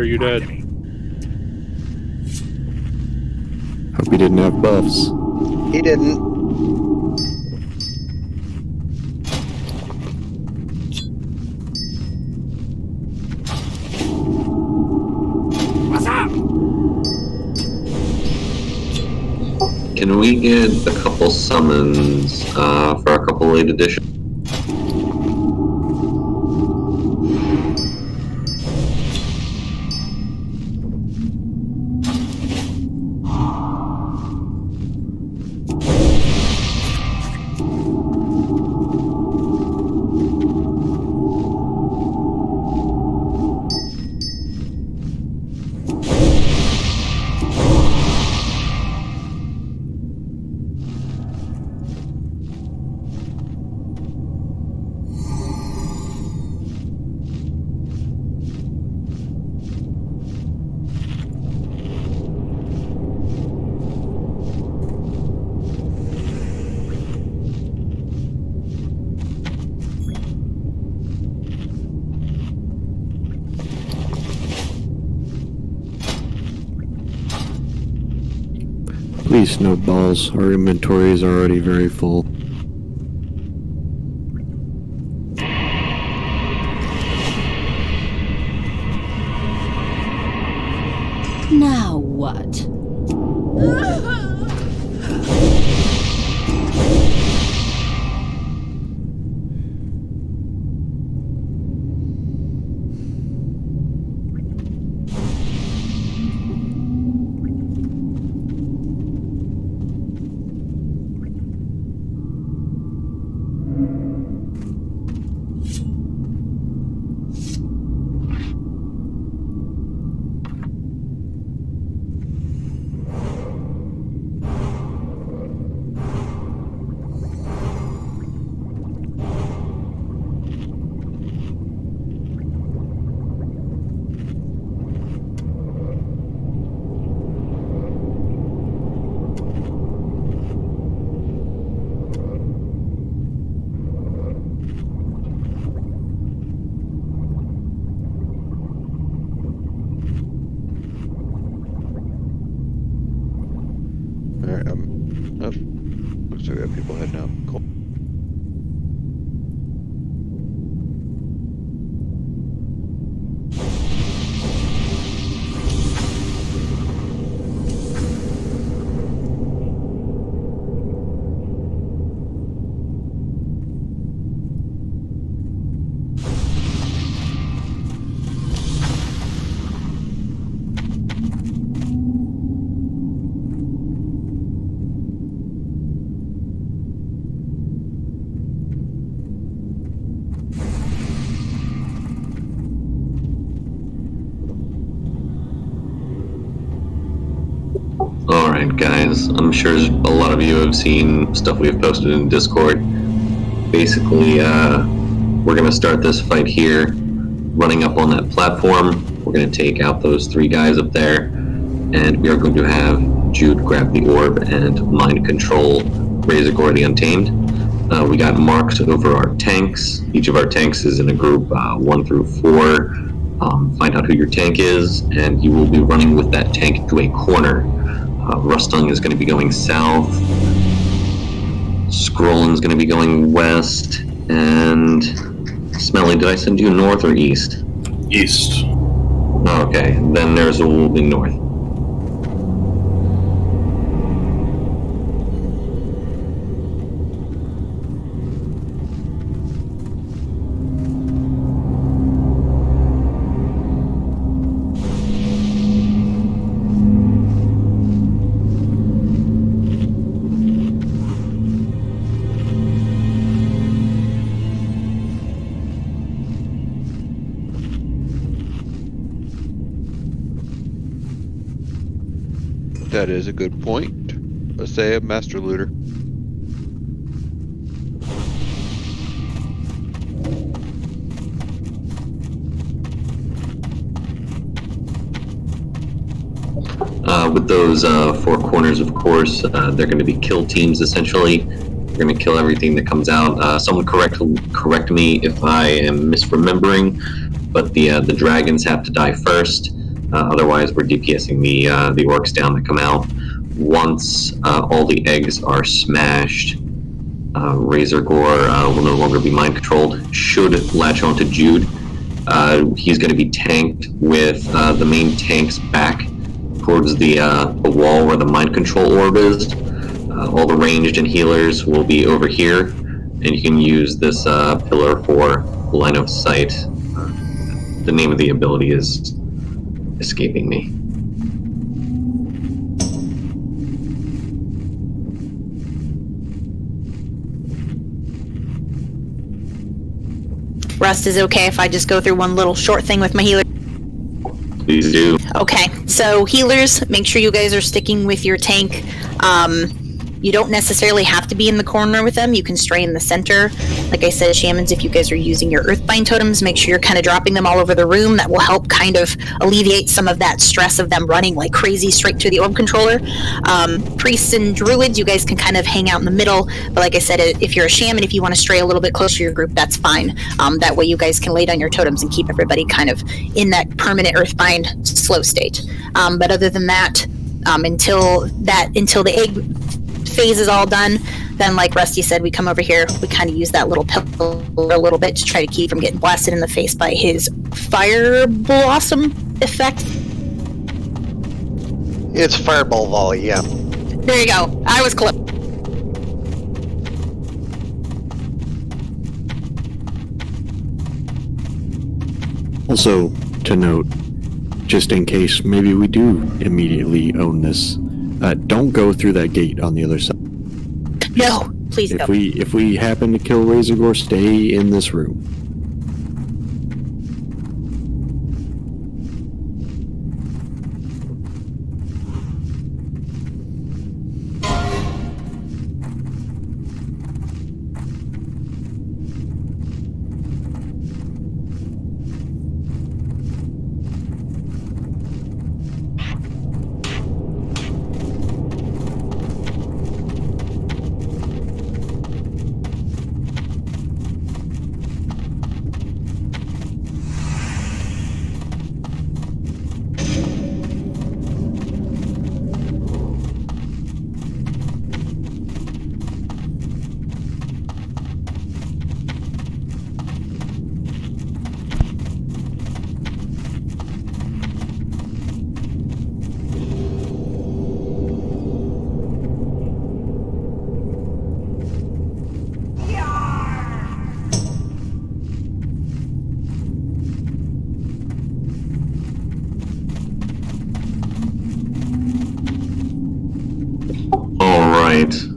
are you dead? Hope he didn't have buffs. He didn't. Can we get a couple summons for a couple late editions? Please, no balls. Our inventory is already very full. Now what? Alright, looks like we have people heading out. Cool. Alright guys, I'm sure a lot of you have seen stuff we've posted in Discord. Basically, we're going to start this fight here, running up on that platform. We're going to take out those 3 guys up there, and we are going to have Jude grab the orb and mind control Razorgore the Untamed. We got marked over our tanks. Each of our tanks is in a group 1 through 4. Find out who your tank is, and you will be running with that tank to a corner. Rustung is going to be going south, Scrollin's going to be going west, and Smelly, did I send you north or east? East. Okay, then there's a will be north. That is a good point. Let's say a master looter. With those 4 corners, of course, they're going to be kill teams, essentially. They're going to kill everything that comes out. Someone correct me if I am misremembering, but the dragons have to die first. Otherwise, we're DPSing the orcs down that come out. Once all the eggs are smashed, Razor Gore will no longer be mind controlled. Should latch onto Jude. He's going to be tanked with the main tank's back towards the wall where the mind control orb is. All the ranged and healers will be over here, and you can use this pillar for line of sight. The name of the ability is escaping me. Rust, is it okay if I just go through one little short thing with my healer? Please do. Okay, so healers, make sure you guys are sticking with your tank. You don't necessarily have to be in the corner with them. You can stray in the center. Like I said, shamans, if you guys are using your earthbind totems, make sure you're kind of dropping them all over the room. That will help kind of alleviate some of that stress of them running like crazy straight to the orb controller. Priests and druids, you guys can kind of hang out in the middle. But like I said, if you're a shaman, if you want to stray a little bit closer to your group, that's fine. That way you guys can lay down your totems and keep everybody kind of in that permanent earthbind slow state. But other than that, until the egg phase is all done, then like Rusty said, we come over here, we kind of use that little pillar a little bit to try to keep from getting blasted in the face by his fire blossom effect. It's fireball volley, yeah. There you go. I was close. Also, to note, just in case maybe we do immediately own this, don't go through that gate on the other side. No, please don't. If we happen to kill Razorgore, stay in this room.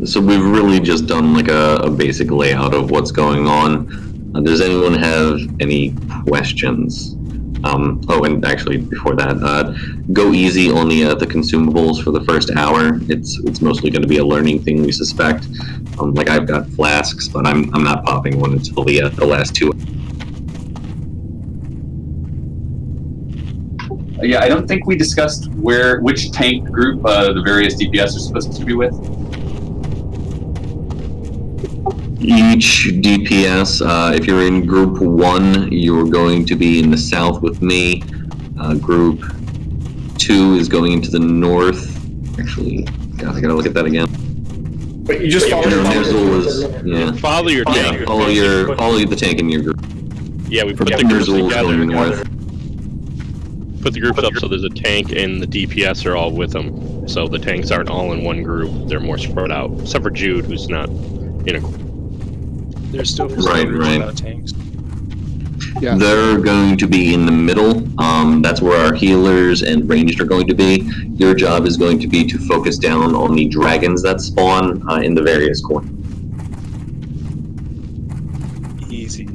So we've really just done like a basic layout of what's going on. Does anyone have any questions? Oh, and actually before that, go easy on the consumables for the first hour. It's mostly going to be a learning thing, we suspect. Like I've got flasks, but I'm not popping one until the last 2. Yeah, I don't think we discussed which tank group the various DPS are supposed to be with. Each DPS, if you're in Group 1, you're going to be in the south with me. Group 2 is going into the north. Actually, God, I gotta look at that again. But you just follow yeah. Follow your tank. Yeah, follow the tank in your group. Yeah, we put the groups together. North. Put the groups up so there's a tank and the DPS are all with them. So the tanks aren't all in one group. They're more spread out. Except for Jude, who's not in a... There's still right. tanks. Yeah. They're going to be in the middle. That's where our healers and ranged are going to be. Your job is going to be to focus down on the dragons that spawn in the various corners. Easy.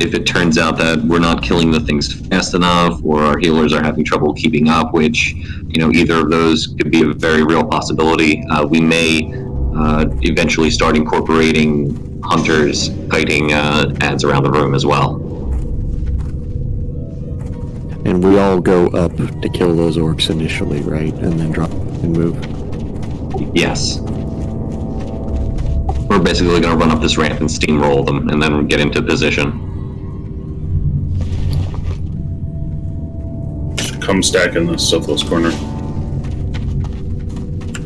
If it turns out that we're not killing the things fast enough, or our healers are having trouble keeping up, which, either of those could be a very real possibility, we may eventually start incorporating hunters kiting ads around the room as well. And we all go up to kill those orcs initially, right? And then drop and move. Yes. We're basically going to run up this ramp and steamroll them, and then get into position. come stack in the southwest corner.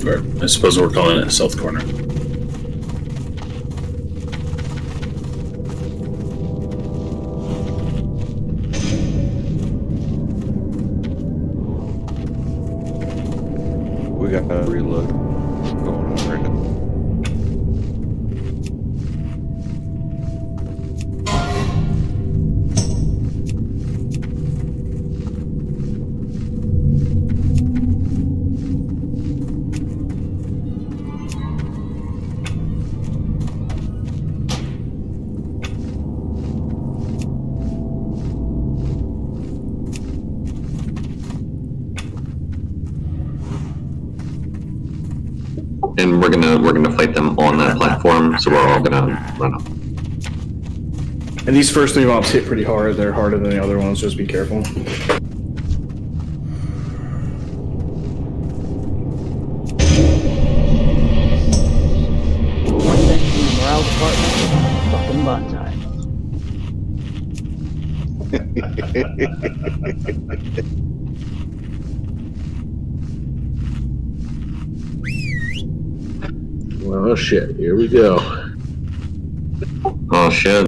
Or I suppose we're calling it south corner. We got a reload going on right now. And we're gonna fight them on that platform, so we're all gonna run up. And these first 3 mobs hit pretty hard. They're harder than the other ones. Just be careful. One thing from the morale department, fucking bonsai. Well, shit, here we go. Oh shit.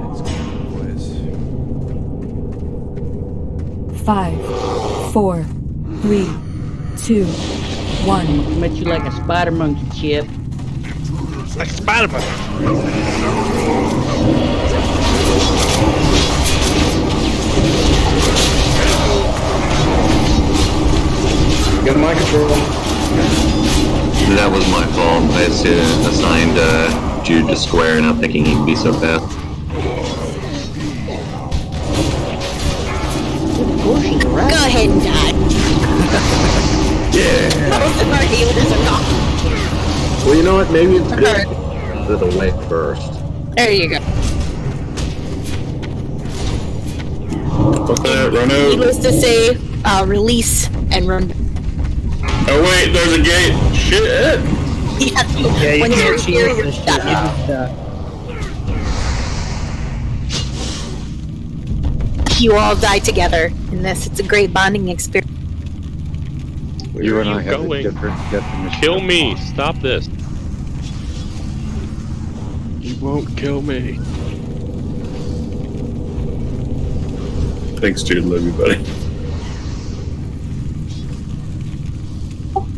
Let's go, boys. 5, 4, 3, 2, 1. Met you like a spider monkey, Chip. Like Spider-Man. Get mind control. That was my fault. I assigned Jude to square, not thinking he'd be so fast. Go ahead and die. Yeah. Most of our healers are gone. Well, you know what? Maybe it's good to the way first. There you go. Fuck that, run out. Needless to say, release and run. Oh wait, there's a gate. Shit. Yeah, you when you're can't here, see you're the stuck. You all die together in this. It's a great bonding experience. You and I you have a going? different definition. Kill me! Stop this! You won't kill me. Thanks, Jude. Love you, buddy.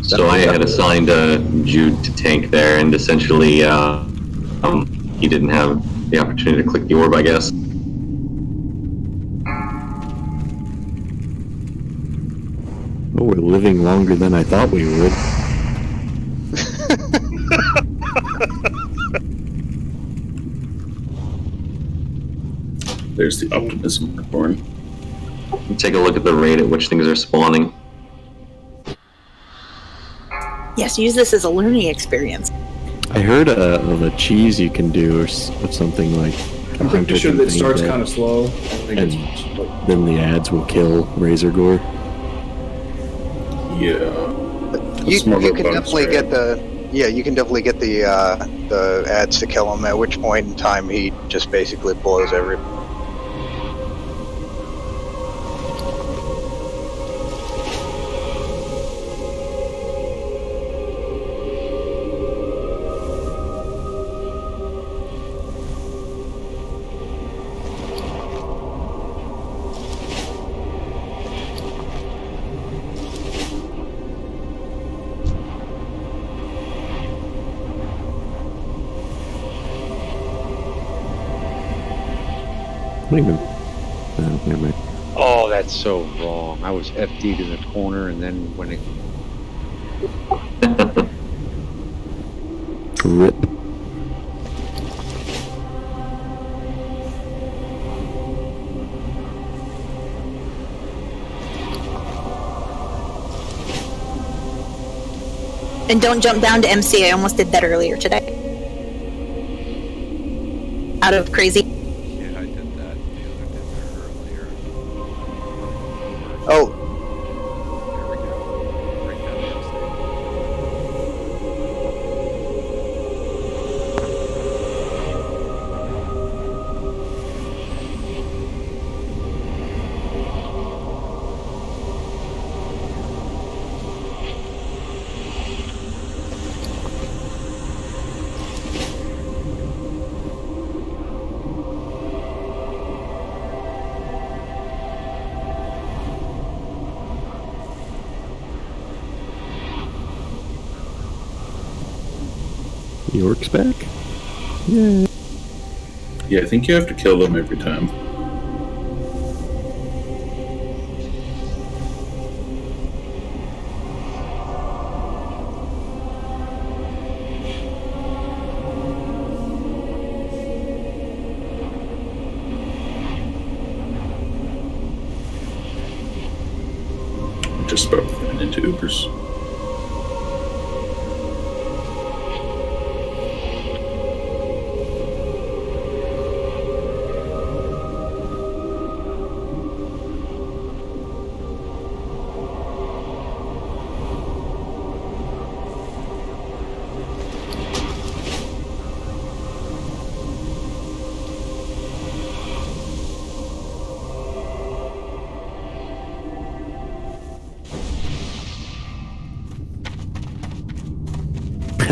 So I had assigned Jude to tank there, and essentially, he didn't have the opportunity to click the orb, I guess. Oh, we're living longer than I thought we would. There's the optimism reborn. Take a look at the rate at which things are spawning. Yes, use this as a learning experience. I heard of a cheese you can do or something like. I'm pretty sure that starts kind of slow. And then the ads will kill Razor Gore. Yeah. You can definitely get the you can definitely get the ads to kill him. At which point in time he just basically blows every. Never mind. Oh, that's so wrong. I was FD'd in the corner, and then when it... Rip. And don't jump down to MC. I almost did that earlier today. Out of crazy. Yeah, I did that the other day earlier. Oh. There we go. Right down the MC. York's back? Yeah. Yeah, I think you have to kill them every time. Just about ran into Ubers.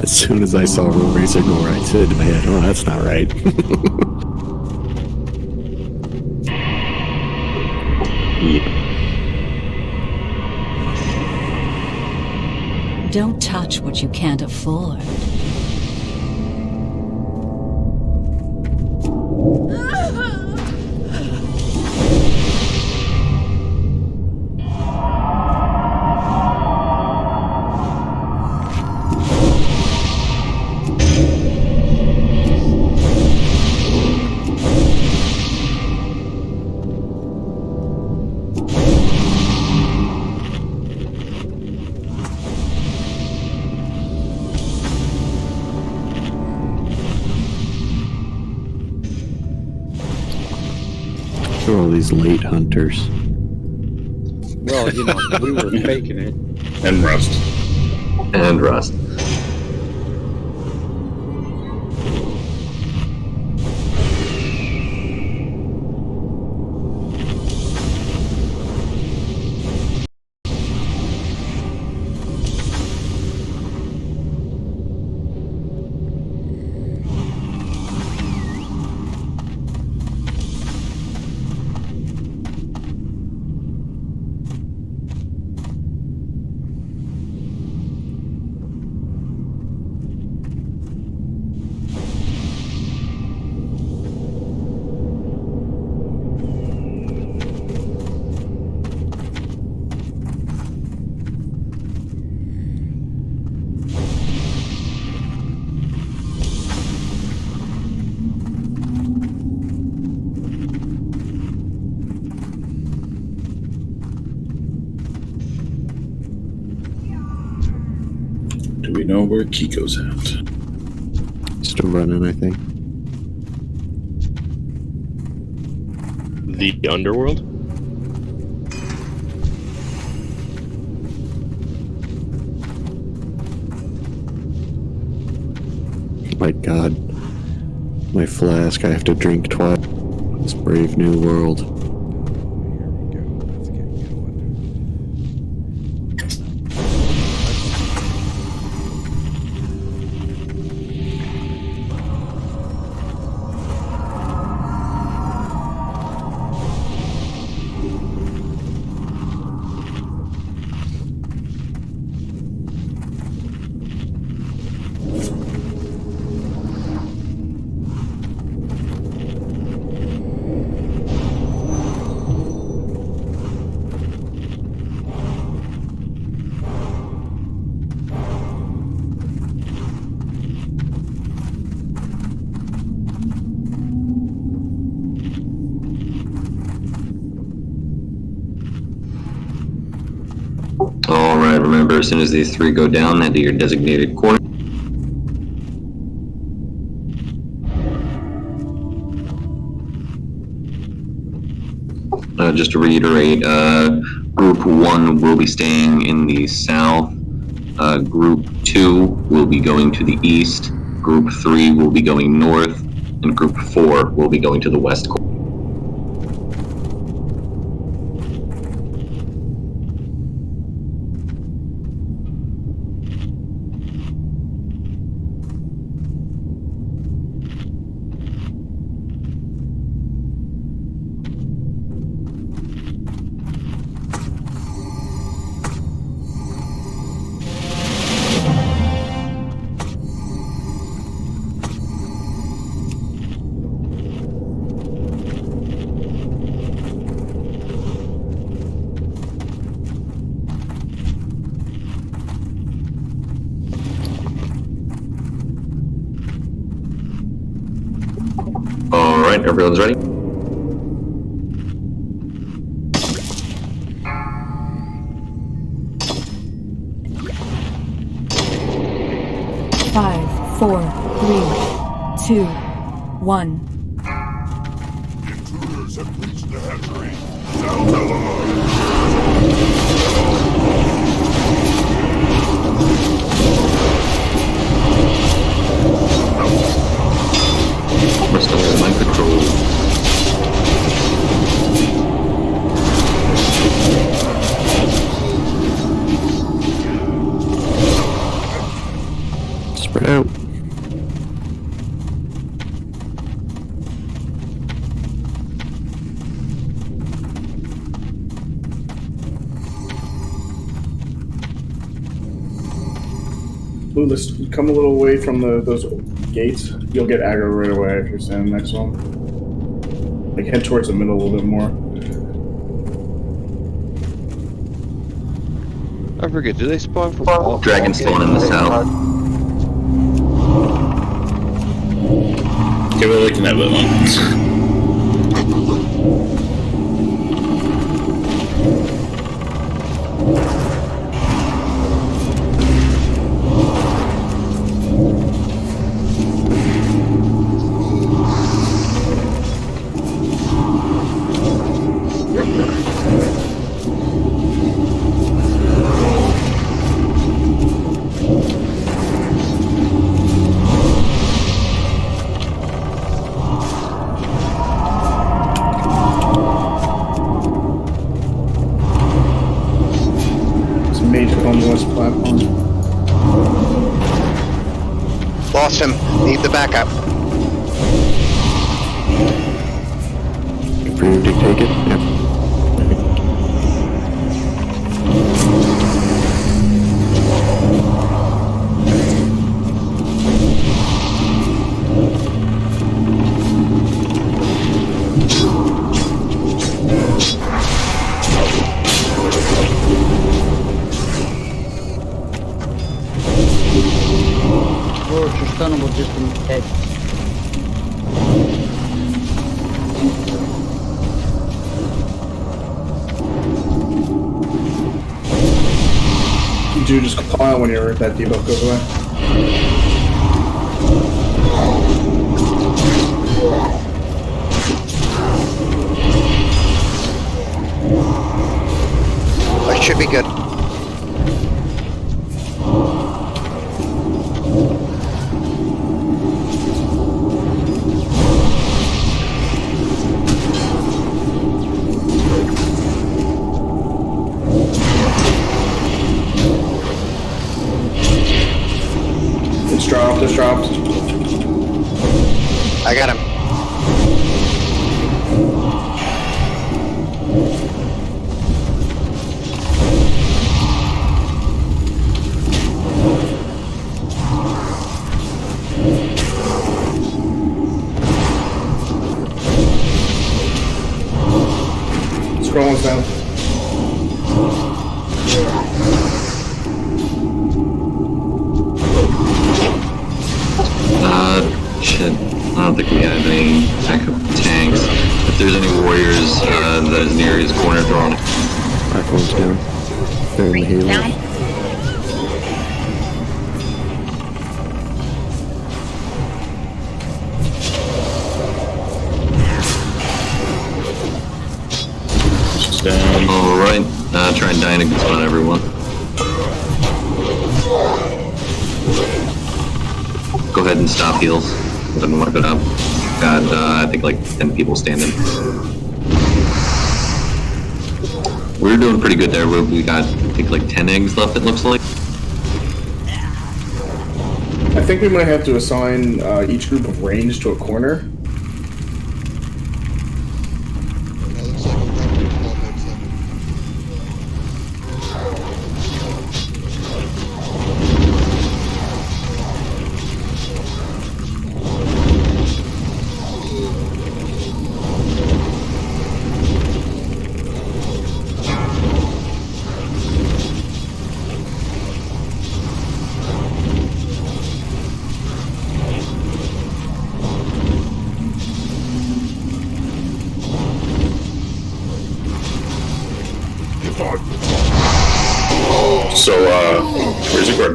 As soon as I saw Rory Signor, I said to my head, oh, that's not right. Don't touch what you can't afford. Who are all these late hunters? Well, you know, we were faking it. And Rust. And Rust. Do we know where Kiko's at? Still running, I think. The underworld? My God. My flask, I have to drink twice. This brave new world. Alright, remember, as soon as these three go down, head to your designated corner. Just to reiterate, Group 1 will be staying in the south, Group 2 will be going to the east, Group 3 will be going north, and Group 4 will be going to the west corner. right, everyone's ready? Five, 4, 3, 2, 1. Intruders have breached the hatchery. Now Calhar! We're still in mind control. Spread out. Blue, let's come a little away from those gates. You'll get aggro right away if you're standing next to them. Like, head towards the middle a little bit more. I forget, do they spawn from all Dragon spawn in the south. Okay, we're looking at that one. Mage on the west platform. Lost him. Need the backup. Approved to take it? Yep. Approach your stunnable distance head. Dude, just call out when that debuff goes away. That should be good. It's dropped. I got him. Scrolling down. Shit. I don't think we have any backup tanks. If there's any warriors that is near his corner, throw on it. Platform's down. They're in the halo. Down. Just down. Alright. Try and die in a good spot, everyone. Go ahead and stop heals. Doesn't wipe it up. Got, I think like 10 people standing. We're doing pretty good there. We got, I think like 10 eggs left, it looks like. I think we might have to assign each group of range to a corner.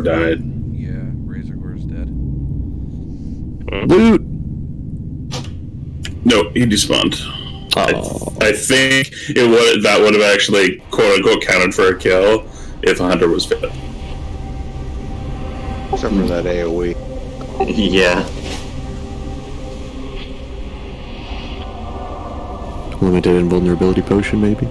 died. Yeah, Razor Gore's dead. Loot! No, he despawned. Oh. I think that would have actually quote unquote counted for a kill if Hunter was fit. Except for that AoE. Yeah. Limited invulnerability potion, maybe?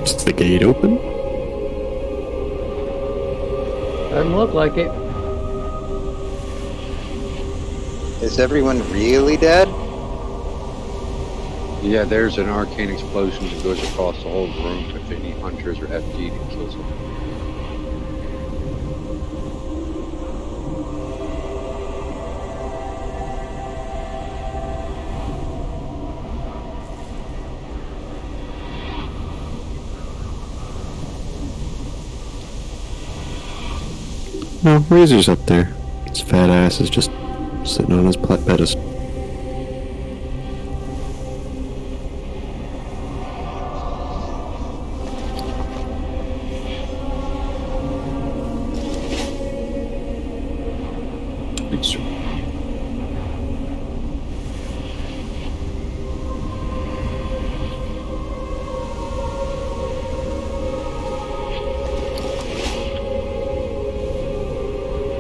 Is the gate open? Doesn't look like it. Is everyone really dead? Yeah, there's an arcane explosion that goes across the whole room if any hunters or FD that kills them. No, Razor's up there. His fat ass is just sitting on his pedestal. Thanks.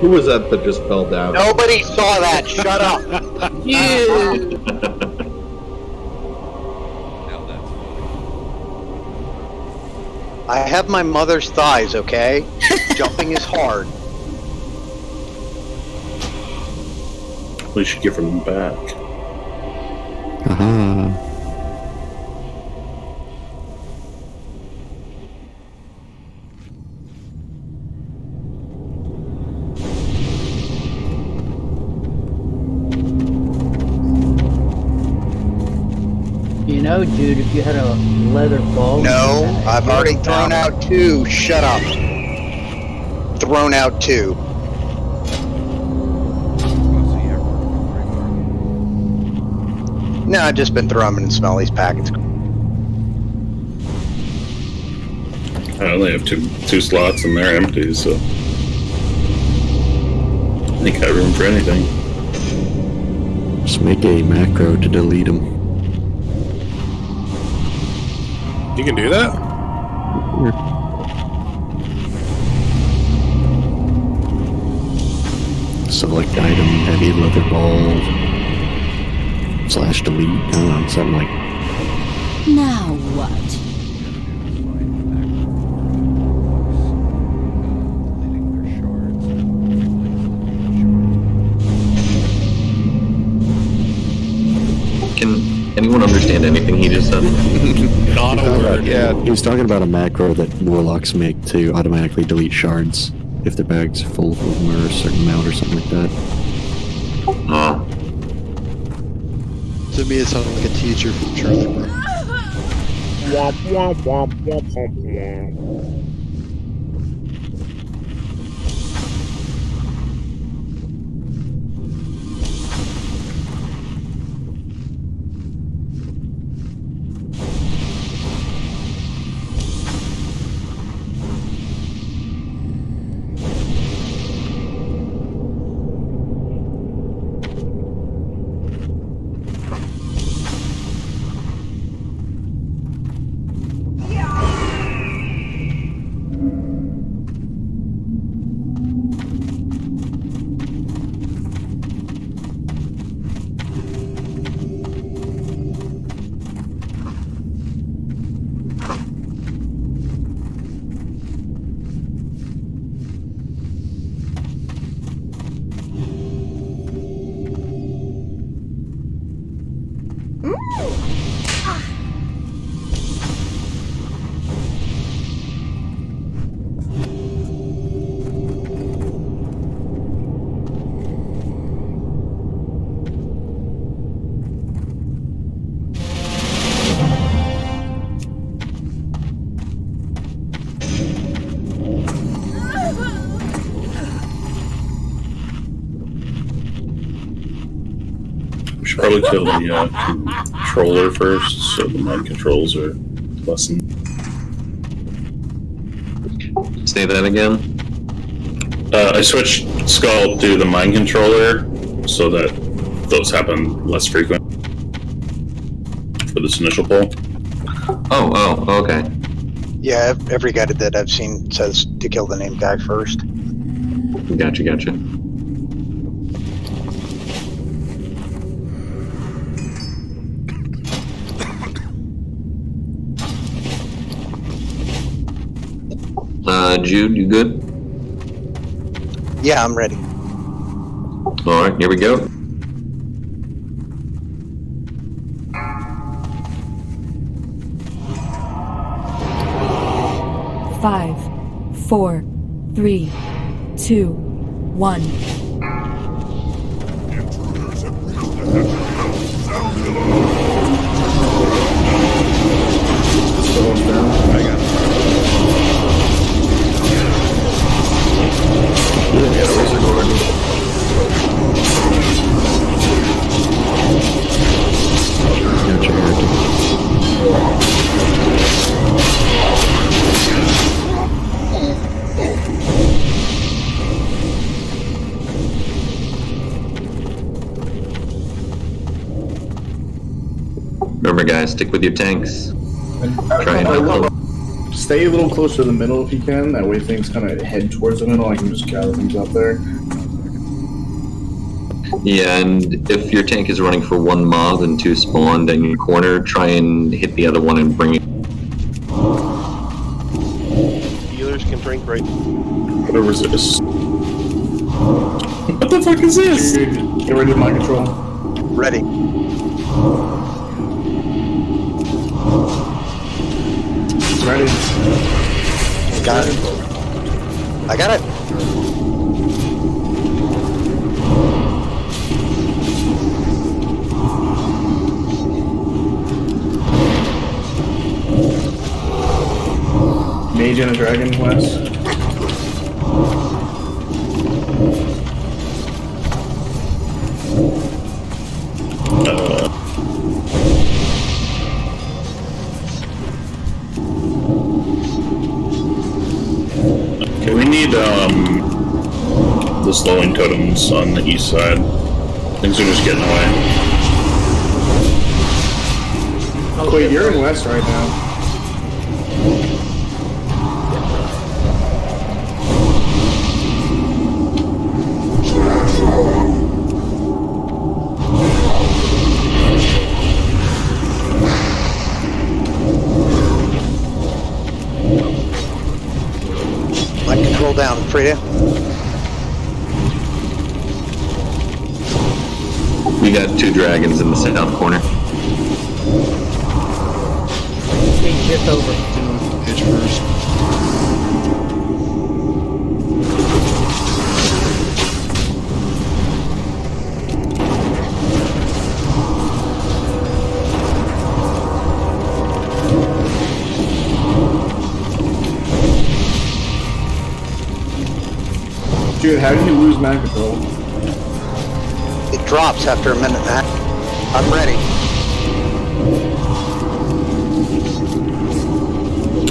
Who was that just fell down? Nobody saw that. Shut up. You. Now that's funny. I have my mother's thighs, okay? Jumping is hard. We should give him back. Aha. You know, dude, if you had a leather ball. No, I've already thrown out 2. Shut up. Thrown out 2. No, I've just been throwing in Smelly's packets. I only have two slots and they're empty, so I think I have room for anything. Just make a macro to delete them. You can do that? Select item, heavy leather ball, / delete, I don't know, something like. Now what? Can anyone understand anything he just said? Not a word. Yeah, He was talking about a macro that warlocks make to automatically delete shards if their bag's full of them or a certain amount or something like that. to me it sounded like a teacher from Charlie Brown. Womp, womp, womp, womp, womp, womp. Probably kill the controller first, so the mind controls are lessened. Say that again. I switched Skull to the mind controller so that those happen less frequent for this initial pull. Oh, okay. Yeah, every guy that I've seen says to kill the named guy first. Gotcha. Jude, you good? Yeah, I'm ready. Alright, here we go. Five, 4, 3, 2, 1. Intruders have reached the heaven. Sound the alarm. I got it. Yeah, Razor Gordon. Gotcha, Heretic. Remember, guys, stick with your tanks. Try and Stay a little closer to the middle if you can. That way things kind of head towards the middle. I can just gather things up there. Yeah, and if your tank is running for 1 mob and 2 spawned in your corner, try and hit the other one and bring it. Healers can drink right. Whatever is this? What the fuck is this? Dude, get ready to mind control. Ready. Ready. Got it. I got it. Mage and a dragon, Wes. Okay, we need the slowing totems on the east side. Things are just getting away. Wait, you're in west right now. Mind control down, Frida. We got 2 dragons in the south corner. Big shift over. Pitch first. Dude, how do you lose mind control? It drops after a minute and a half. I'm ready.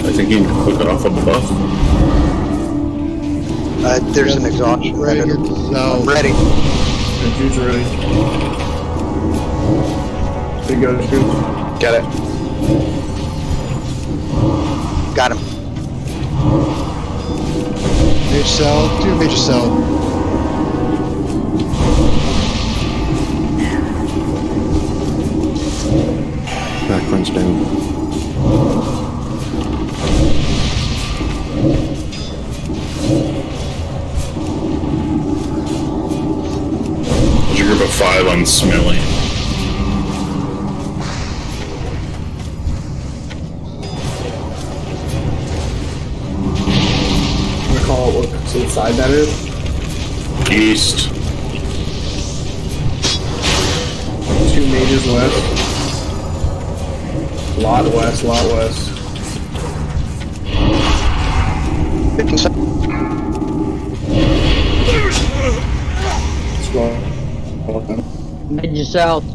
I think you need to click it off of the buff. There's an exhaustion. Ready, I'm ready. The dude's ready. Big go, shoot. Got it. Got him. Mage cell. Do major cell. Back runs down. There's a group of 5 on Smelly. Recall what side that is. East. 2 mages west. Lot west, lot west. Let's go. Made you south.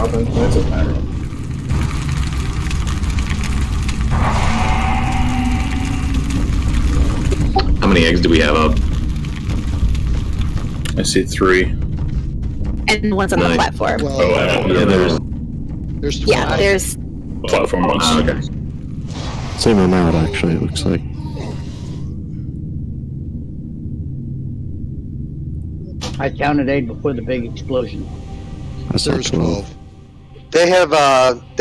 dropping. That's a matter. How many eggs do we have up? I see 3. And the ones on the Nice. platform. Oh, Yeah, there's. There's 12. Yeah, there's platform ones. Okay. Same amount, actually, it looks like. I counted 8 before the big explosion. I saw There's 12. They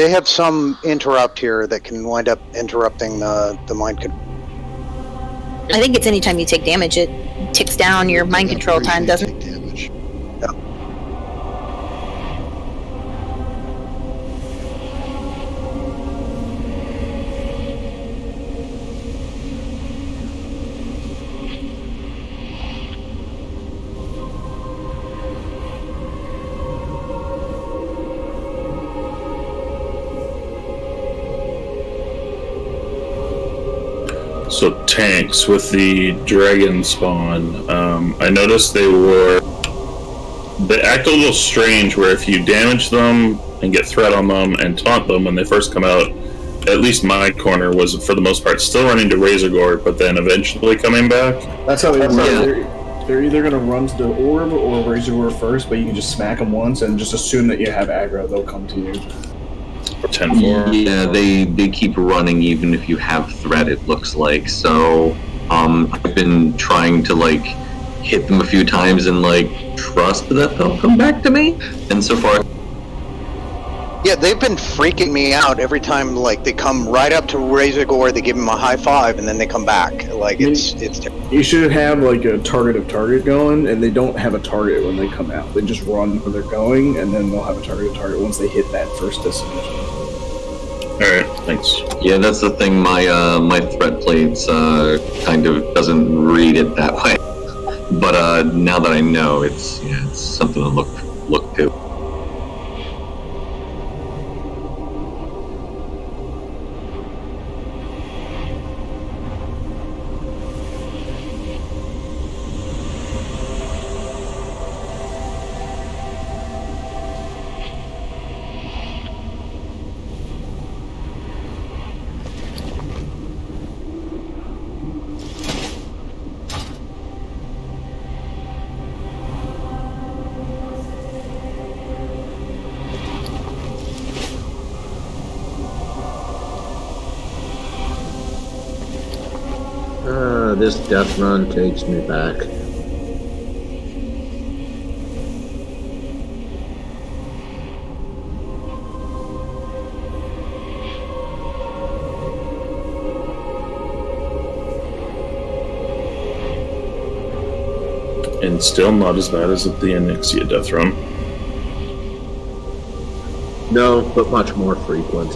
have some interrupt here that can wind up interrupting the mind control. I think it's anytime you take damage, it ticks down your mind control time, doesn't it? Damage. So tanks with the dragon spawn. I noticed they act a little strange where if you damage them and get threat on them and taunt them when they first come out, at least my corner was for the most part still running to Razorgore, but then eventually coming back. That's how they work. They're either going to run to the orb or Razorgore first, but you can just smack them once and just assume that you have aggro. They'll come to you. 10-4. Yeah, they keep running even if you have threat, it looks like. So I've been trying to like hit them a few times and like trust that they'll come back to me. And so far, Yeah, they've been freaking me out every time. Like they come right up to Razorgore, they give him a high five, and then they come back. Like it's terrible. You should have like a target going, and they don't have a target when they come out. They just run where they're going, and then they'll have a target once they hit that first destination. Alright, thanks. yeah, that's the thing. My threat plates kind of doesn't read it that way. But now that I know, it's something to look to. This death run takes me back. And still not as bad as the Onyxia death run. No, but much more frequent.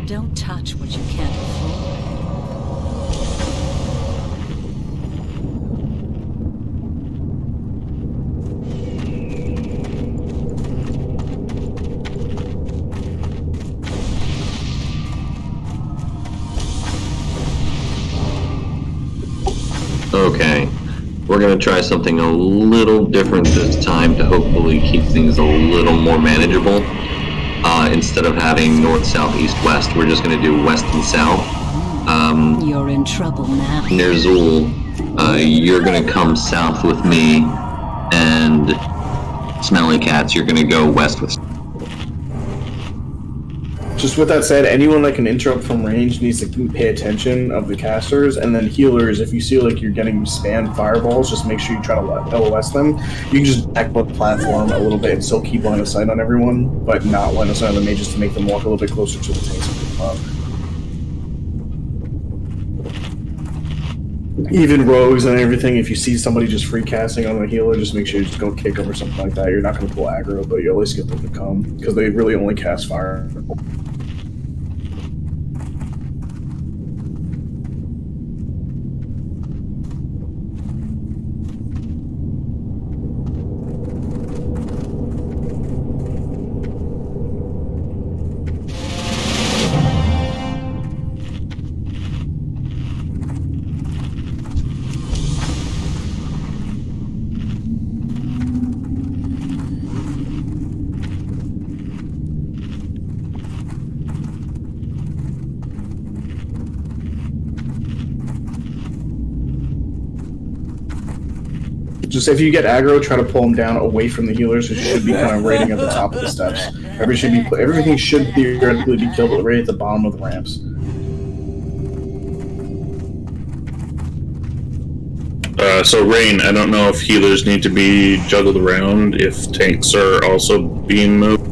Don't touch what you can't afford. Okay. We're going to try something a little different this time to hopefully keep things a little more manageable. Instead of having north, south, east, west, we're just going to do west and south. You're in trouble now. Nerzul, you're going to come south with me, and Smelly Cats, you're going to go west with... Just with that said, anyone that can interrupt from range needs to pay attention of the casters, and then healers, if you see like you're getting spammed fireballs, just make sure you try to LOS them. You can just back up the platform a little bit and still keep line of sight on everyone, but not line of sight on the mages to make them walk a little bit closer to the tanks. Even rogues and everything, if you see somebody just free casting on a healer, just make sure you just go kick them or something like that. You're not going to pull aggro, but you at least get them to come, because they really only cast fire. Just if you get aggro, try to pull them down away from the healers, which should be kind of rating at the top of the steps. Everything should theoretically be killed right at the bottom of the ramps. So Rain, I don't know if healers need to be juggled around if tanks are also being moved.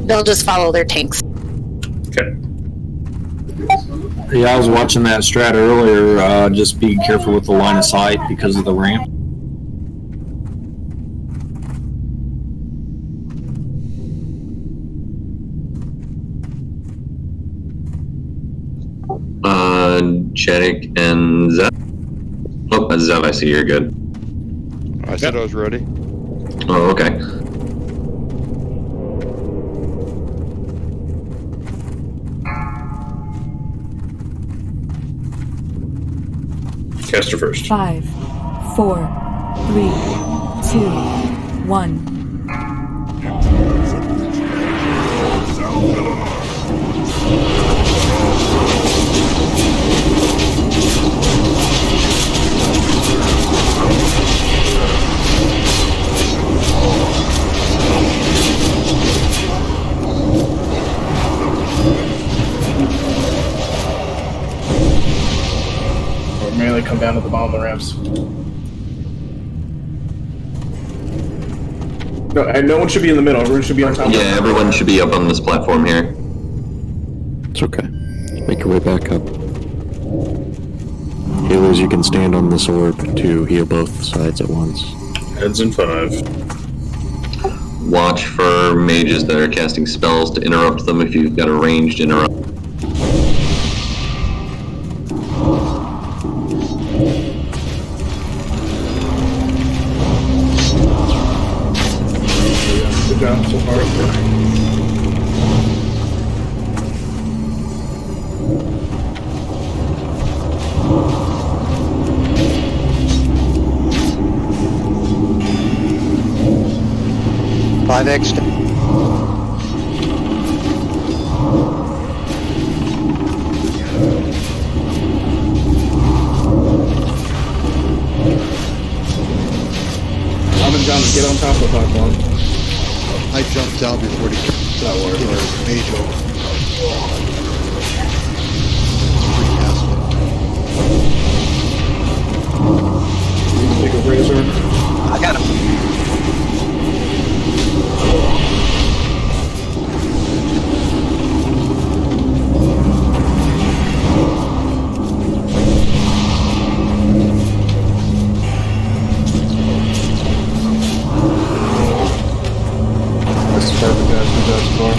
They'll just follow their tanks. Okay. Yeah, I was watching that strat earlier. Just be careful with the line of sight because of the ramp. Chenik and Zev. Oh, Zev, I see you're good. I said I was ready. Oh, okay. Caster first. 5, 4, 3, 2, 1. Merely come down to the bottom of the ramps. No, and no one should be in the middle. Everyone should be on top. Yeah, everyone should be up on this platform here. It's okay. Make your way back up. Healers, you can stand on this orb to heal both sides at once. Heads in 5. Watch for mages that are casting spells to interrupt them if you've got a ranged interrupt. Good job so far. 5x. John, get on top of the platform. I jumped down before he that worked. Mage over. Take a razor. I got him. This is perfect, guys. Good job so far.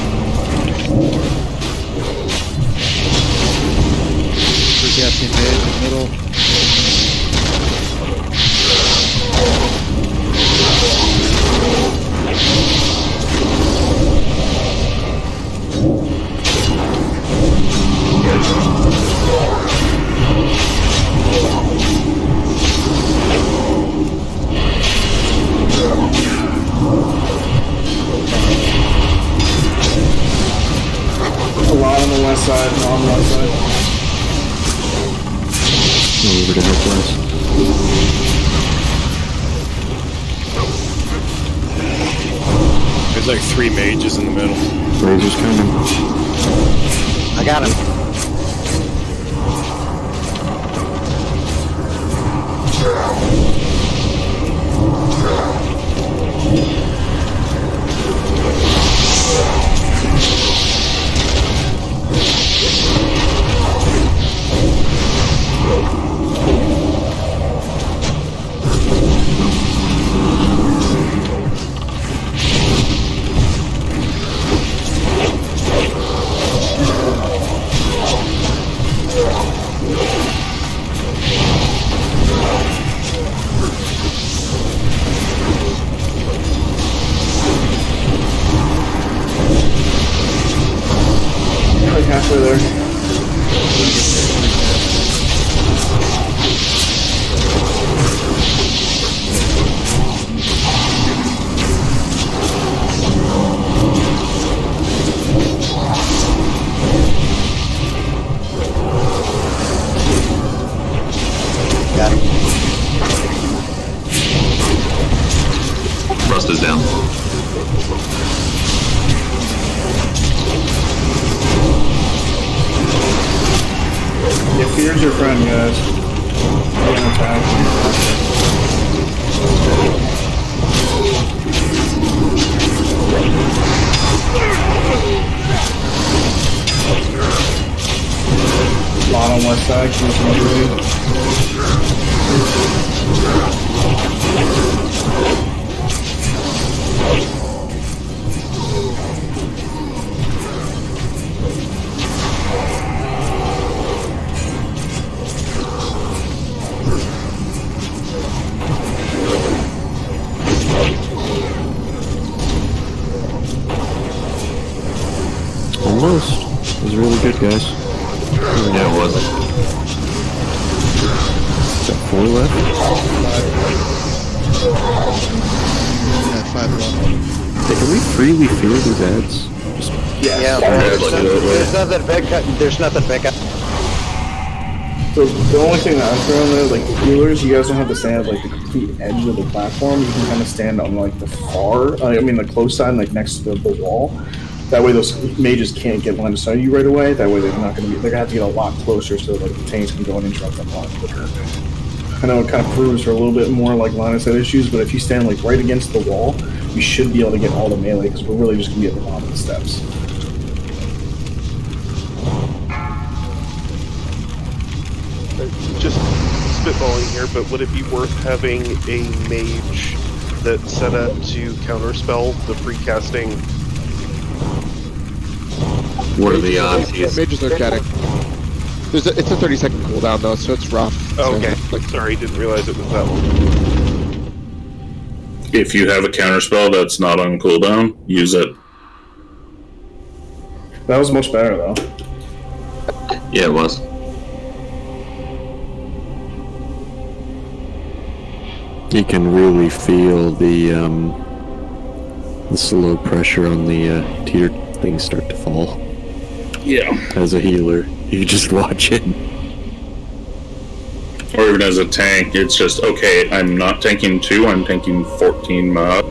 Free casting mage in the middle. Lot on the west side. Lot on the west side. Over to northwest. There's like 3 mages in the middle. Razor's coming. I got him. Like halfway there. Got him. Rust is down. Yeah, fear's your friend, guys. Don't attack. Lot on west side, keep moving. Almost. It was really good, guys. Yeah, it was. Is that 4 left? Yeah, 5 left. Hey, can we freely fear these ads? Just Yeah, there's nothing big. So the only thing that I've thrown there, like the healers, you guys don't have to stand at like the complete edge of the platform. You can kind of stand on like the the close side, like next to the wall. That way those mages can't get line of sight of you right away. That way they're gonna have to get a lot closer so like the tanks can go and interrupt them a lot quicker. I know it kind of proves for a little bit more like line of sight issues, but if you stand like right against the wall, you should be able to get all the melee because we're really just gonna be at the bottom of the steps. Just spitballing here, but would it be worth having a mage that's set up to counterspell the free-casting? What are the odds? Mages are getting. It's a 30-second cooldown though, so it's rough. Oh, okay. Sorry, didn't realize it was that long. If you have a counterspell that's not on cooldown, use it. That was much better though. Yeah, it was. You can really feel the slow pressure on the tier things start to fall. Yeah. As a healer, you just watch it. Or even as a tank, it's just, okay, I'm not tanking 2, I'm tanking 14 mob.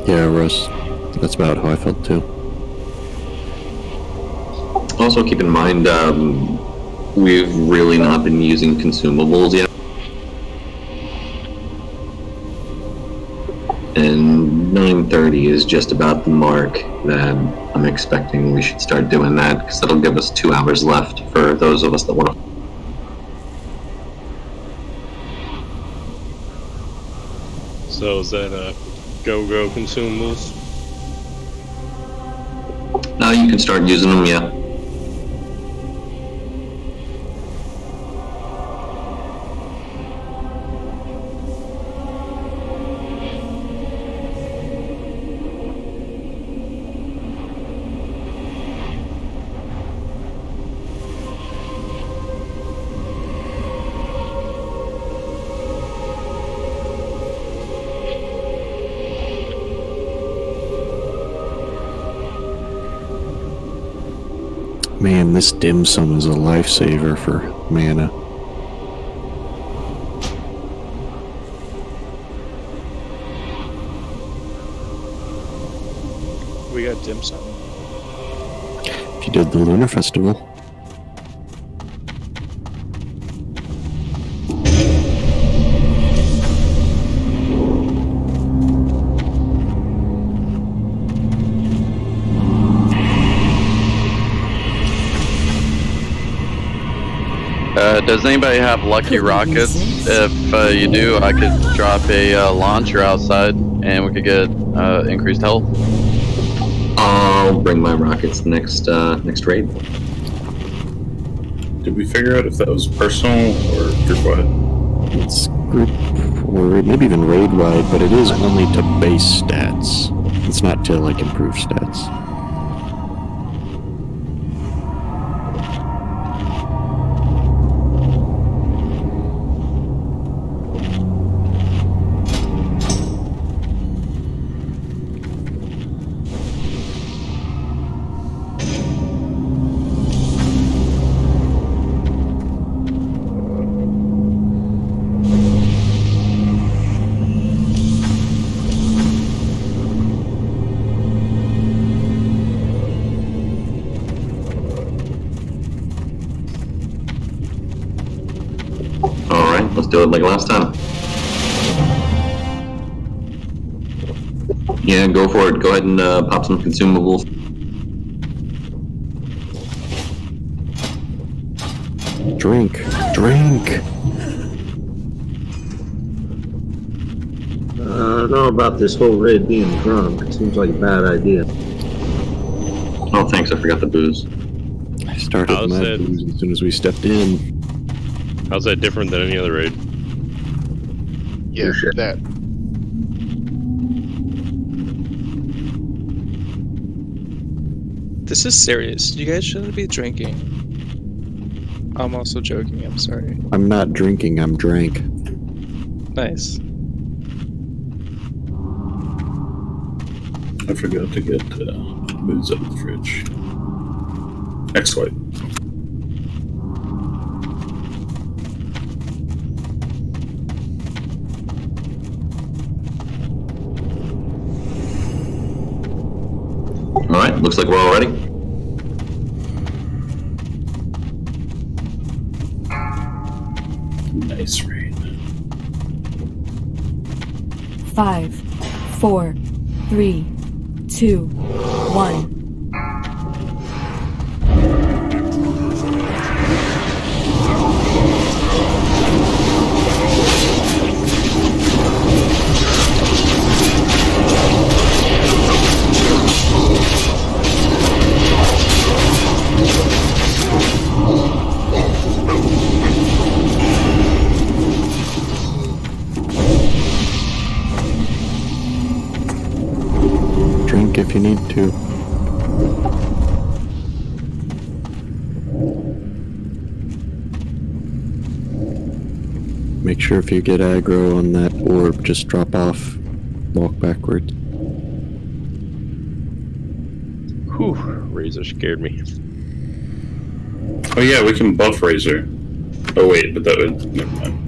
Yeah, Russ. That's about how I felt too. Also, keep in mind, we've really not been using consumables yet. And 9:30 is just about the mark that I'm expecting we should start doing that, because that'll give us 2 hours left for those of us that want to. So is that go consumables? Now you can start using them, yeah. Man, this dim sum is a lifesaver for mana. We got dim sum. If you did the Lunar Festival. Does anybody have lucky rockets? If you do, I could drop a launcher outside and we could get increased health. I'll bring my rockets next raid. Did we figure out if that was personal or group-wide? It's group or maybe even raid-wide, but it is only to base stats. It's not to, like, improve stats. Let's do it like last time. Yeah, go for it. Go ahead and pop some consumables. Drink. I don't know about this whole raid being drunk. It seems like a bad idea. Oh, thanks. I forgot the booze. I started my booze as soon as we stepped in. How's that different than any other raid? Yeah, that. This is serious. You guys shouldn't be drinking. I'm also joking. I'm sorry. I'm not drinking. I'm drank. Nice. I forgot to get booze out of the fridge. Next wipe. Alright, looks like we're all ready. Nice raid. 5, 4, 3, 2, 1. Drink if you need to. Make sure if you get aggro on that orb, just drop off, walk backwards. Whew, Razor scared me. Oh yeah, we can buff Razor. Oh wait, but that would... Never mind.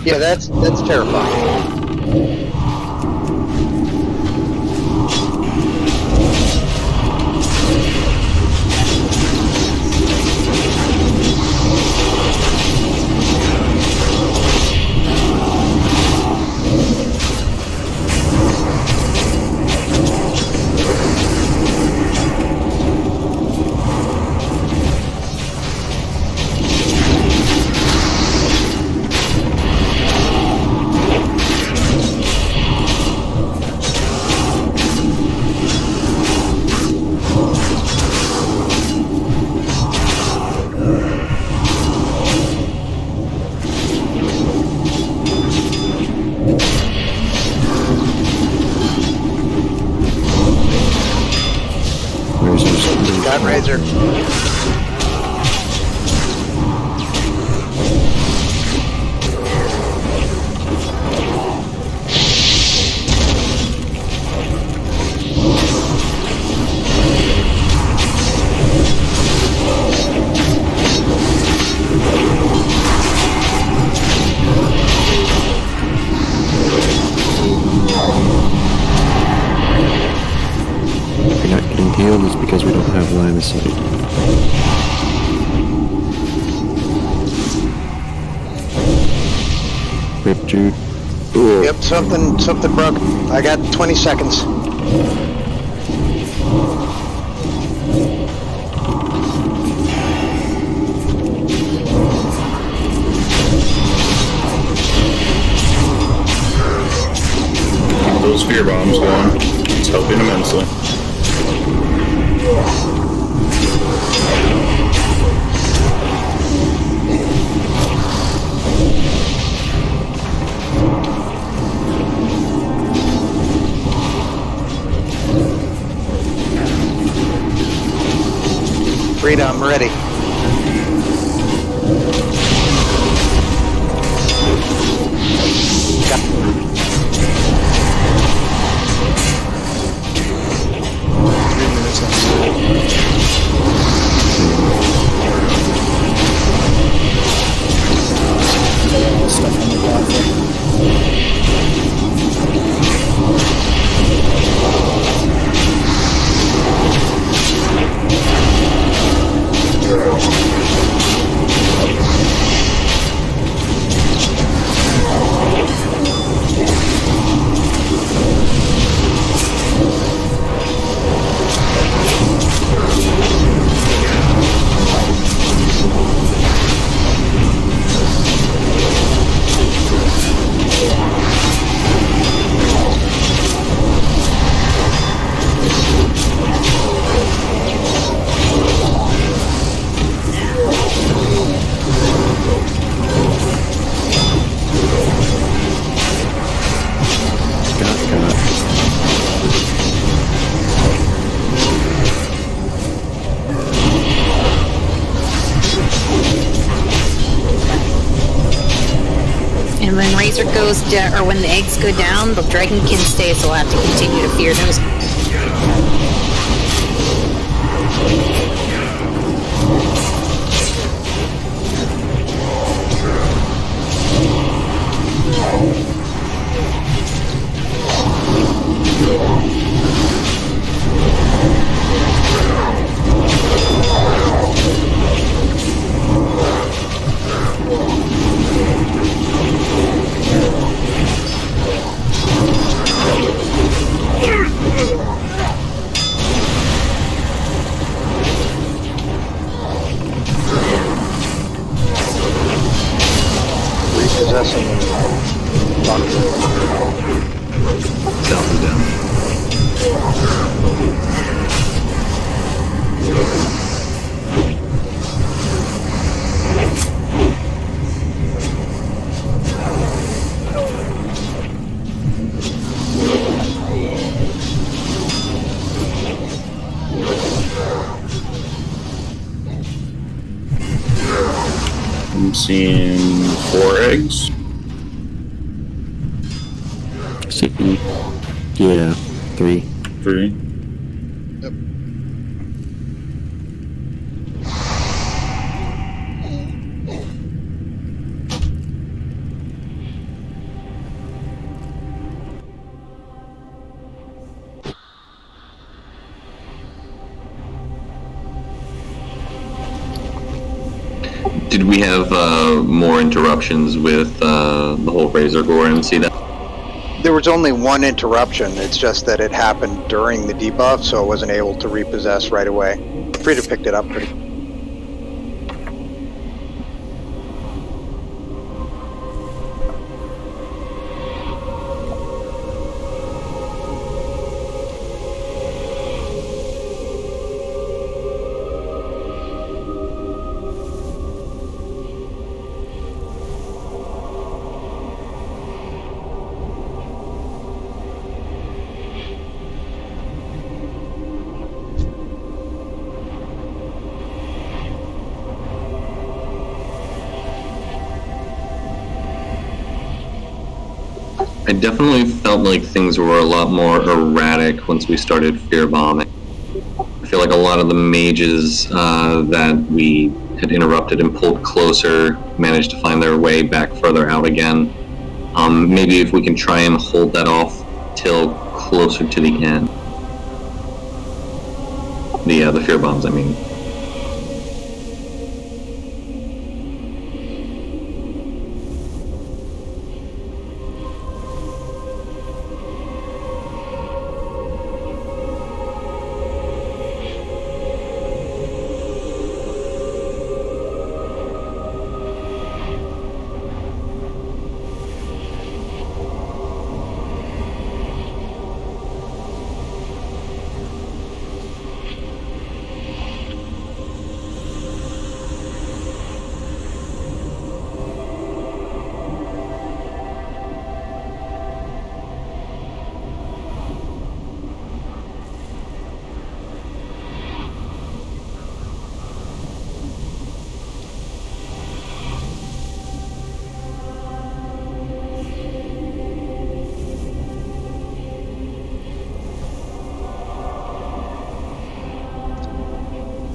Yeah, that's terrifying. Razor. If you're not getting healed, it's because we don't have line of sight. Rip, Jude. Ooh. Yep, something broke. I got 20 seconds. Keep those fear bombs going. It's helping immensely. Rita, I'm ready. Stuff on the platform. And when Razor goes down, or when the eggs go down, the dragon can stay, so we'll have to continue to fear those. Repossessing and South is down. I'm seeing 4 eggs. Yeah, 3. 3. Yep. Did we have more interruptions with the whole Razor Gore MC? That There was only one interruption. It's just that it happened during the debuff, so I wasn't able to repossess right away. Frida picked it up pretty. I definitely felt like things were a lot more erratic once we started fear bombing. I feel like a lot of the mages that we had interrupted and pulled closer managed to find their way back further out again. Maybe if we can try and hold that off till closer to the end. The fear bombs, I mean.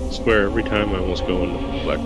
I swear, every time I almost go into black.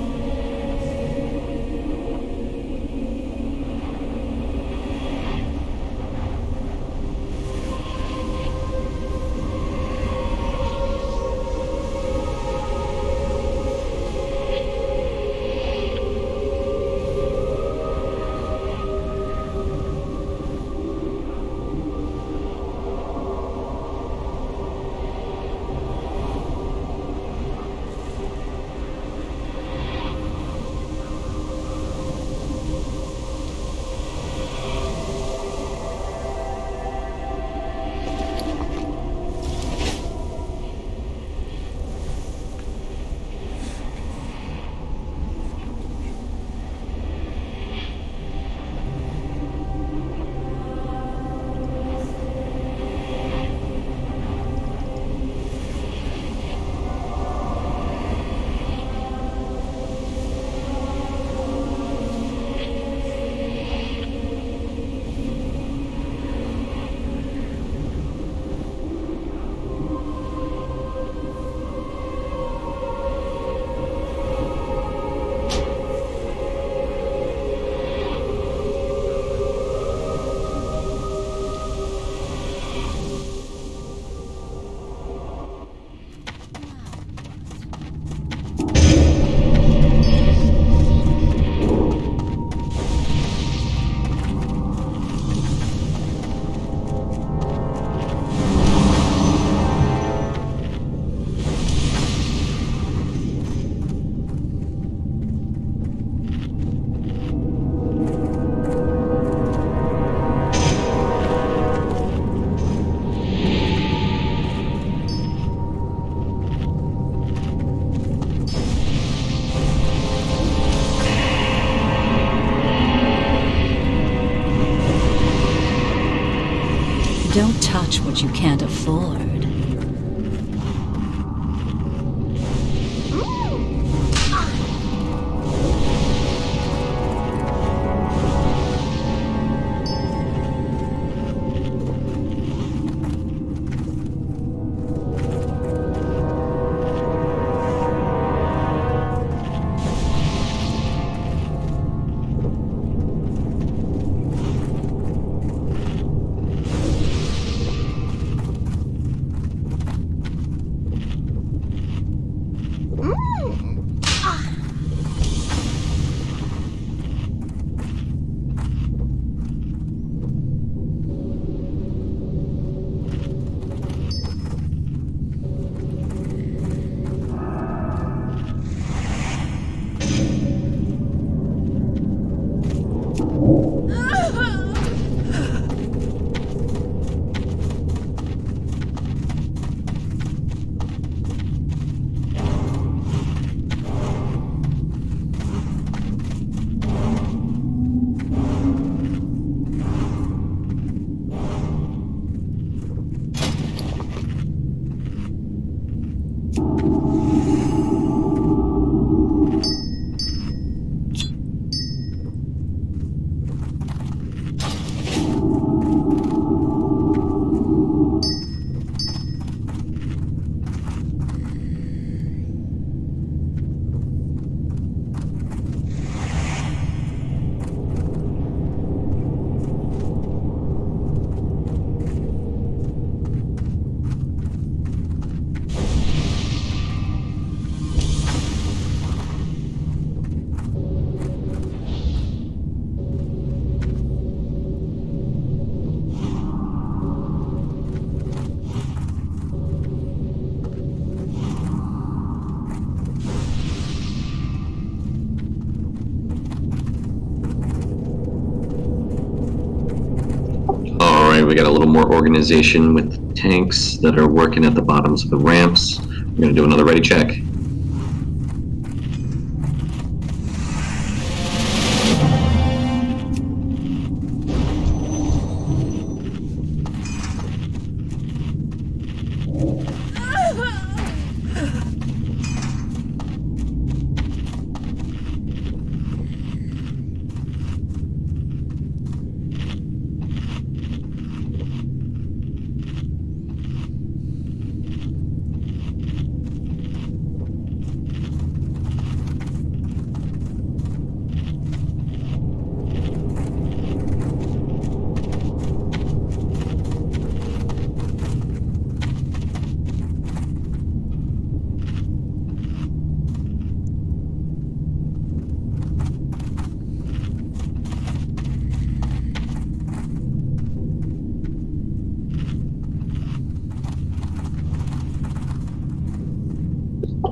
Don't touch what you can't afford. Alright, we got a little more organization with the tanks that are working at the bottoms of the ramps. We're going to do another ready check.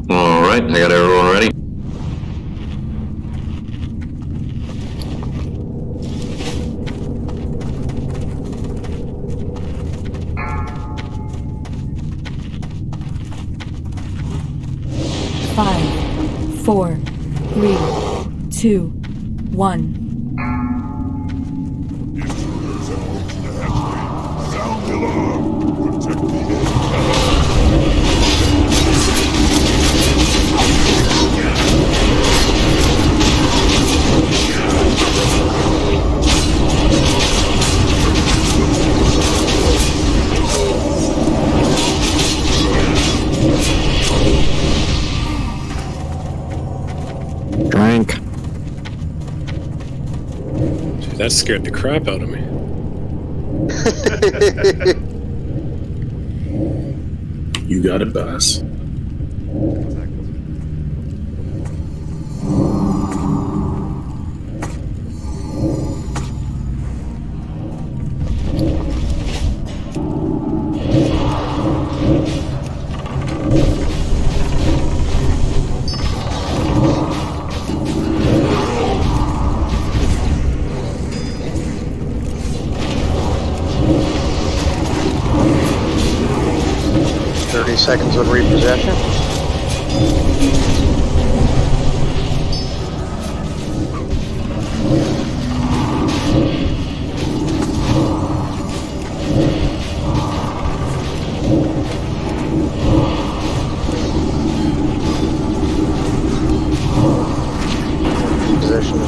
Alright, I got everyone ready. Five, 4, 3, 2, 1. Intruders approach the hatchway. Sound the alarm. Protect the intel. Drank. Dude, that scared the crap out of me. You got it, boss. Seconds of repossession. Repossession.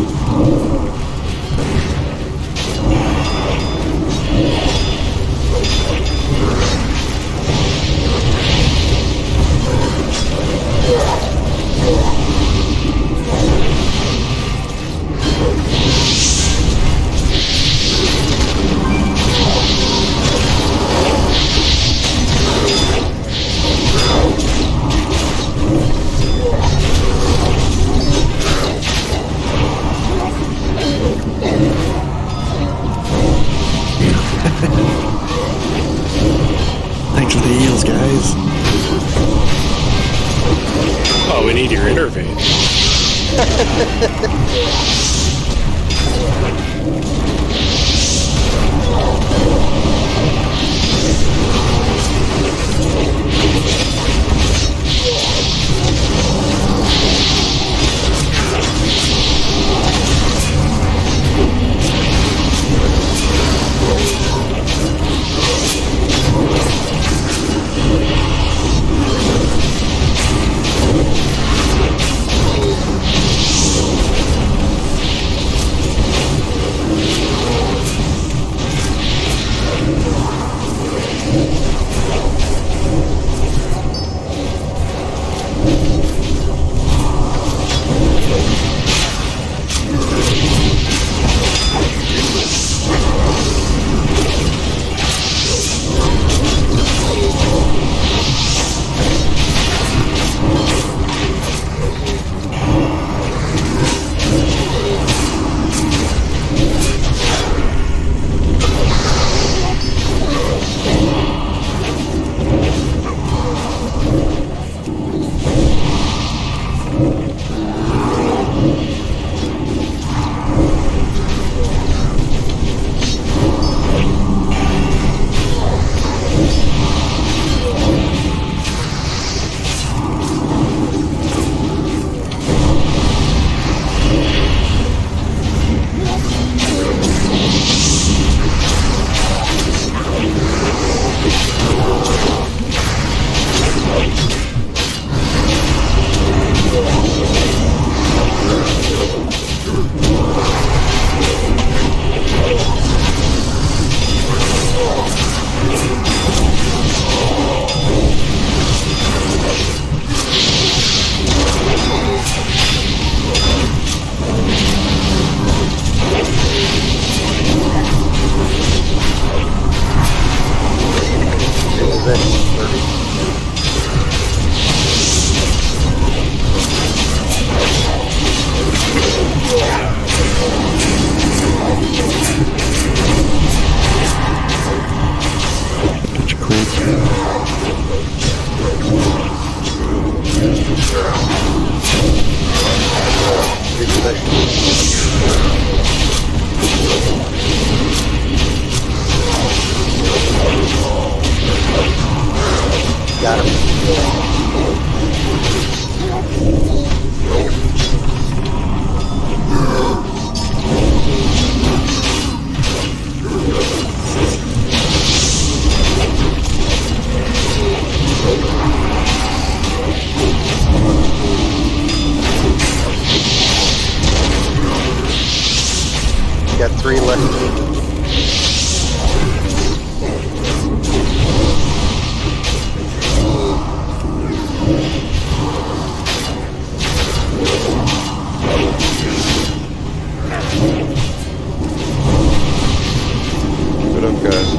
Keep it up, guys.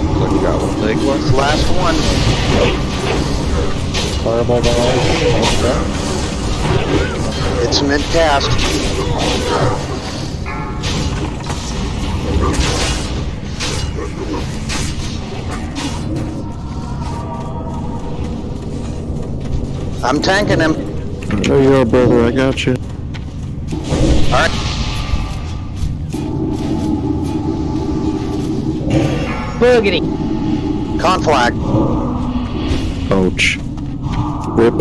Looks like we got one leg left. Last one. Fireball ball. It's mid-cast. I'm tanking him. There you go, brother. I got you. Alright. Boogity. Conflag. Ouch. Rip.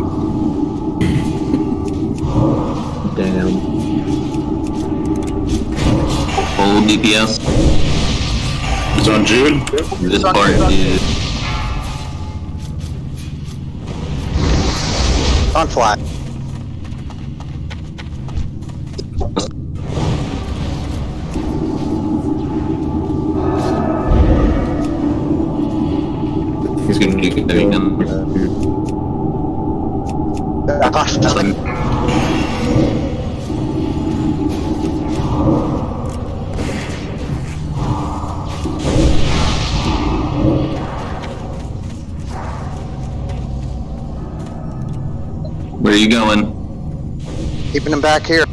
Damn. Full DPS. It's on Jude. This part is Conflag. he's gonna keep it again. Where are you going? Keeping him back here.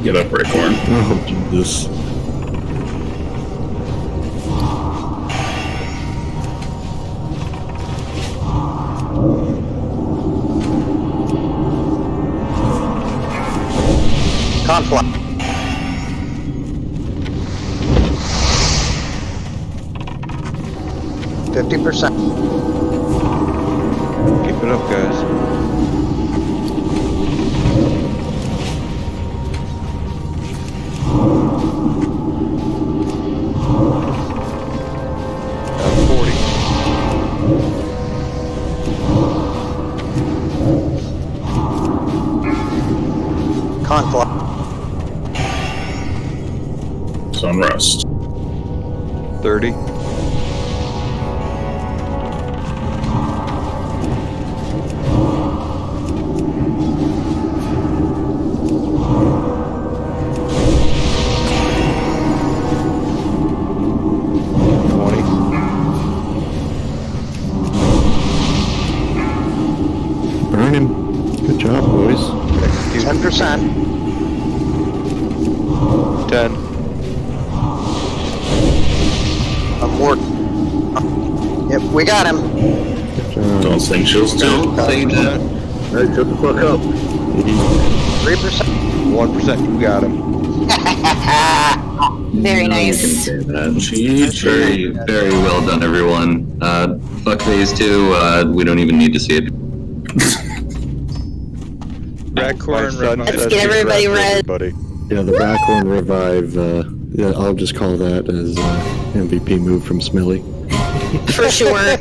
Get up, Raycorn. Oh, Jesus. Conflict. %. Keep it up, guys. Conflict. It's on rest. 30. Burn him. Good job, boys. 10%. 10. I'm working. Yep, we got him. Don't sing shields too. Don't say that. Hey, shut the fuck up. 3%. 1%. You got him. Very nice. Very, very well done, everyone. Fuck phase 2. We don't even need to see it. Rackhorn Let's get everybody red. Yeah, the backhorn revive, yeah, I'll just call that as MVP move from Smelly. For sure.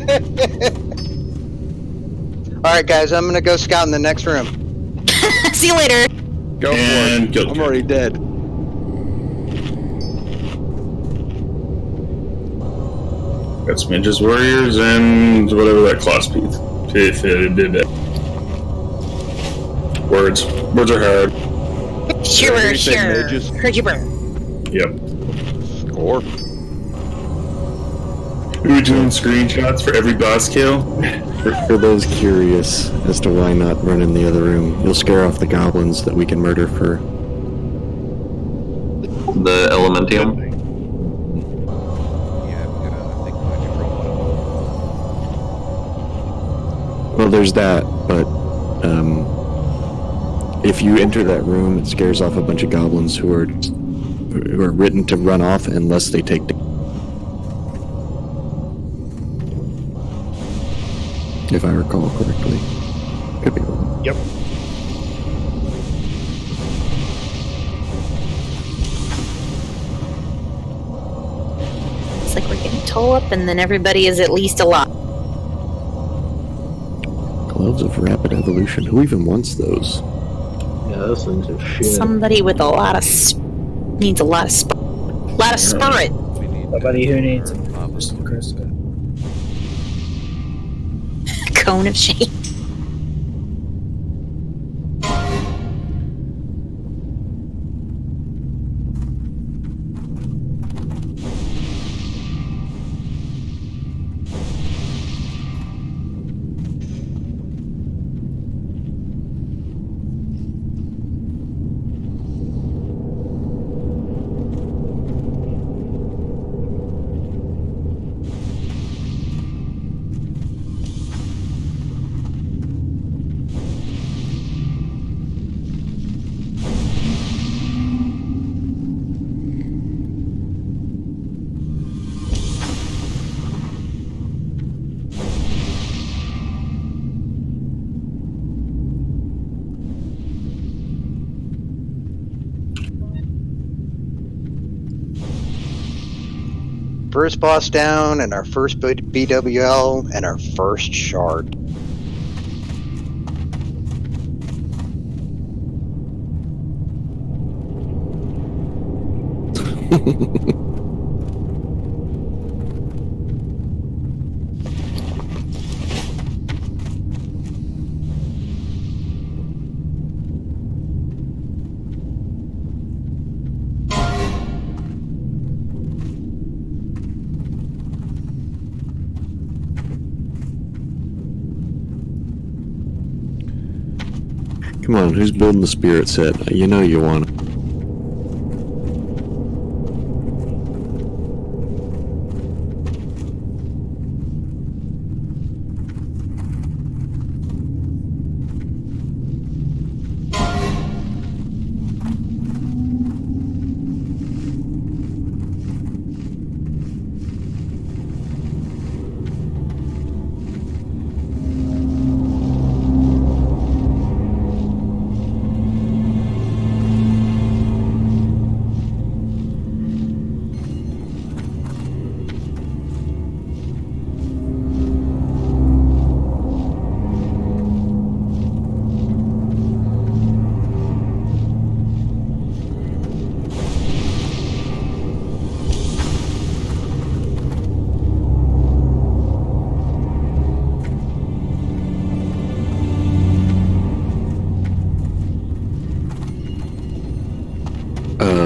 Alright, guys, I'm gonna go scout in the next room. See you later. Go And for it. I'm already dead. That's Ninjas Warriors and whatever that class piece. If it did it. Words. Words are hard. Sure. mages? Heard you burn. Yep. Score. We're doing screenshots for every boss kill. For those curious as to why not run in the other room, you'll scare off the goblins that we can murder for. The Elementium. Well, there's that, but if you enter that room, it scares off a bunch of goblins who are written to run off unless they take. If I recall correctly, could be wrong. Yep. looks like we're getting toll up, and then everybody is at least alive. Gloves of rapid evolution. Who even wants those? Yeah, those things are shit. Somebody with a lot of needs a lot of spirit. Somebody who needs a crystal. Cone of shame. First boss down, and our first BWL, and our first shard. Come on, who's building the spirit set? You know you want it.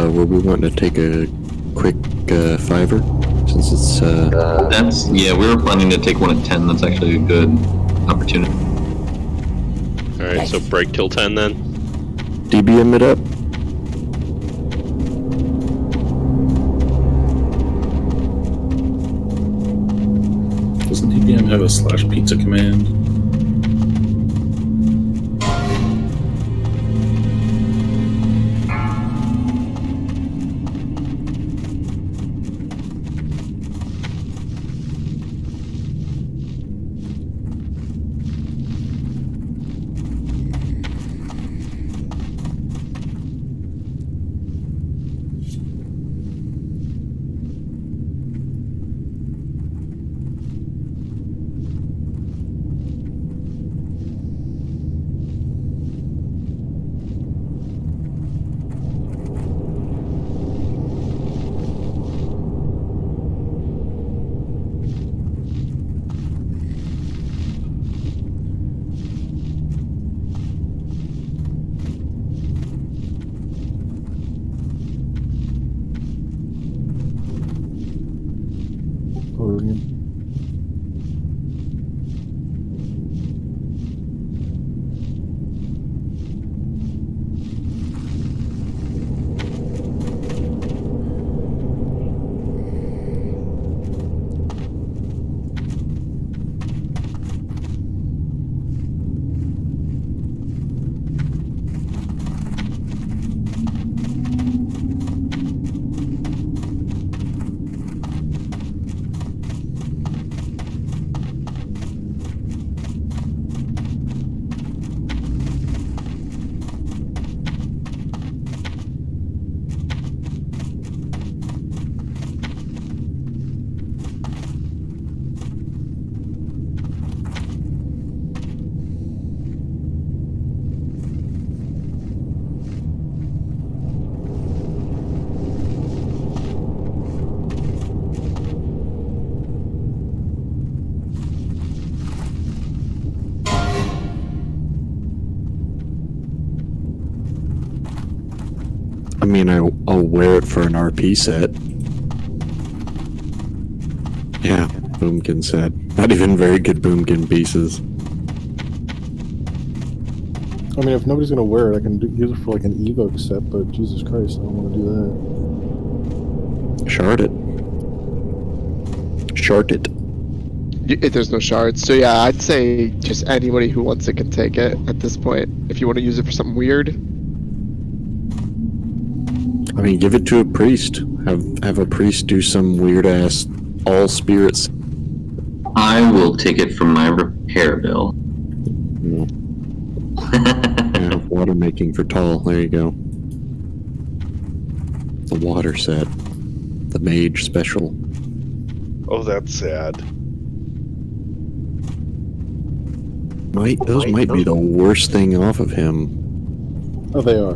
Were we wanting to take a quick fiver? Since it's That's, yeah, we were planning to take one at 10. That's actually a good opportunity. Alright, so break till 10 then? DBM it up. Doesn't DBM have a /pizza command? mean, I'll wear it for an RP set. Yeah, Boomkin set. Not even very good Boomkin pieces. I mean, if nobody's gonna wear it, I can use it for like an Evoke set, but Jesus Christ, I don't want to do that. Shard it. Shard it. There's no shards, so yeah, I'd say just anybody who wants it can take it at this point. If you want to use it for something weird. I mean, give it to a priest. Have a priest do some weird ass all spirits. I will take it from my repair bill. Yeah, water making for tall. There you go. The water set. The mage special. Oh, that's sad. Those might be the worst thing off of him. Oh, they are.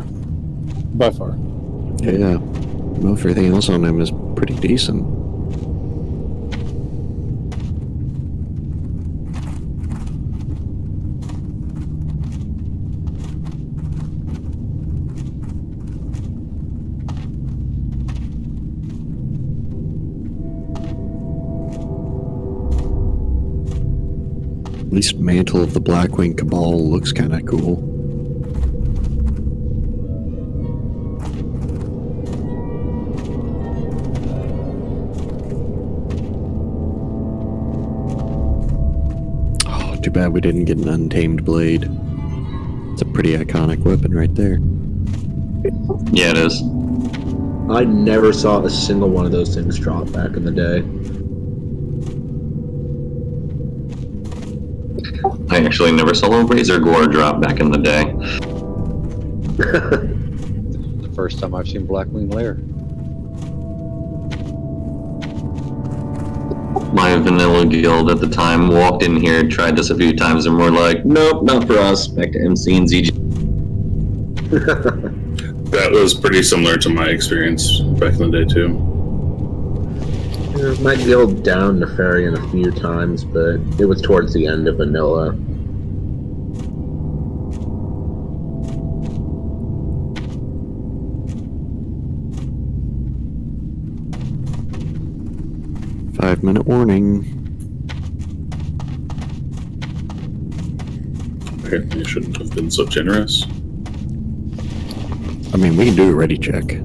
By far. Yeah. Well, everything else on him is pretty decent. At least Mantle of the Blackwing Cabal looks kind of cool. Oh, too bad we didn't get an Untamed Blade. It's a pretty iconic weapon right there. Yeah, it is. I never saw a single one of those things drop back in the day. I actually never saw a Razor Gore drop back in the day. The first time I've seen Blackwing Lair. My vanilla guild at the time walked in here, tried this a few times, and were like, nope, not for us. Back to MC and ZG. That was pretty similar to my experience back in the day, too. Yeah, my guild downed Nefarian a few times, but it was towards the end of vanilla. Five-minute warning. Apparently I shouldn't have been so generous. I mean, we can do a ready check.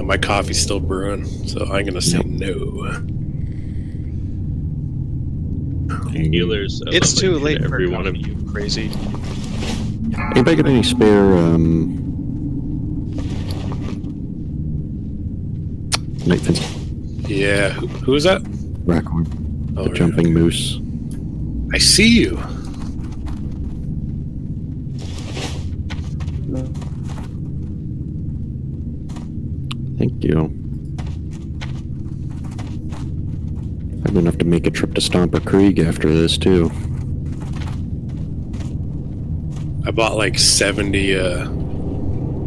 My coffee's still brewing, so I'm gonna say no. Healers. It's too late every for one of you. Crazy. Anybody got any spare, Night Fence? Yeah, who is that? Rackhorn. Oh, The jumping moose. I see you. Thank you. I'm gonna have to make a trip to Stomper Krieg after this, too. I bought like 70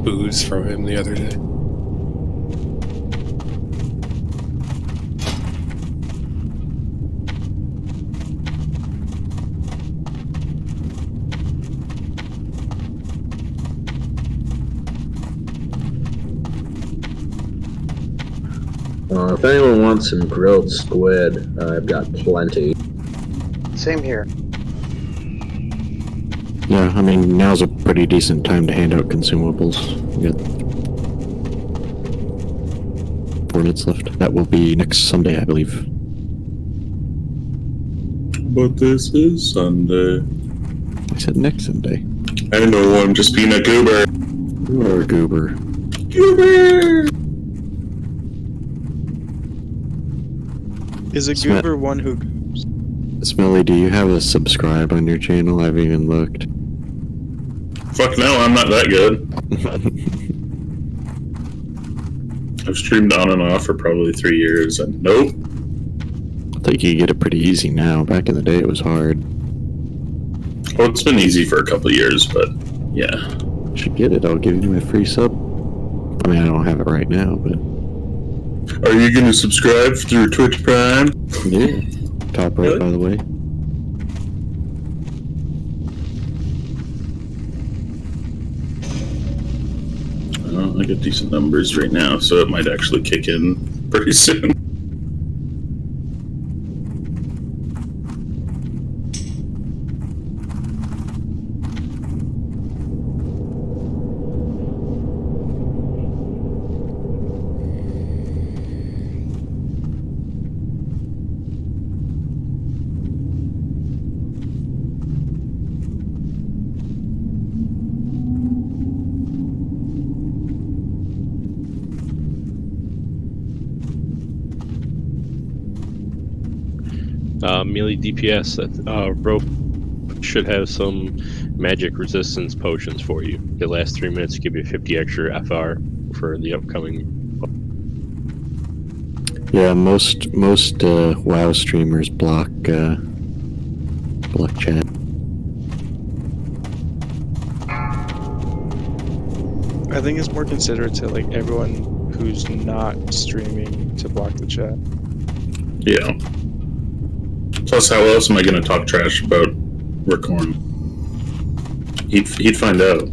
booze from him the other day. If anyone wants some grilled squid, I've got plenty. Same here. Yeah, I mean, now's a pretty decent time to hand out consumables. We got 4 minutes left. That will be next Sunday, I believe. But this is Sunday. I said next Sunday. I know, I'm just being a goober. You are a goober. Goober! Is a Sma- goober one who goobers? Smelly, do you have a subscribe on your channel? I haven't even looked. Fuck no, I'm not that good. I've streamed on and off for probably 3 years, and nope. I think you get it pretty easy now. Back in the day, it was hard. Well, it's been easy for a couple of years, but yeah. You should get it. I'll give you my free sub. I mean, I don't have it right now, but... Are you gonna subscribe through Twitch Prime? Yeah. Top right, Really? by the way. Alright, 1 Well, I get decent numbers right now, so it might actually kick in pretty soon. Melee DPS, rope should have some magic resistance potions for you. The last 3 minutes give you 50 extra FR for the upcoming. Yeah, most WoW streamers block chat. I think it's more considerate to like everyone who's not streaming to block the chat. Yeah. Plus, how else am I going to talk trash about Racorn? He'd find out.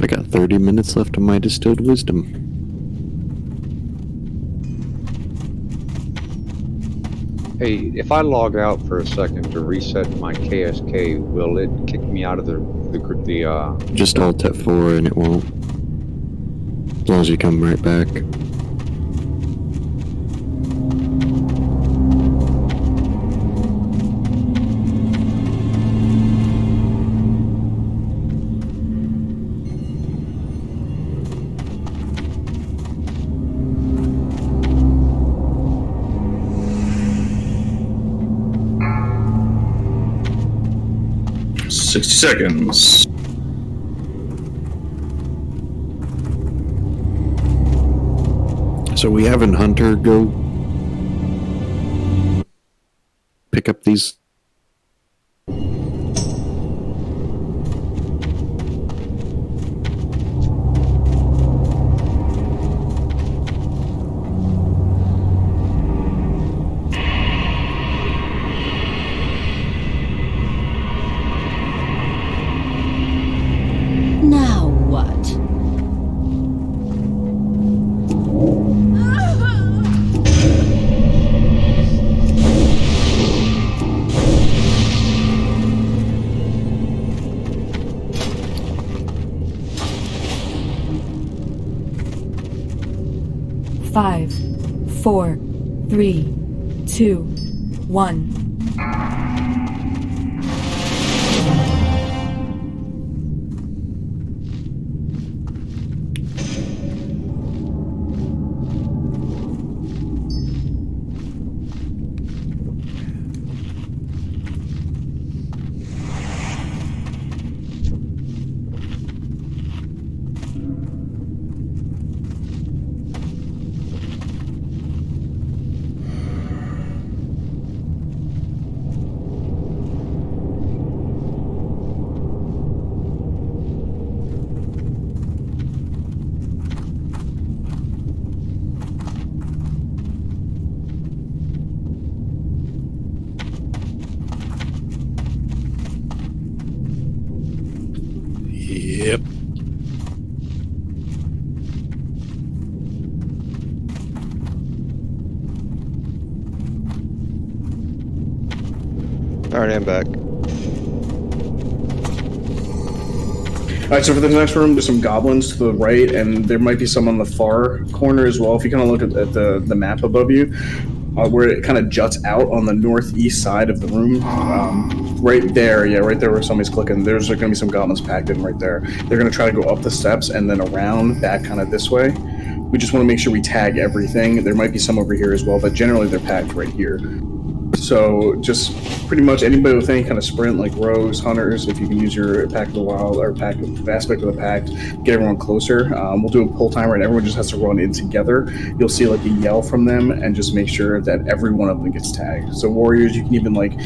I got 30 minutes left of my distilled wisdom. Hey, if I log out for a second to reset my KSK, will it kick me out of the Just alt F4 and it won't. As long as you come right back. Seconds. So we having Hunter go pick up these. Now what? Five, 4, 3, 2, 1. Yep. Alright, I'm back. Alright, so for the next room, there's some goblins to the right, and there might be some on the far corner as well. If you kind of look at the map above you, where it kind of juts out on the northeast side of the room, right there, yeah, right there where somebody's clicking, there's going to be some goblins packed in right there. They're going to try to go up the steps and then around back kind of this way. We just want to make sure we tag everything. There might be some over here as well, but generally they're packed right here. So just pretty much anybody with any kind of sprint, like rogues, hunters, if you can use your Pack of the Wild or Pack aspect of the pack, get everyone closer. We'll do a pull timer and everyone just has to run in together. You'll see like a yell from them and just make sure that every one of them gets tagged. So warriors, you can even like,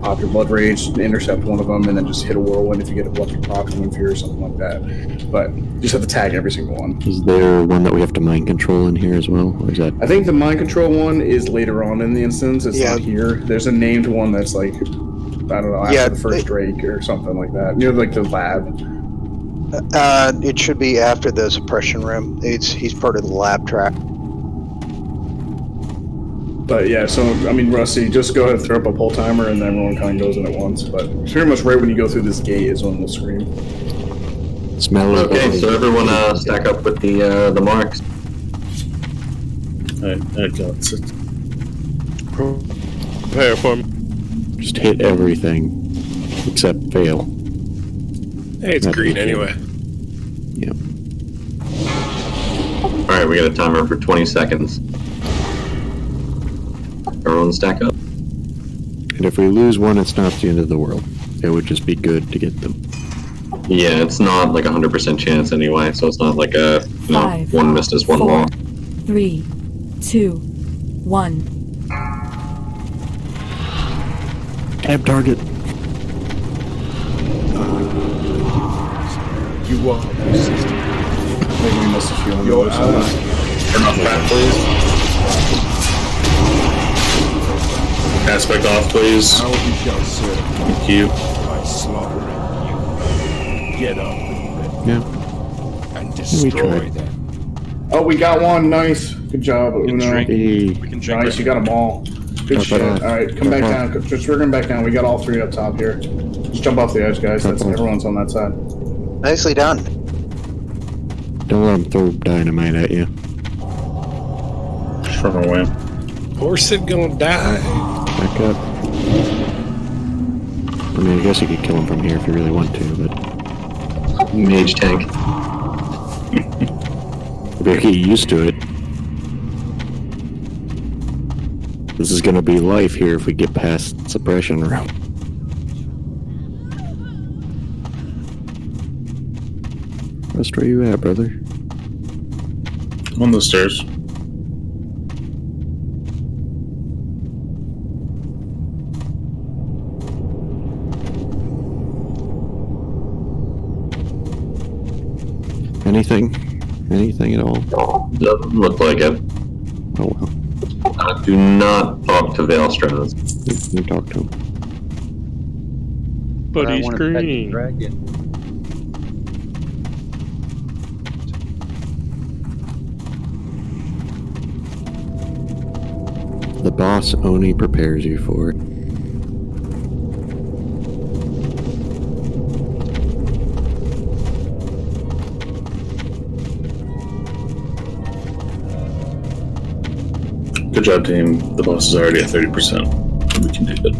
pop your blood rage, intercept one of them, and then just hit a whirlwind if you get a lucky proc from fear or something like that. But you just have to tag every single one. Is there one that we have to mind control in here as well? Or is that... I think the mind control one is later on in the instance. It's not here. There's a named one that's like I don't know, after the first Drake or something like that, near like the lab. It should be after the suppression room. He's part of the lab track. But yeah, so I mean, Rusty, just go ahead and throw up a pull timer, and then everyone kind of goes in at once. But pretty much right when you go through this gate is when we'll scream. Smell it. Okay, so everyone stack up with the marks. Alright, I got it. Prepare for me. Just hit everything except fail. Hey, it's green anyway. Yep. Alright, we got a timer for 20 seconds. Everyone stack up. And if we lose one, it's not the end of the world. It would just be good to get them. Yeah, it's not like 100% chance anyway, so it's not like a, you know, 5, one missed is one 4, wrong. 3, 2, 1. Tab target. You are persistent. Maybe we missed a few on the Your other side. ally. Turn off that, please. Aspect off, please. How we shall serve Thank you. by slaughtering you. Get up Yeah. and destroy them. Oh, we got one. Nice. Good job, Uno. drink. Hey. We can drink. Nice, you got them all. Good Top shit. off. All right, come back Top down. Just we're back down. We got all three up top here. Just jump off the edge, guys. Top That's off. everyone's on that side. Nicely done. Don't let them throw dynamite at you. From away. Horse it gonna die. Back up. I mean, I guess you could kill him from here if you really want to, but Mage tank. we're getting used to it. This is gonna be life here if we get past suppression room. Rust, where you at, brother? On the stairs. Anything? Anything at all? Doesn't look like it. Oh well. Do not talk to Veilstraws. You talk to him. But I he's wanna pet the green. dragon. The boss only prepares you for it. Good job, team. The boss is already at 30%. We can do it.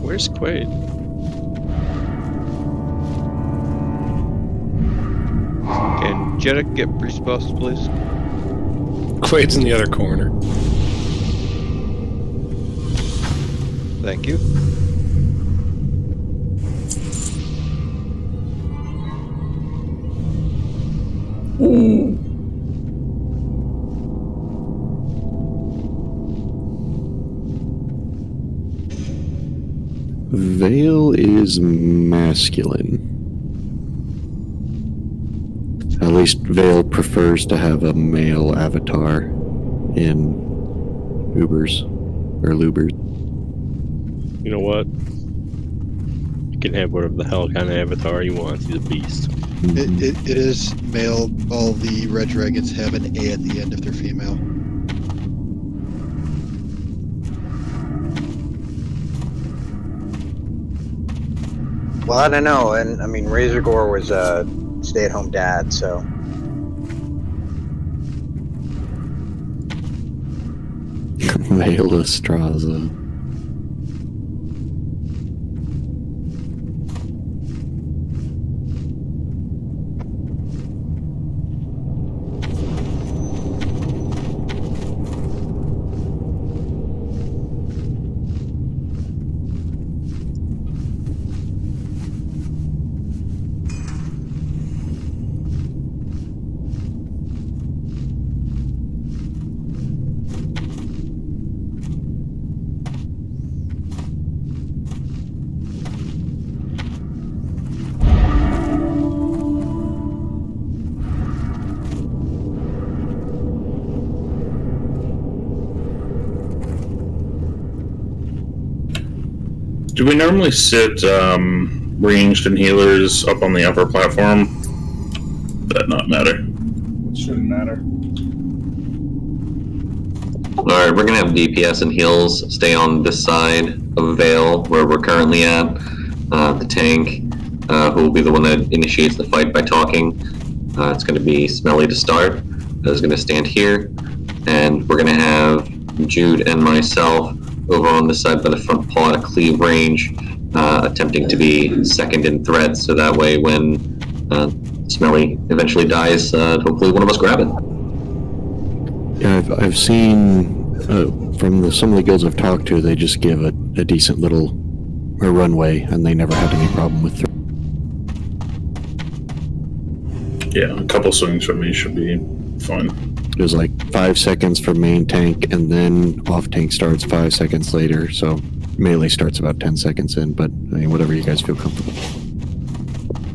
Where's Quaid? Can Jeddick get respawned, please? Quaid's in the other corner. Thank you. Veil is masculine. At least Veil prefers to have a male avatar in Ubers or Lubers. You know what? You can have whatever the hell kind of avatar you want. He's a beast. It is male. All the red dragons have an A at the end if they're female. Well, I don't know, and I mean, Razor Gore was a stay-at-home dad, so. Veil Estraza. Do we normally sit ranged and healers up on the upper platform? That not matter. It shouldn't matter. Alright, we're gonna have DPS and heals stay on this side of Vale, where we're currently at. The tank, who will be the one that initiates the fight by talking. It's gonna be Smelly to start. Is gonna stand here. And we're gonna have Jude and myself over on this side by the front paw at cleave range, attempting to be second in threat, so that way when Smelly eventually dies, hopefully one of us grab it. Yeah, I've seen from some of the guilds I've talked to, they just give a decent little runway, and they never had any problem with it. Yeah, a couple swings from me should be fine. It was like 5 seconds for main tank, and then off tank starts 5 seconds later, so melee starts about 10 seconds in, but I mean, whatever you guys feel comfortable.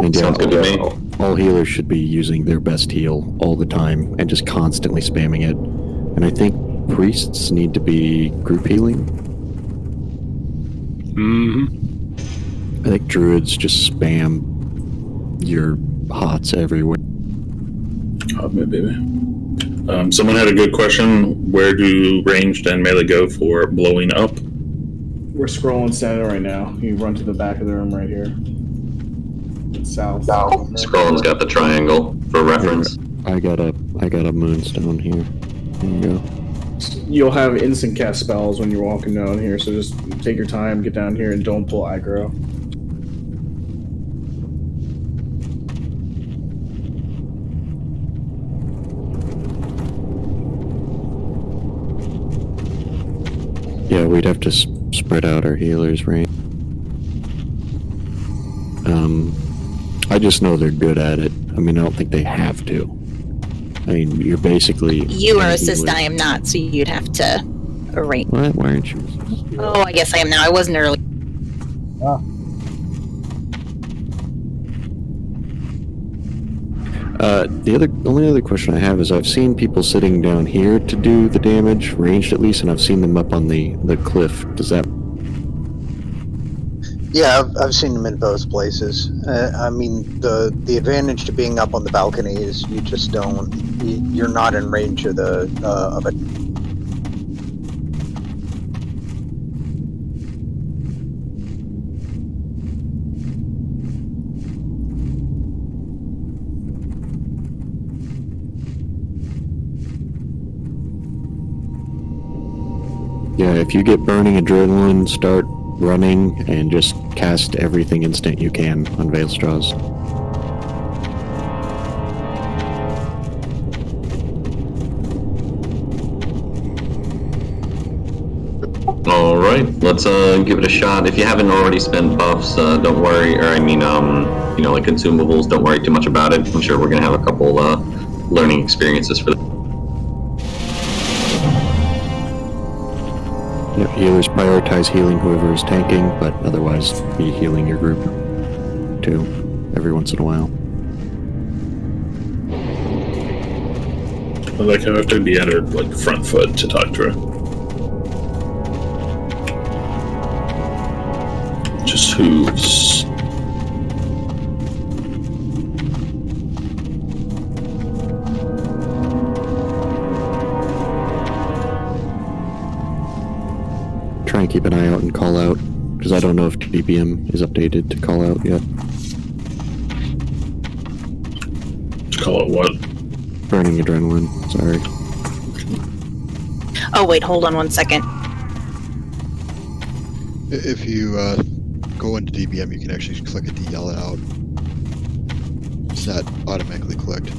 And Sounds good to me. All healers should be using their best heal all the time and just constantly spamming it. And I think priests need to be group healing. I think druids just spam your hots everywhere. Oh, baby. Someone had a good question. Where do ranged and melee go for blowing up? We're scrolling center right now. You run to the back of the room right here. It's south. Scrolling's got the triangle for reference. I got a moonstone here. There you go. You'll have instant cast spells when you're walking down here, so just take your time, get down here, and don't pull aggro. Yeah, we'd have to spread out our healers, right? I just know they're good at it. I mean, I don't think they have to. I mean, you're basically... You are assist, I am not, so you'd have to arrange. What? Why aren't you? Oh, I guess I am now. I wasn't early. The only other question I have is I've seen people sitting down here to do the damage, ranged at least, and I've seen them up on the cliff. Does that... Yeah, I've seen them in both places. I mean, the advantage to being up on the balcony is you just don't... You're not in range of the of it. Yeah, if you get burning adrenaline, start running and just cast everything instant you can on Veil Straws. Alright, let's give it a shot. If you haven't already spent buffs, don't worry, or I mean, you know, like consumables, don't worry too much about it. I'm sure we're gonna have a couple learning experiences for that. Yep, healers prioritize healing whoever is tanking, but otherwise be healing your group too, every once in a while. I like how I have to be at her like front foot to talk to her. Just hooves. Try and keep an eye out and call out, because I don't know if DBM is updated to call out yet. Call it what? Burning adrenaline, sorry. Oh, wait, hold on one second. If you go into DBM, you can actually click it to yell it out. It's not automatically clicked.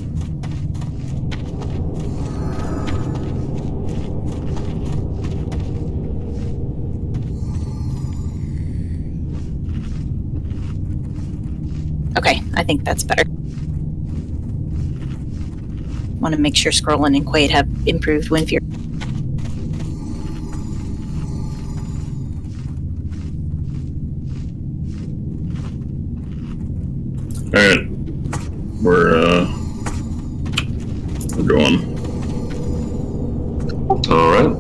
Okay, I think that's better. Want to make sure Scrollin and Quaid have improved Wind Fury. Alright. We're going. Alright.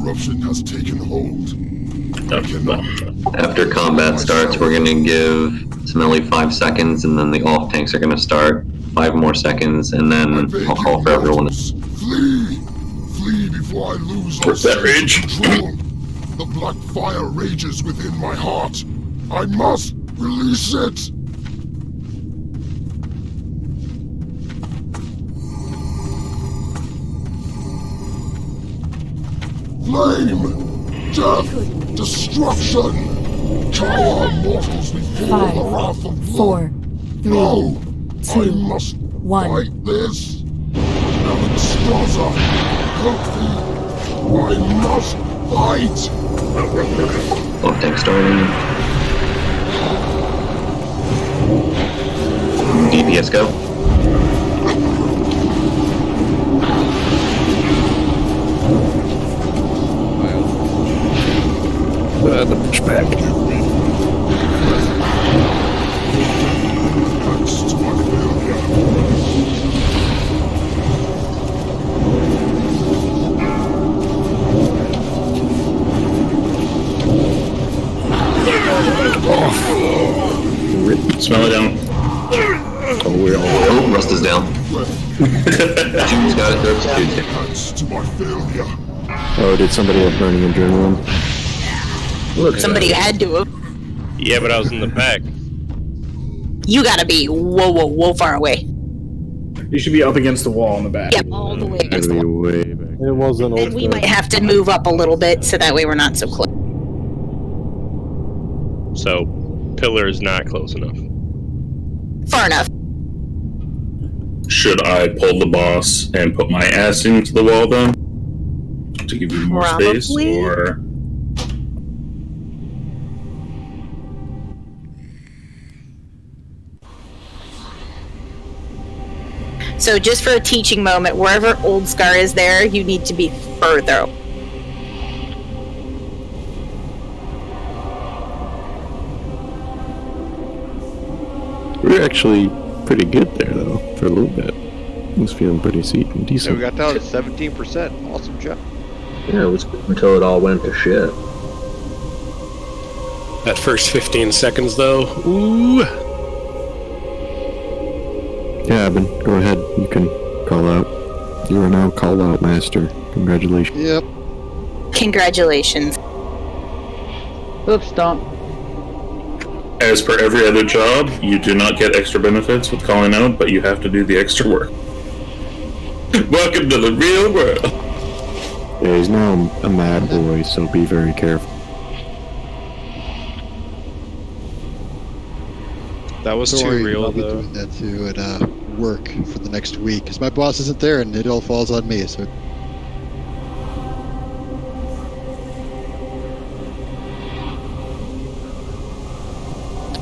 corruption has taken hold. I cannot. After combat starts, we're going to give Smelly 5 seconds, and then the off tanks are going to start 5 more seconds, and then I'll call for everyone. Flee! Flee before I lose all Where's that sense of rage? control. The black fire rages within my heart. I must release it. Flame! Death! Destruction! Calhar mortals before the wrath of 4, 3, No! 2, I must 1. fight this! Anastasia, help me! I must fight! Off tank starting. DPS go. The pushback. Smell it down. Oh, we all. Oh, Rust is down. Jude's got it. Jude's down. To my failure. Oh, did somebody have burning adrenaline? Look, somebody had to have. Yeah, but I was in the back. You gotta be whoa far away. You should be up against the wall in the back. Yep, all the way against the wall. Way back. It wasn't. And we might have to move up a little bit so that way we're not so close. So, pillar is not close enough. Far enough. Should I pull the boss and put my ass into the wall then? To give you more space, Probably. or... So just for a teaching moment, wherever Old Scar is there, you need to be further. We were actually pretty good there, though, for a little bit. I was feeling pretty Yeah, decent. we got down to 17%. Awesome job. Yeah, it was until it all went to shit. That first 15 seconds, though, ooh. Yeah, Abin, go ahead. You can call out. You are now call out master. Congratulations. Yep. Congratulations. Oops, stomp. As per every other job, you do not get extra benefits with calling out, but you have to do the extra work. Welcome to the real world. Yeah, he's now a mad boy, so be very careful. That was Don't too worry, real, I'll be though. doing that too at work for the next week, because my boss isn't there and it all falls on me, so...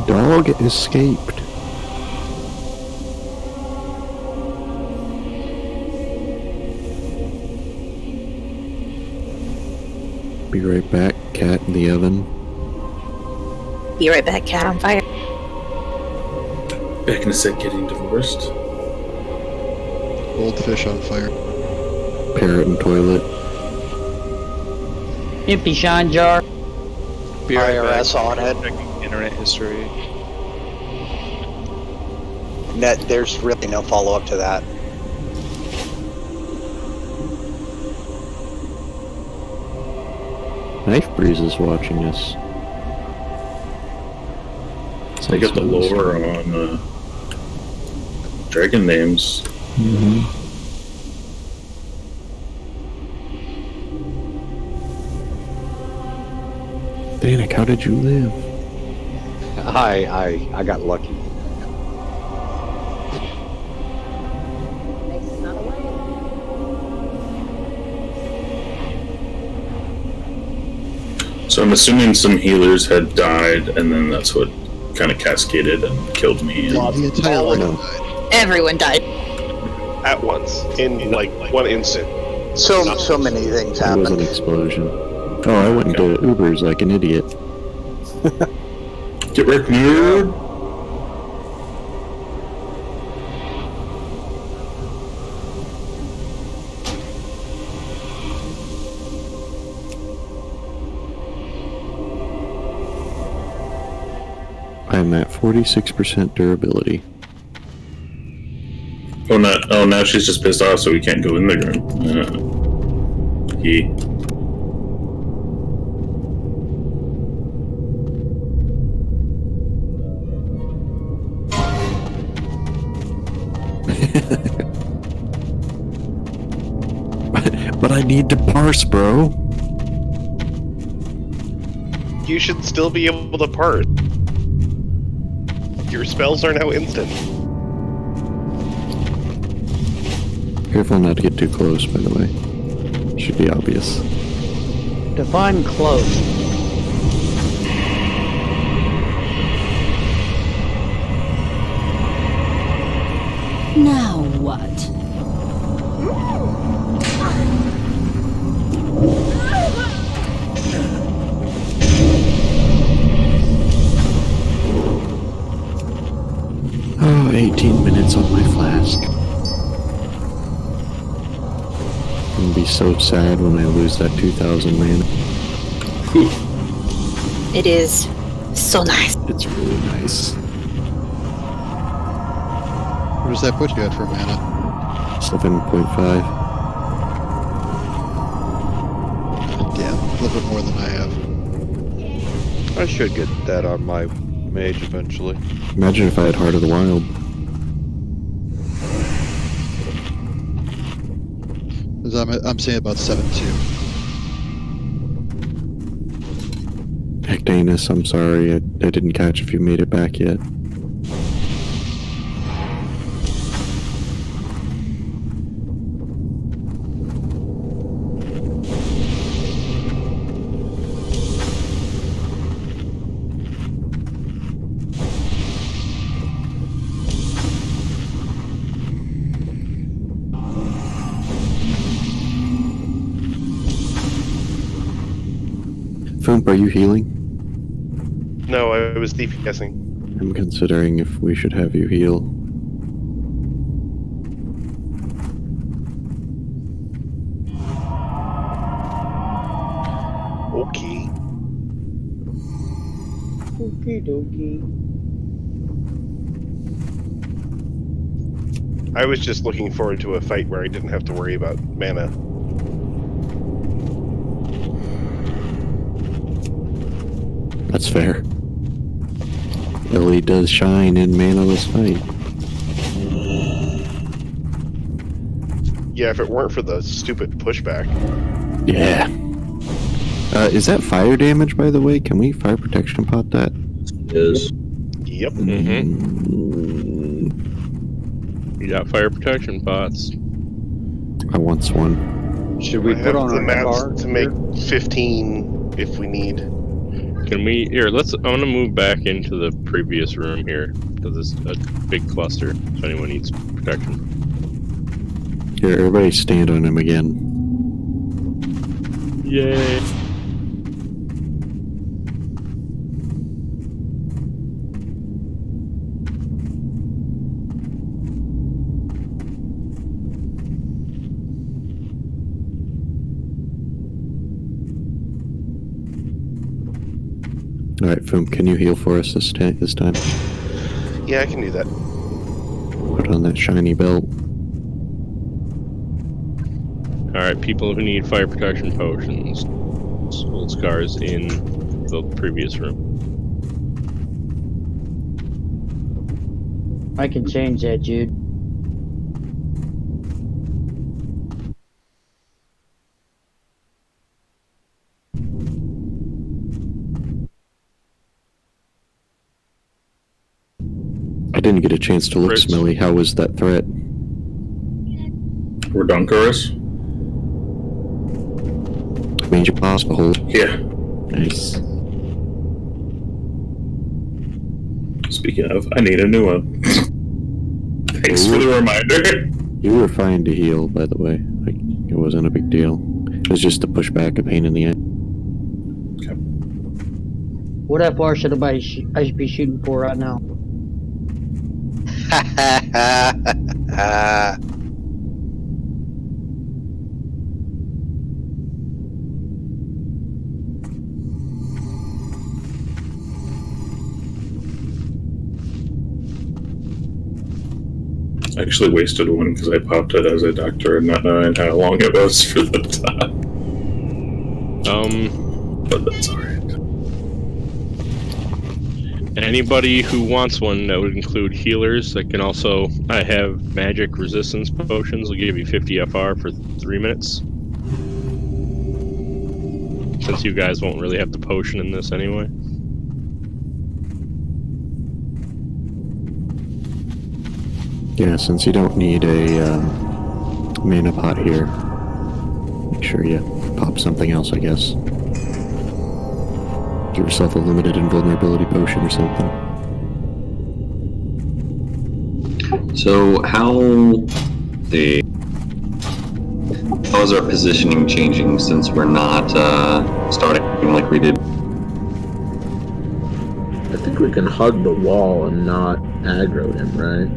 Dog escaped. Be right back, cat in the oven. Be right back, cat on fire. Back in a sec, getting divorced. Goldfish on fire. Parrot and toilet. Empty shine jar. Be right IRS back. on it. Checking internet history. There's really no follow-up to that. Knife Breeze is watching us. I got the lore on dragon names. Mm-hmm. Danik, how did you live? I got lucky. So I'm assuming some healers had died, and then that's what kind of cascaded and killed me. And... The entire run died. Everyone died. At once, in like one instant. So many things It was an happened. explosion. Oh, I went into Ubers like an idiot. Get wrecked, nerd! I'm at 46% durability. Oh, now she's just pissed off, so we can't go in the room. But I need to parse, bro. You should still be able to parse. Your spells are now instant. Careful not to get too close, by the way. Should be obvious. Define close. Now what? Oh, 18 minutes on my flask. I'm gonna be so sad when I lose that 2,000 mana. It is so nice. It's really nice. What does that put you at for mana? 7.5. Damn, a little bit more than I have. I should get that on my mage eventually. Imagine if I had Heart of the Wild. I'm saying about 7.2. Hectanus, I'm sorry, I didn't catch if you made it back yet. Foomp, are you healing? No, I was DPSing. I'm considering if we should have you heal. Okay. Okie dokie. I was just looking forward to a fight where I didn't have to worry about mana. That's fair. Ellie does shine in manaless fight. Yeah, if it weren't for the stupid pushback. Yeah. Is that fire damage, by the way? Can we fire protection pot that? It is. Yep. You got fire protection pots. I want one. Should we I put have on the our mats card to make 15 if we need. Can we here? I'm gonna move back into the previous room here because it's a big cluster. If anyone needs protection. Here, everybody stand on him again. Yay! Alright, Foom, can you heal for us this time? Yeah, I can do that. Put on that shiny belt. Alright, people who need fire protection potions. Old Scar's in the previous room. I can change that, Jude. I didn't get a chance to look, Fritz. Smelly. How was that threat? Redunculus? Major boss behold. Yeah. Nice. Speaking of, I need a new one. Thanks for the reminder. You were fine to heal, by the way. Like, it wasn't a big deal. It was just to push back a pain in the ass. What FR should I be shooting for right now? I actually wasted one because I popped it as a doctor and not knowing how long it was for the top. But that's alright. Anybody who wants one, that would include healers. I have magic resistance potions. Will give you 50 FR for 3 minutes. Since you guys won't really have the potion in this anyway. Yeah, since you don't need a mana pot here, make sure you pop something else, I guess. Give yourself a limited invulnerability potion or something. So how is our positioning changing since we're not starting like we did? I think we can hug the wall and not aggro him, right?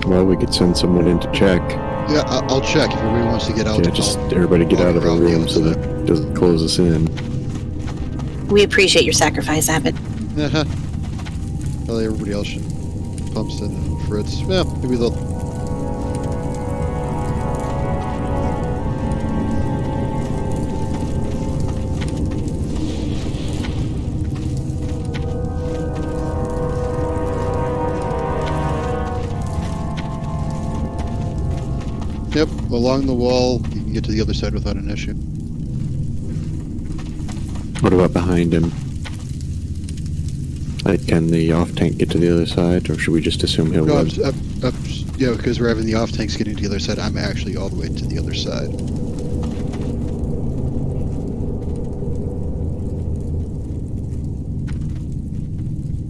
Well, we could send someone in to check. Yeah, I'll check if everybody wants to get out. Yeah, just everybody get out of the room so that it doesn't close us in. We appreciate your sacrifice, Abbott. Probably everybody else should pump in Fritz. Yeah, maybe they'll. Yep, along the wall, you can get to the other side without an issue. What about behind him? Like, can the off-tank get to the other side, or should we just assume he'll No, win? yeah, because we're having the off-tanks getting to the other side, I'm actually all the way to the other side.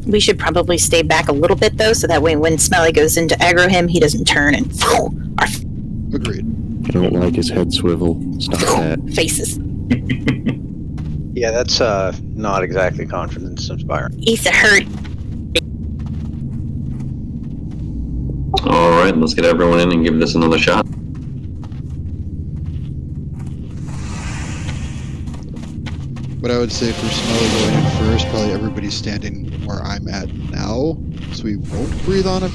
We should probably stay back a little bit, though, so that way when Smelly goes in to aggro him, he doesn't turn and Agreed. I don't like his head swivel. Stop that. Faces. Yeah, that's not exactly confidence inspiring. He's a hurt. Alright, let's get everyone in and give this another shot. What I would say for Smelly going in first, probably everybody's standing where I'm at now, so we won't breathe on him.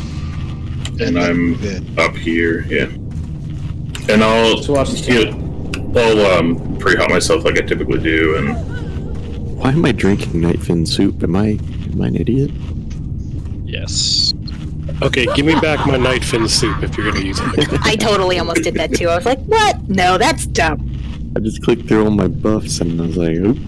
And I'm up here, yeah. And I'll pre-hot myself like I typically do, and Why am I drinking Nightfin soup? Am I an idiot? Yes. Okay, give me back my Nightfin soup if you're gonna use it. I totally almost did that too. I was like, what? No, that's dumb. I just clicked through all my buffs and I was like, oop.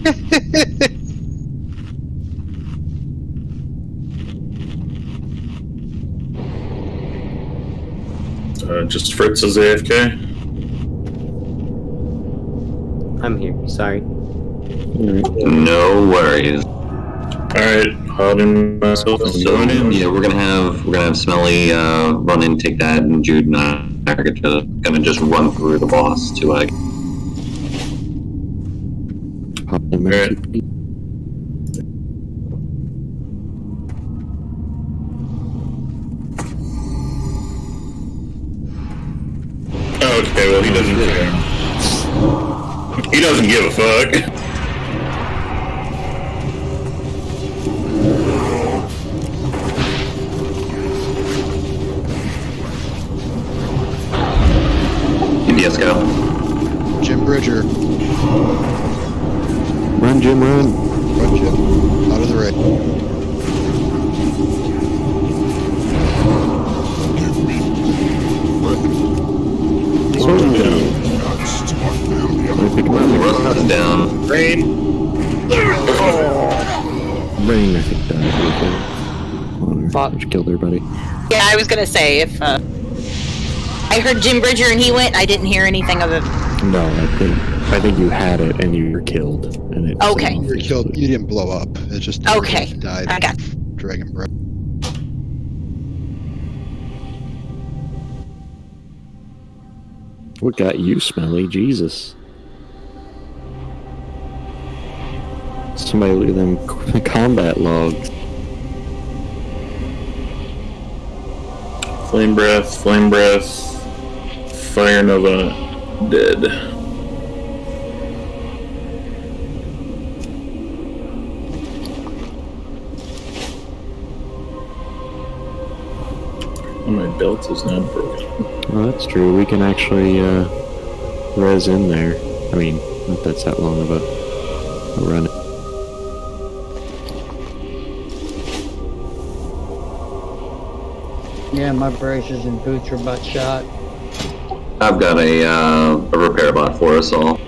Just Fritz is AFK. I'm here. Sorry. No worries. Alright, holding myself. So yeah, we're gonna have Smelly run in, take that, and Jude and I are gonna just run through the boss to Pop them in. Okay, well he doesn't care. He doesn't give a fuck. DPS go. Jim Bridger. Run, Jim, run. Run, Jim. Out of the right. Run down. Rain. Rain, I think, died. Which killed everybody. Yeah, I was gonna say, if I heard Jim Bridger and he went, I didn't hear anything of it. No, I think you had it and you were killed. And it Okay. You were killed. You didn't blow up. It just Okay. died. I got Dragon breath. What got you, Smelly? Jesus. Somebody look at them combat logs. Flame breath, fire nova, dead. My belt is now broken. Well, that's true. We can actually res in there. I mean, not that's that long of a run. Yeah, my braces and boots are about shot. I've got a repair bot for us all.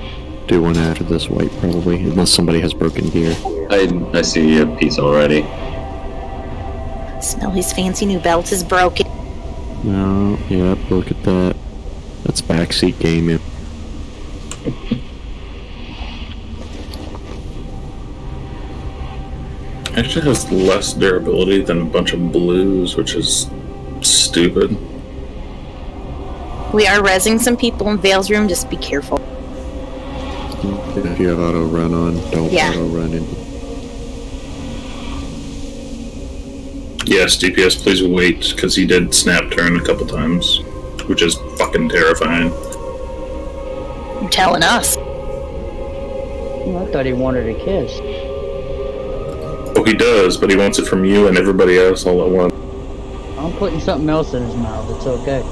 Do one after this white, probably, unless somebody has broken gear. I see a piece already. Smell his fancy new belt is broken. No, yep, look at that. That's backseat gaming. Actually has less durability than a bunch of blues, which is stupid. We are rezzing some people in Vale's room, just be careful. If you have auto run on, don't auto run in. Yes, DPS, please wait, because he did snap turn a couple times, which is fucking terrifying. You're telling us. Well, I thought he wanted a kiss. Oh, he does, but he wants it from you and everybody else all at once. I'm putting something else in his mouth. It's okay.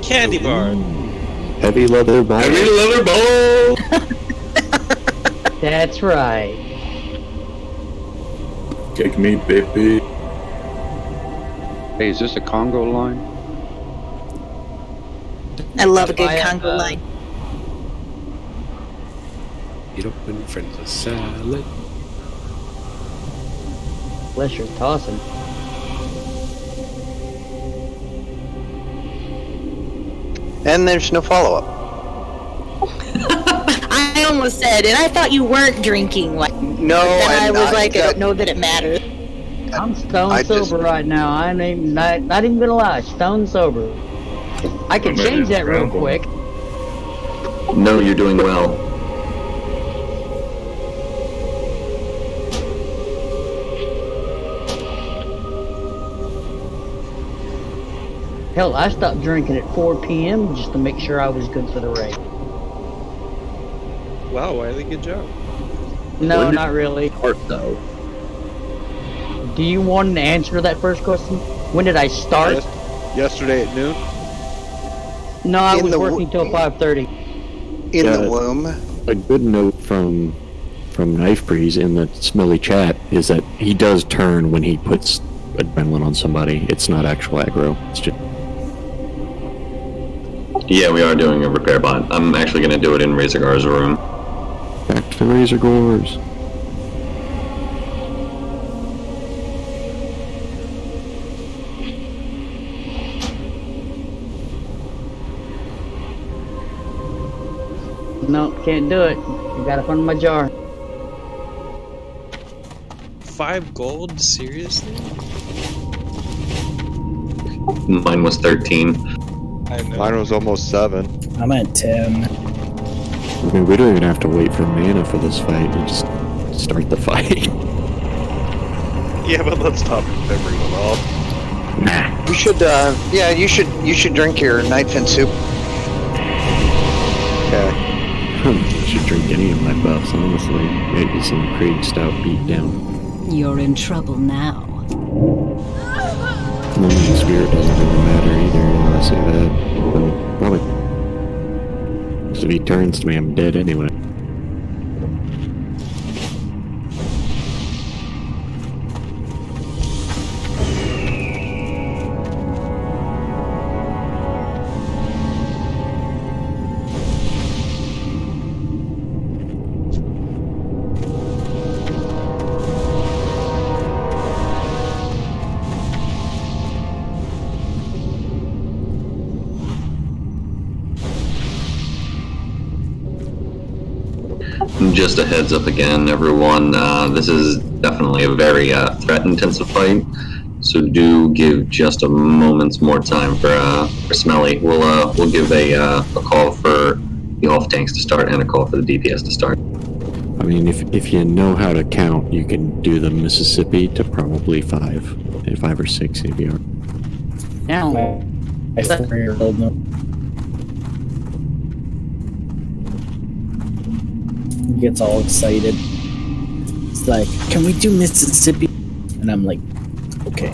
Candy bar. Heavy leather ball. Heavy leather ball! That's right. Kick me, baby. Hey, is this a Congo line? I love a good Congo line. Eat up in front of salad. Unless you're tossing. And there's no follow-up. I almost said, and I thought you weren't drinking. Like, no, then I was like, I don't know that it matters. I'm stone sober right now. I'm not even gonna lie. Stone sober. I can change that real quick. No, you're doing well. Hell, I stopped drinking at 4 p.m. just to make sure I was good for the race. Wow, Wiley, good job. No, not really. Heart though. Do you want an answer to that first question? When did I start? Yesterday at noon. No, I was working till 5:30. In the womb. A good note from Knife Breeze in the smelly chat is that he does turn when he puts adrenaline on somebody. It's not actual aggro. It's just. Yeah, we are doing a repair bot. I'm actually going to do it in Razorgar's room. Back to Razorgors. No, can't do it. I gotta find my jar. 5 gold? Seriously? Mine was 13. I know. Mine was almost 7. I'm at 10. I mean, we don't even have to wait for mana for this fight. We just start the fight. Yeah, but let's top everyone off. Nah. You should, yeah, you should drink your Nightfin soup. Okay. I should drink any of my buffs, honestly. Maybe some Krieg Stout beat down. You're in trouble now. Moving spirit doesn't really matter either, I say that. But probably. Because if he turns to me, I'm dead anyway. Just a heads up again, everyone. This is definitely a very threat-intensive fight, so do give just a moment's more time for Smelly. We'll give a call for the off tanks to start and a call for the DPS to start. I mean, if you know how to count, you can do the Mississippi to probably 5 or 6 if you are. Now, My 4-year-old no. He gets all excited. It's like, can we do Mississippi? And I'm like, okay.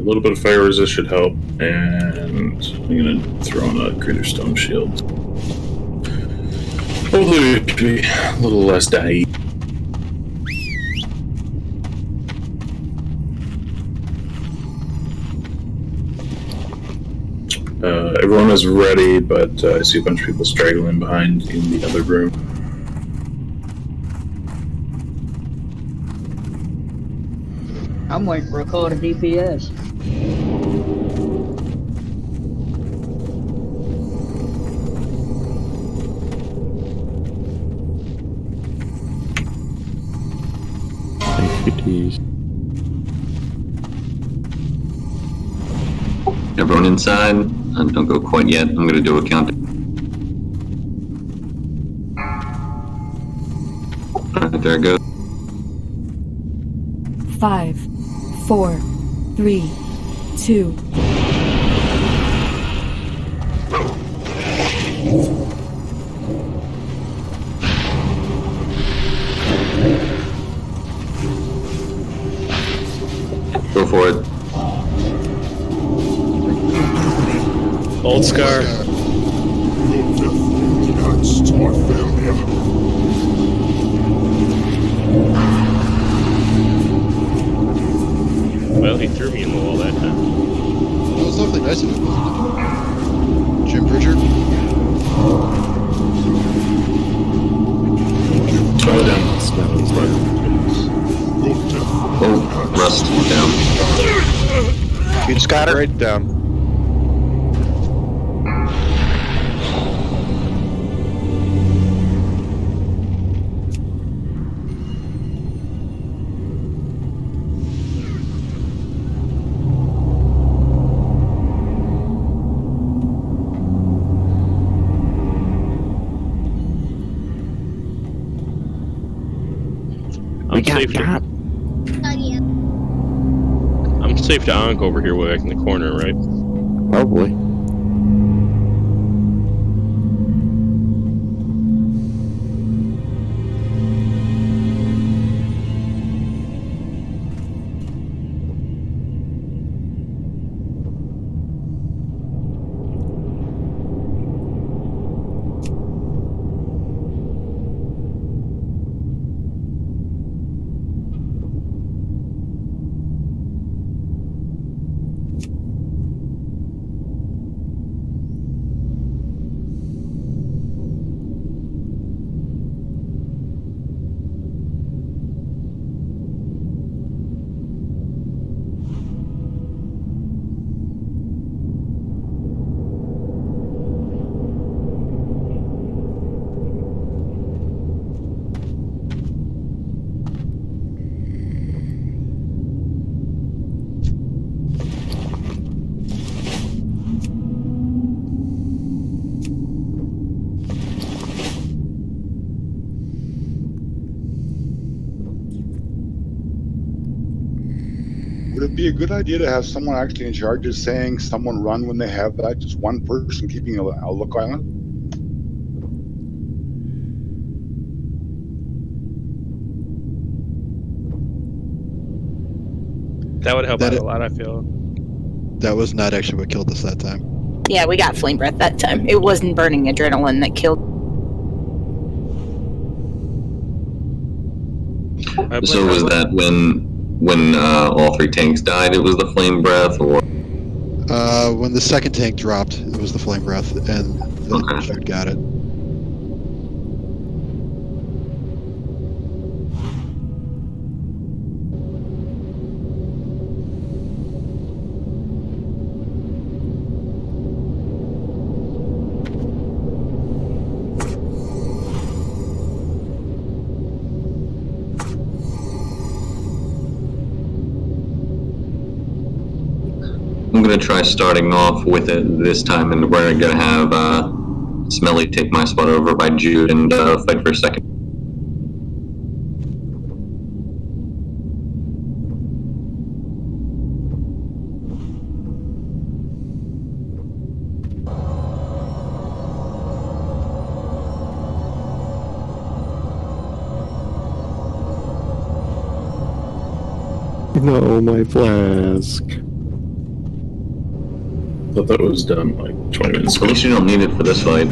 little bit of fire resist should help, and I'm gonna throw in a greater stone shield. Hopefully, it should be a little less die. Everyone is ready, but I see a bunch of people straggling behind in the other room. I'm waiting for a call to DPS. Everyone inside? Don't go quite yet. I'm going to do a count. Alright, there it goes. 5, 4, 3, 2. Go for it. Old Scar. Well, he threw me in the wall that time. That was definitely nice of him, wasn't it? Jim Bridger? Throw it down. Oh, Rust down. You just got it? Right down. I'm safe to Ankh over here way back in the corner, right? Probably. Would it be a good idea to have someone actually in charge of saying someone run when they have that? Just one person keeping a look on it? That would help out a lot, I feel. That was not actually what killed us that time. Yeah, we got flame breath that time. It wasn't burning adrenaline that killed. So was that when all three tanks died, it was the flame breath, or? When the second tank dropped, it was the flame breath, and the dude got it. I'm gonna try starting off with it this time, and we're gonna have Smelly take my spot over by Jude and fight for a second. No, my flask. thought that was done like 20 minutes At ago. least you don't need it for this fight.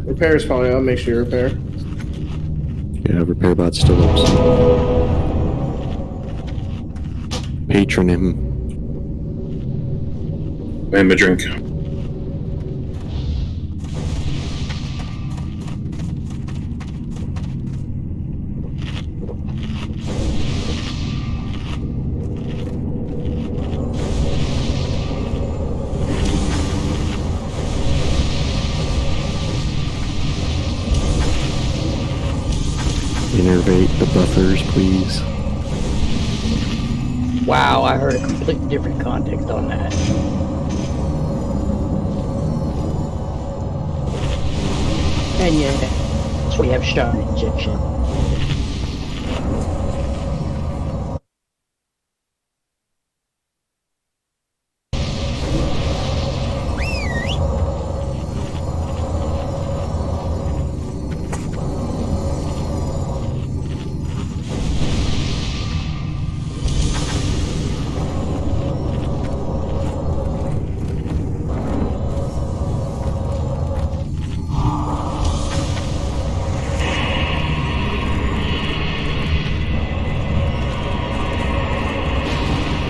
Repair is probably on. Make sure you repair. Yeah, repair bot's still up. So. Patron him. I am a drink. Innervate the buffers, please. Wow, I heard a completely different context on that. And yeah, so we have shot injection.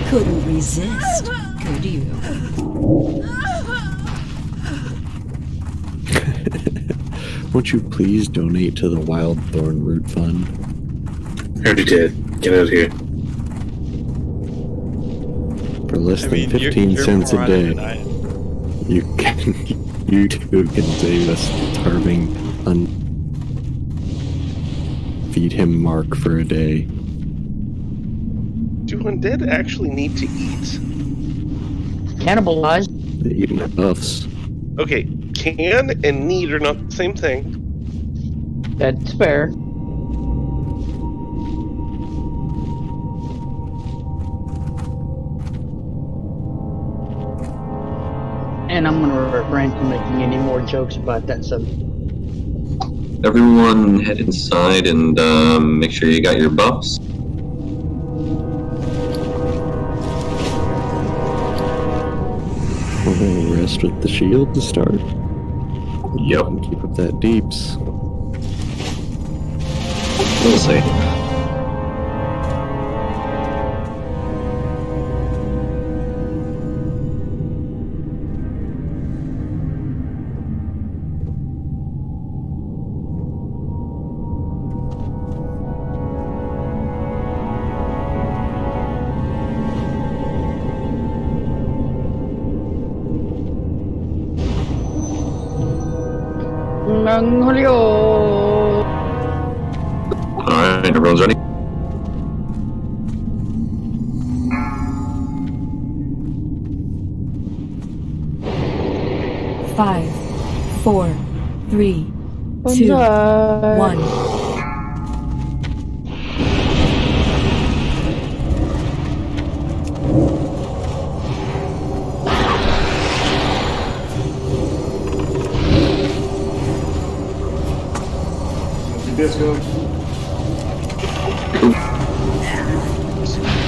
Couldn't resist, could you? Won't you please donate to the Wild Thorn Root Fund? I already did. Get out of here. For less than 15 you're cents a moronic day, tonight. you too can save us starving feed him Mark for a day. Do undead actually need to eat? Cannibalized. They eat my buffs. Okay, can and need are not the same thing. That's fair. And I'm gonna refrain from making any more jokes about that subject. Everyone head inside and make sure you got your buffs. We'll rest with the shield to start. Yep. And keep up that deeps. We'll see. Alright, everyone's ready? Five, 4, 3, 2, 1. Disco.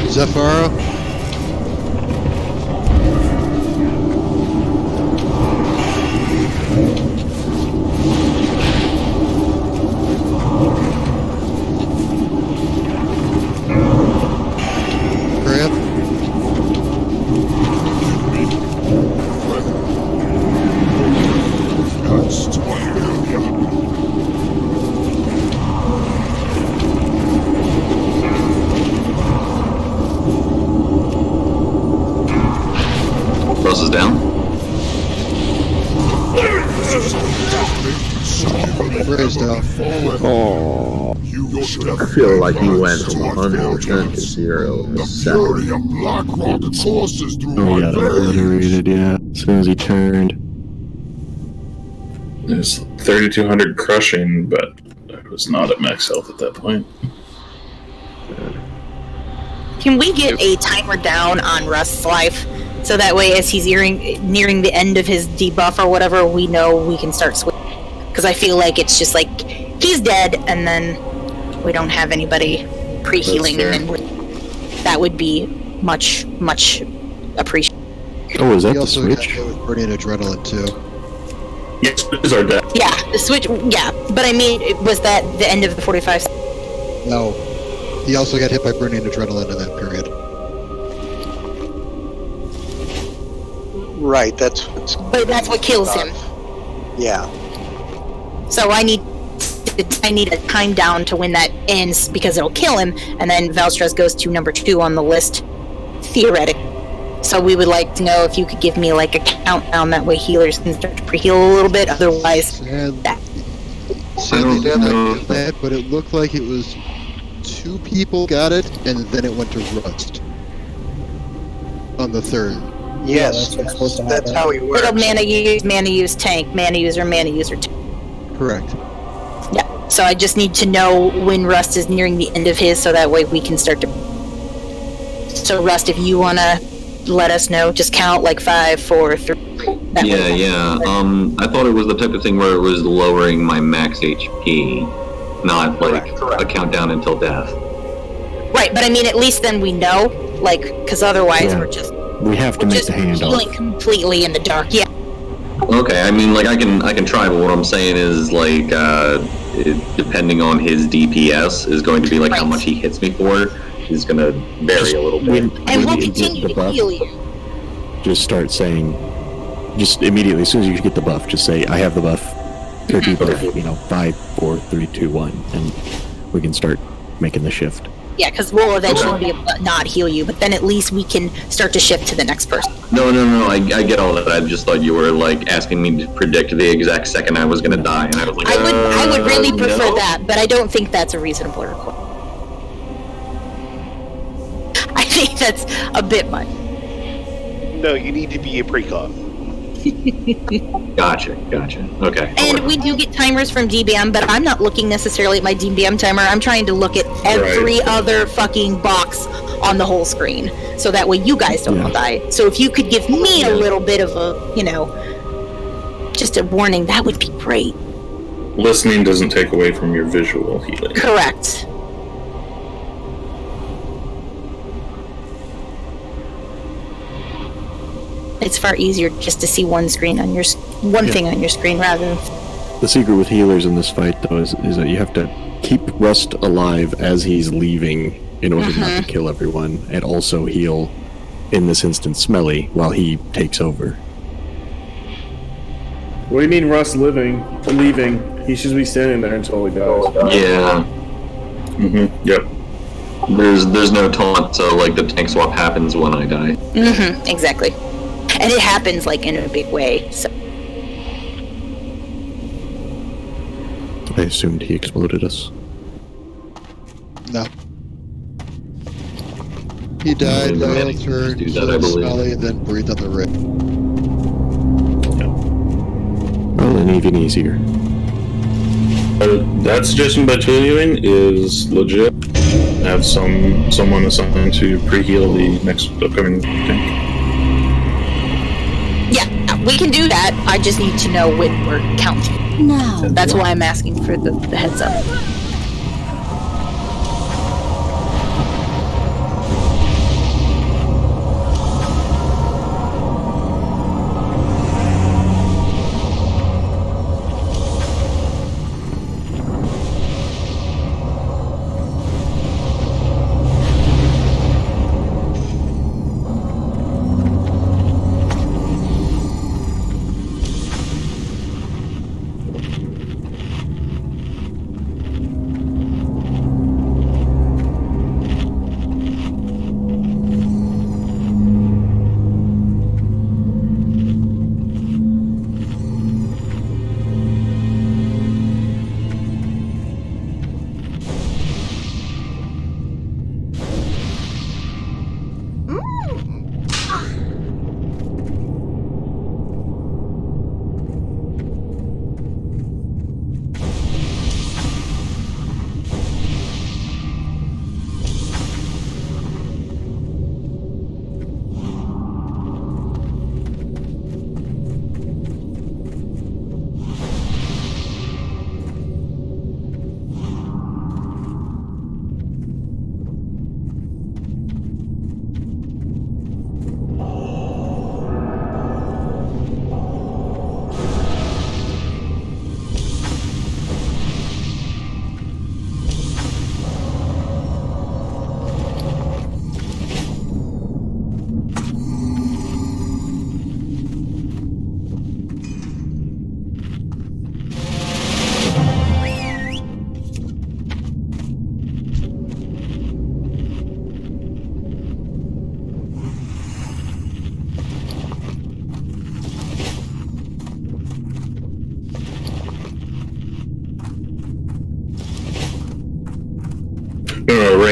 Zephyro? Grab? Russ is down. Ray's down. Oh, I feel like he went from 100% to 0 in a second. Oh, he got obliterated, yeah. As soon as he turned. There's 3,200 crushing, but I was not at max health at that point. Can we get a timer down on Rust's life? So that way, as he's nearing the end of his debuff or whatever, we know we can start switching. Because I feel like it's just like, he's dead, and then we don't have anybody pre-healing That's him. that would be much appreciated. Oh, is that He the also got switch? hit with burning adrenaline too. Yes, switches are dead. Yeah, the switch. Yeah, but I mean, was that the end of the 45? No. He also got hit by burning adrenaline in that period. Right, But that's what kills him. Yeah. So I need a time down to when that ends because it'll kill him, and then Valstress goes to number 2 on the list, theoretically. So we would like to know if you could give me like a countdown, that way healers can start to pre-heal a little bit. Otherwise, Sadly, Dan, I did that, but it looked like it was 2 people got it, and then it went to Rust on the 3rd. Yes, that's how he works. Little mana use tank, mana user tank. Correct. Yeah. So I just need to know when Rust is nearing the end of his, so that way we can start to. So Rust, if you wanna let us know, just count like 5, 4, 3. Yeah. I thought it was the type of thing where it was lowering my max HP, not like a countdown until death. Right, but I mean, at least then we know, like, because otherwise we have to make the handoff. feeling completely in the dark. Yeah. Okay, I mean, like I can try, but what I'm saying is like, depending on his DPS is going to be like how much he hits me for is going to vary a little bit. And we'll continue to heal you. Just start saying, just immediately, as soon as you get the buff, just say, I have the buff, or debuff, 5, 4, 3, 2, 1, and we can start making the shift. Yeah, because we'll eventually be able to not heal you, but then at least we can start to shift to the next person. No, I get all that. I just thought you were like asking me to predict the exact second I was going to die, and I was like, I would really prefer no. that, but I don't think that's a reasonable request. I think that's a bit much. No, you need to be a precon. Gotcha. Okay. And we do get timers from DBM, but I'm not looking necessarily at my DBM timer. I'm trying to look at every other fucking box on the whole screen, so that way you guys don't die. So if you could give me a little bit of a, just a warning, that would be great. Listening doesn't take away from your visual healing. Correct. It's far easier just to see one thing on your screen rather than. The secret with healers in this fight, though, is that you have to keep Rust alive as he's leaving in order not to kill everyone, and also heal, in this instance, Smelly, while he takes over. What do you mean Rust leaving? He should be standing there until he dies. Yeah. Yep. There's no taunt, so like the tank swap happens when I die. Exactly. And it happens like in a big way. So. I assumed he exploded us. No. He died, Lyle turned, Smelly, and then breathed on the rip. Well, then even easier. That suggestion by Tulian is legit. Have someone assigned to pre-heal the next upcoming tank. Yeah, we can do that. I just need to know when we're counting. Now. That's why I'm asking for the heads up.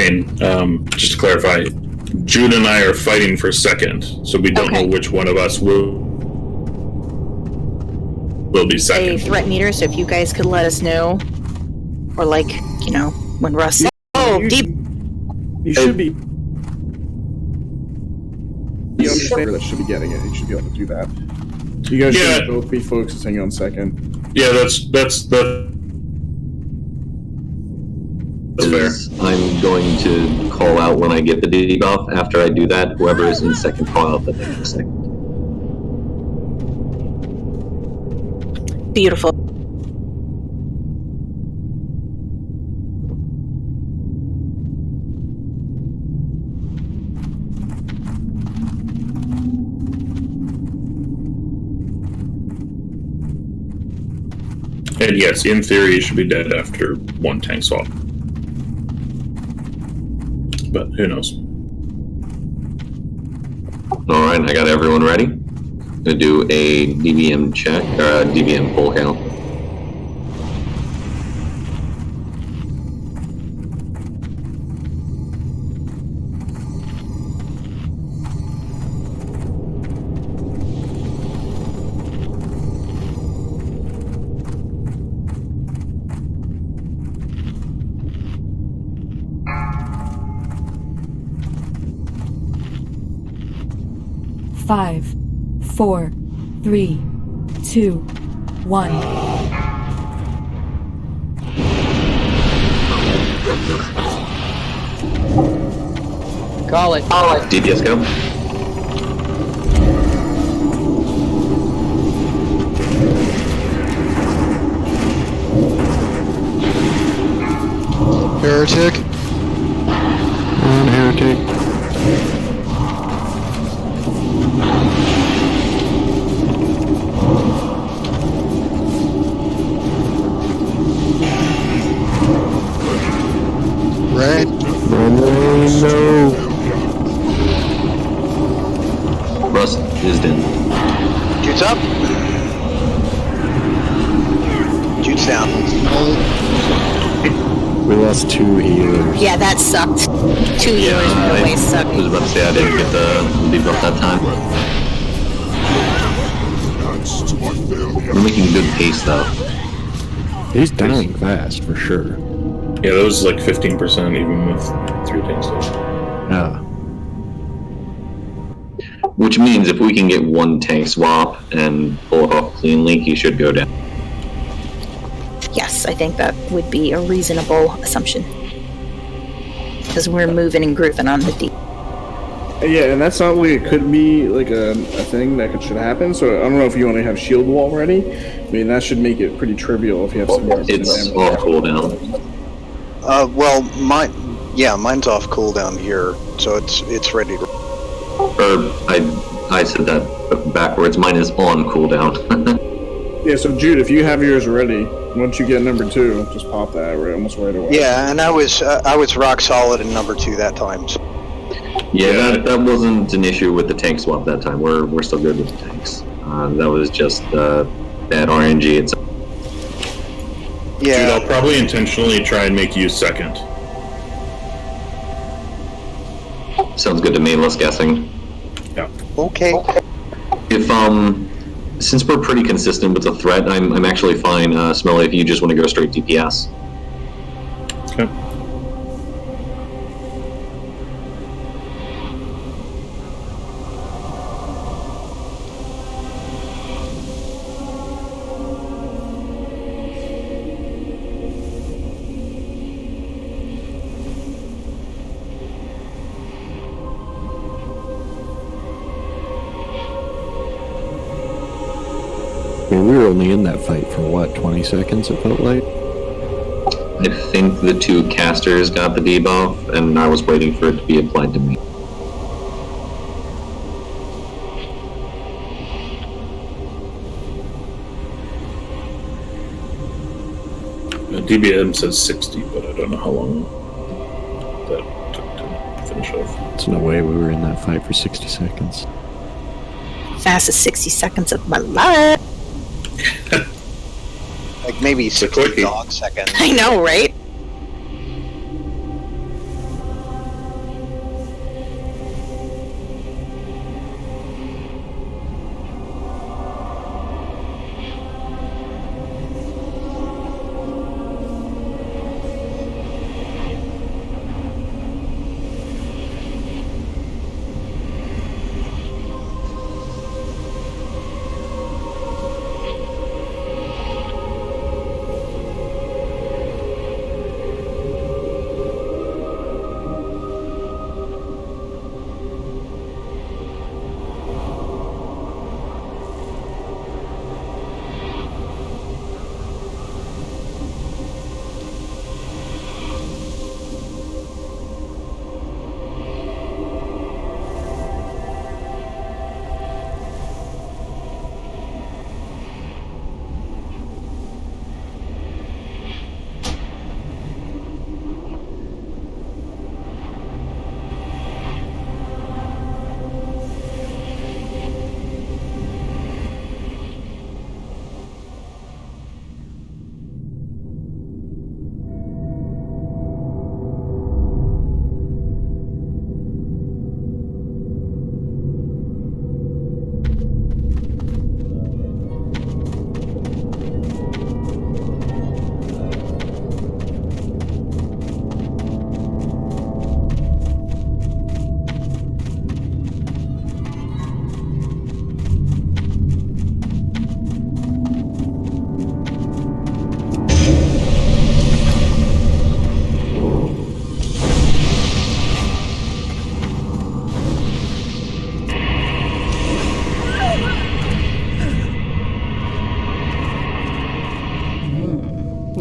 Shane, just to clarify, Jude and I are fighting for second, so we don't know which one of us will be second. A threat meter, so if you guys could let us know, or like, you know, when Russ. You should be. You understand that should be getting it. You should be able to do that. You guys should both be focusing on second. Yeah, that's fair. I'm going to call out when I get the debuff. After I do that, whoever is in second, call out the next second. Beautiful. And yes, in theory, you should be dead after one tank swap. But who knows? Alright, I got everyone ready. I'm gonna do a DBM check, or a DBM pull count. Five, 4, 3, 2, 1. Call it. DPS go. Heretic. Heretic. Right. No. Rust is in. Jude's up. Jude's down. We lost 2 healers. Yeah, that sucked. 2 healers right away sucked. I was about to say I didn't get the debuff that time. We're making good pace though. He's dying fast for sure. Yeah, that was like 15% even with 3 tanks. Yeah. Which means if we can get one tank swap and pull it off cleanly, he should go down. Yes, I think that would be a reasonable assumption. Because we're moving and grooving on the deep. Yeah, and that's not like it could be like a thing that should happen. So I don't know if you only have shield wall ready. I mean, that should make it pretty trivial if you have some. It's off cooldown. Well, mine's off cooldown here, so it's ready to. Or I said that backwards. Mine is on cooldown. Yeah, so Jude, if you have yours ready, once you get number 2, just pop that almost right away. Yeah, and I was rock solid in number 2 that time. So. Yeah, that wasn't an issue with the tank swap that time. We're still good with the tanks. That was just bad RNG. Yeah. Dude, I'll probably intentionally try and make you second. Sounds good to me. Less guessing. Yeah. Okay. If since we're pretty consistent with the threat, I'm actually fine. Smelly, if you just want to go straight DPS. Okay. I mean, we were only in that fight for what, 20 seconds it felt like? I think the 2 casters got the debuff, and I was waiting for it to be applied to me. DBM says 60, but I don't know how long that took to finish off. There's no way we were in that fight for 60 seconds. Fastest 60 seconds of my life. Like maybe 60 dog seconds. I know, right?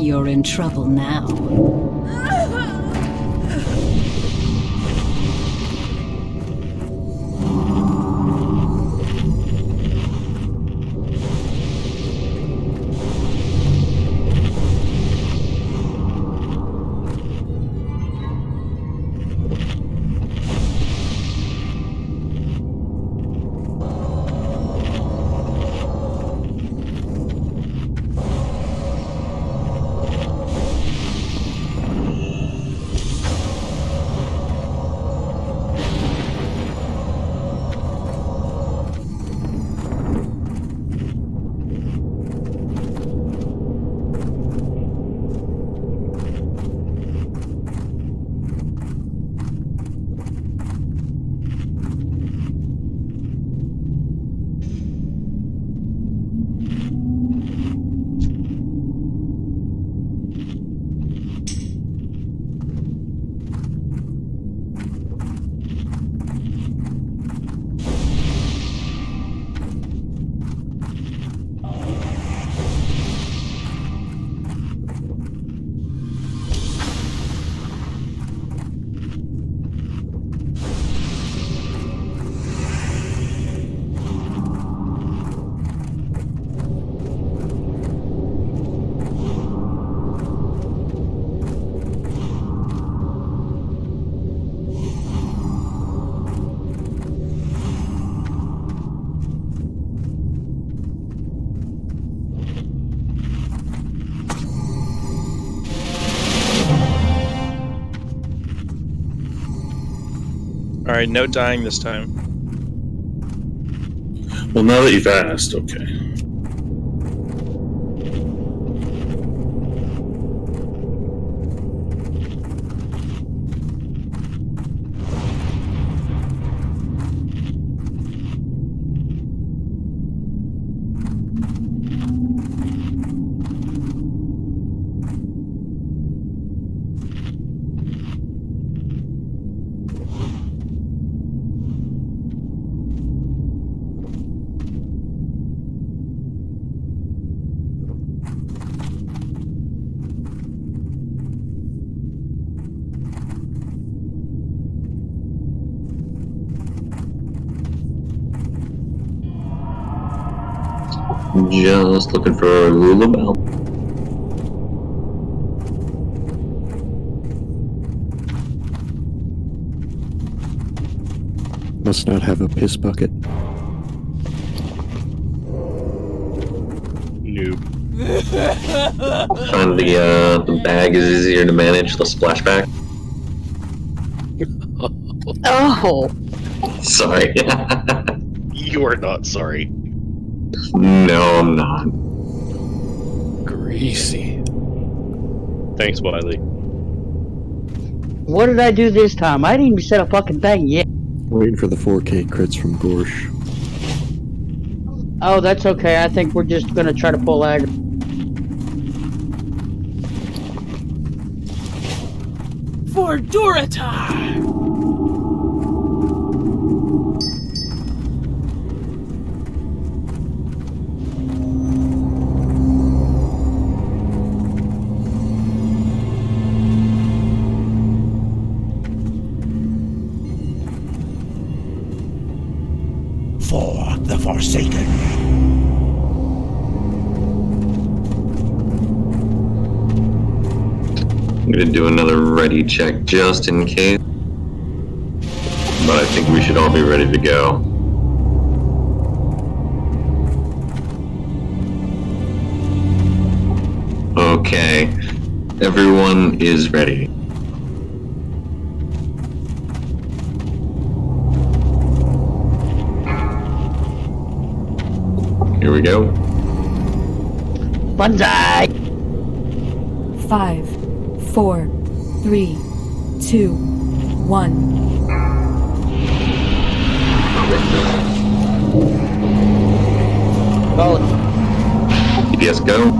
you're in trouble now. Alright, no dying this time. Well, now that you've asked, okay. Just looking for Lulabelle. Must not have a piss bucket. Noob. Find the bag is easier to manage, the splashback. Oh. Sorry. You are not sorry. No, I'm not. Greasy. Thanks, Wiley. What did I do this time? I didn't even set a fucking thing yet. Waiting for the 4K crits from Gorsh. Oh, that's okay. I think we're just gonna try to pull aggro. For Duratar! For the Forsaken. I'm gonna do another ready check just in case. But I think we should all be ready to go. Okay. Everyone is ready. Here we go. Banzai! 5, 4, 3, 2, 1. Oh. DPS go.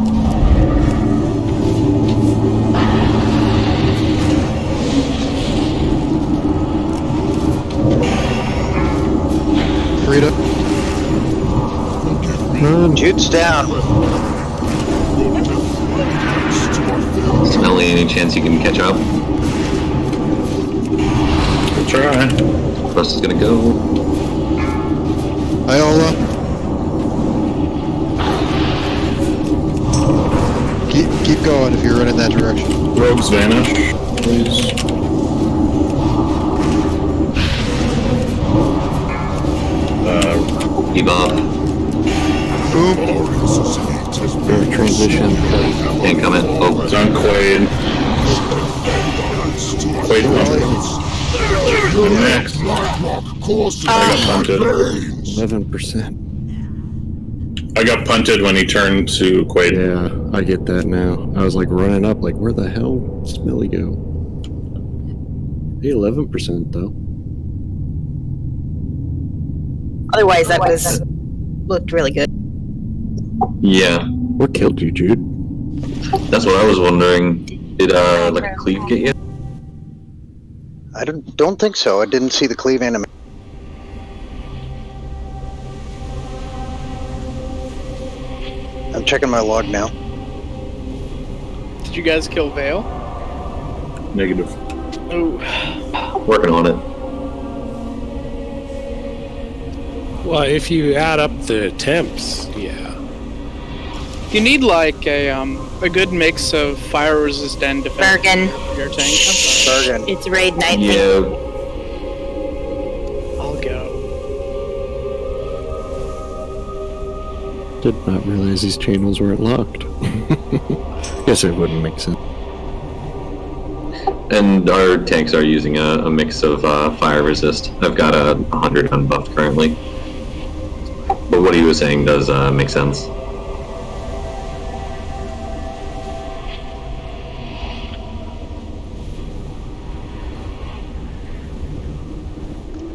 Frida. Jude's down. Smelly, any chance you can catch up? We'll try. Rust is gonna go. Iola. Keep going if you're running that direction. Rogues vanish, please. Keep off. Boom. Transition. Can't come in. Oh. It's on Quaid. Quaid next. I got punted. 11%. I got punted when he turned to Quaid. Yeah, I get that now. I was like running up, like, where the hell did Smelly go? Hey, 11% though. Otherwise, that looked really good. Yeah. What killed you, Jude? That's what I was wondering. Did like a cleave get you? I don't think so. I didn't see the cleave animation. I'm checking my log now. Did you guys kill Vale? Negative. Oh. Working on it. Well, if you add up the attempts, yeah. You need like a good mix of fire resist and defense. Bergen. Your tank. I'm sorry. Bergen. It's raid night. Yeah. I'll go. Did not realize these channels weren't locked. Guess it wouldn't make sense. And our tanks are using a mix of fire resist. I've got 100 unbuffed currently. But what he was saying does make sense.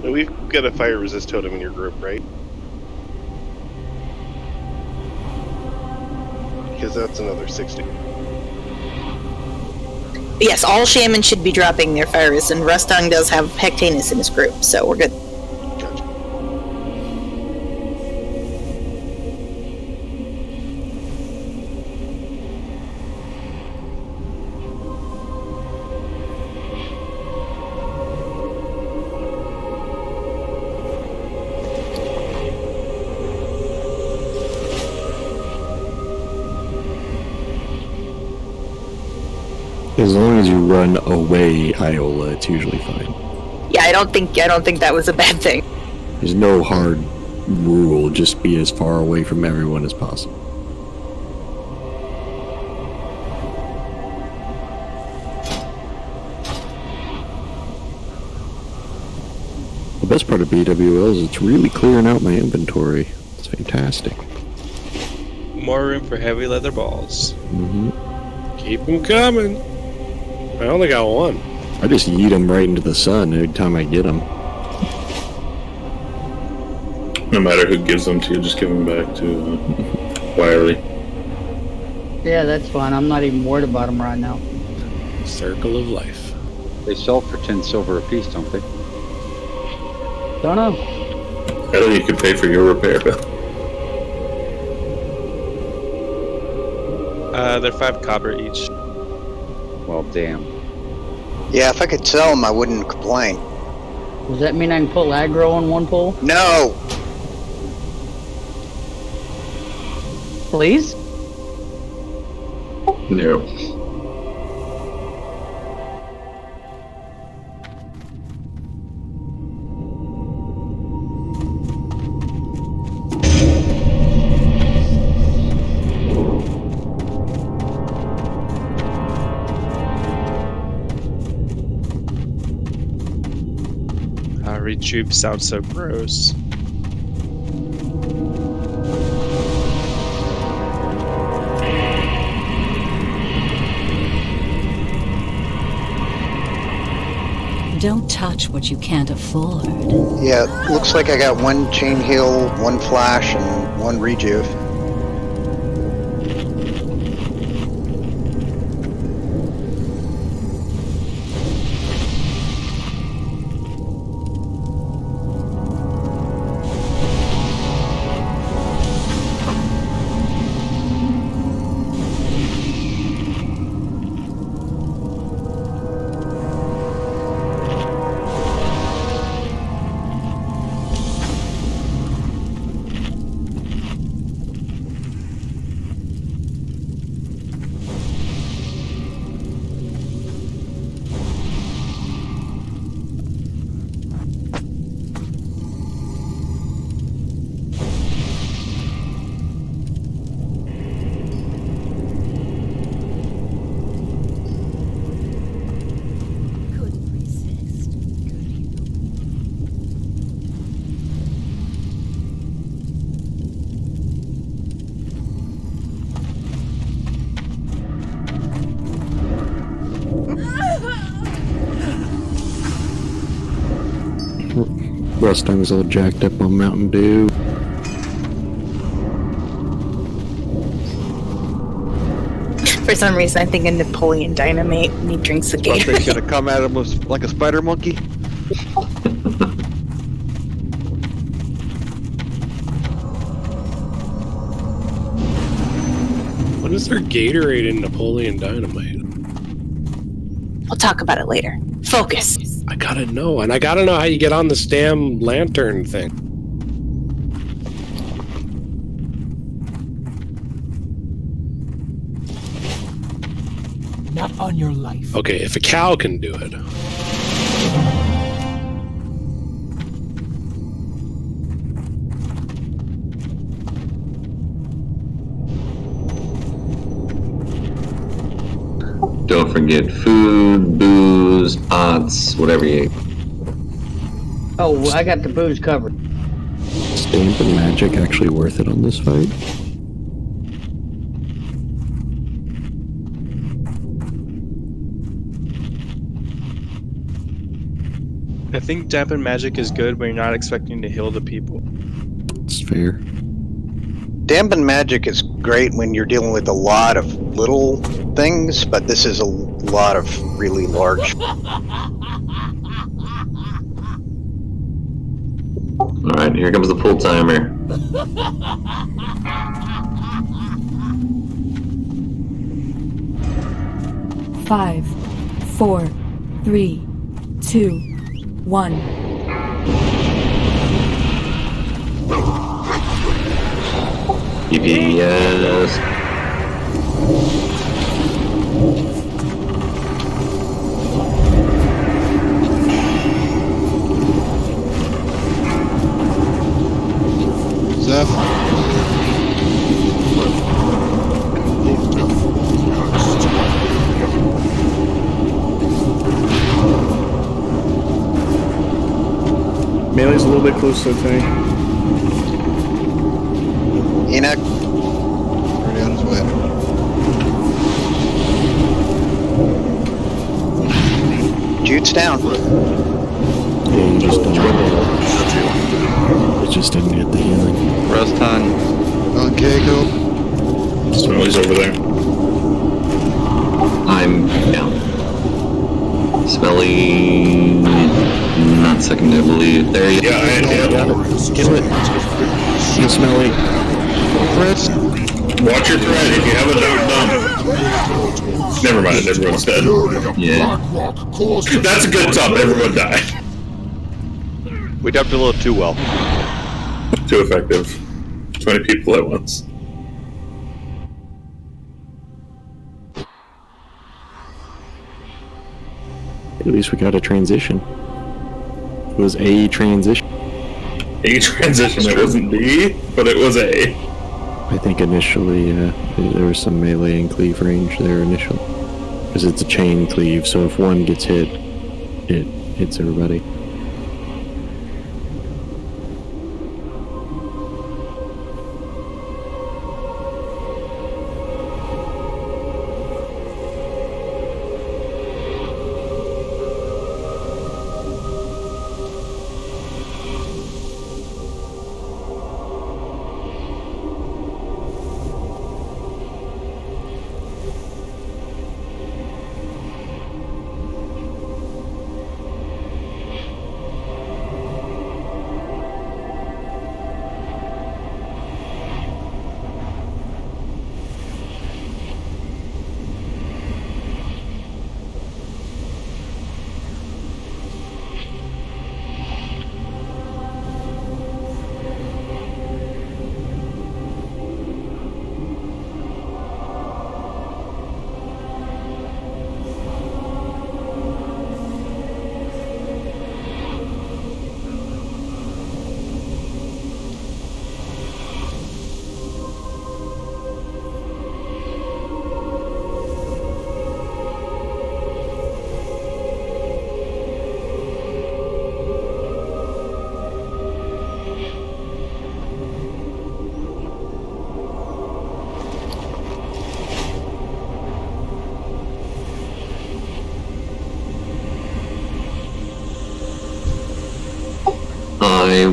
We've got a fire resist totem in your group, right? Because that's another 60. Yes, all shamans should be dropping their fire resist, and Rustong does have Hectanus in his group, so we're good. Gotcha. As long as you run away, Iola, it's usually fine. Yeah, I don't think that was a bad thing. There's no hard rule, just be as far away from everyone as possible. The best part of BWL is it's really clearing out my inventory. It's fantastic. More room for heavy leather balls. Mm-hmm. Keep them coming. I only got one. I just yeet them right into the sun every time I get them. No matter who gives them to you, just give them back to Wiley. Yeah, that's fine. I'm not even worried about them right now. Circle of life. They sell for 10 silver apiece, don't they? Don't know. I thought you could pay for your repair bill. They're 5 copper each. Well, damn. Yeah, if I could sell them, I wouldn't complain. Does that mean I can pull aggro on one pull? No! Please? No. Retube sounds so gross. Don't touch what you can't afford. Yeah, looks like I got 1 chain heal, 1 flash, and 1 rejuve. Rust tongue's all jacked up on Mountain Dew. For some reason, I think of Napoleon Dynamite when he drinks the Something's Gatorade. gonna come at him like a spider monkey. What is there Gatorade in Napoleon Dynamite? We'll talk about it later. Focus. I gotta know, and I gotta know how you get on this damn lantern thing. Not on your life. Okay, if a cow can do it. Don't forget food, booze, pots, whatever you. Oh, I got the booze covered. Is dampen magic actually worth it on this fight? I think dampen magic is good when you're not expecting to heal the people. It's fair. Dampen magic is great when you're dealing with a lot of little things, but this is a lot of really large. Alright, here comes the pull timer. Five, 4, 3, 2, 1. Yes. Zeph. Melee's a little bit close to the tank. Enoch. Already on his way. Jude's down. Yeah, you just don't. It just didn't get the healing. Rest on Keiko. Smelly's over there. I'm down. Smelly. Not second, I believe. There you go. Kill it. Kill Smelly. Fritz. Watch your thread if you haven't done. Never mind, everyone's dead. Yeah. That's a good top, everyone died. We dumped a little too well. Too effective. 20 people at once. At least we got a transition. It was a transition. A transition, it wasn't B, but it was A. I think initially there was some melee and cleave range there initially. Because it's a chain cleave, so if one gets hit, it hits everybody.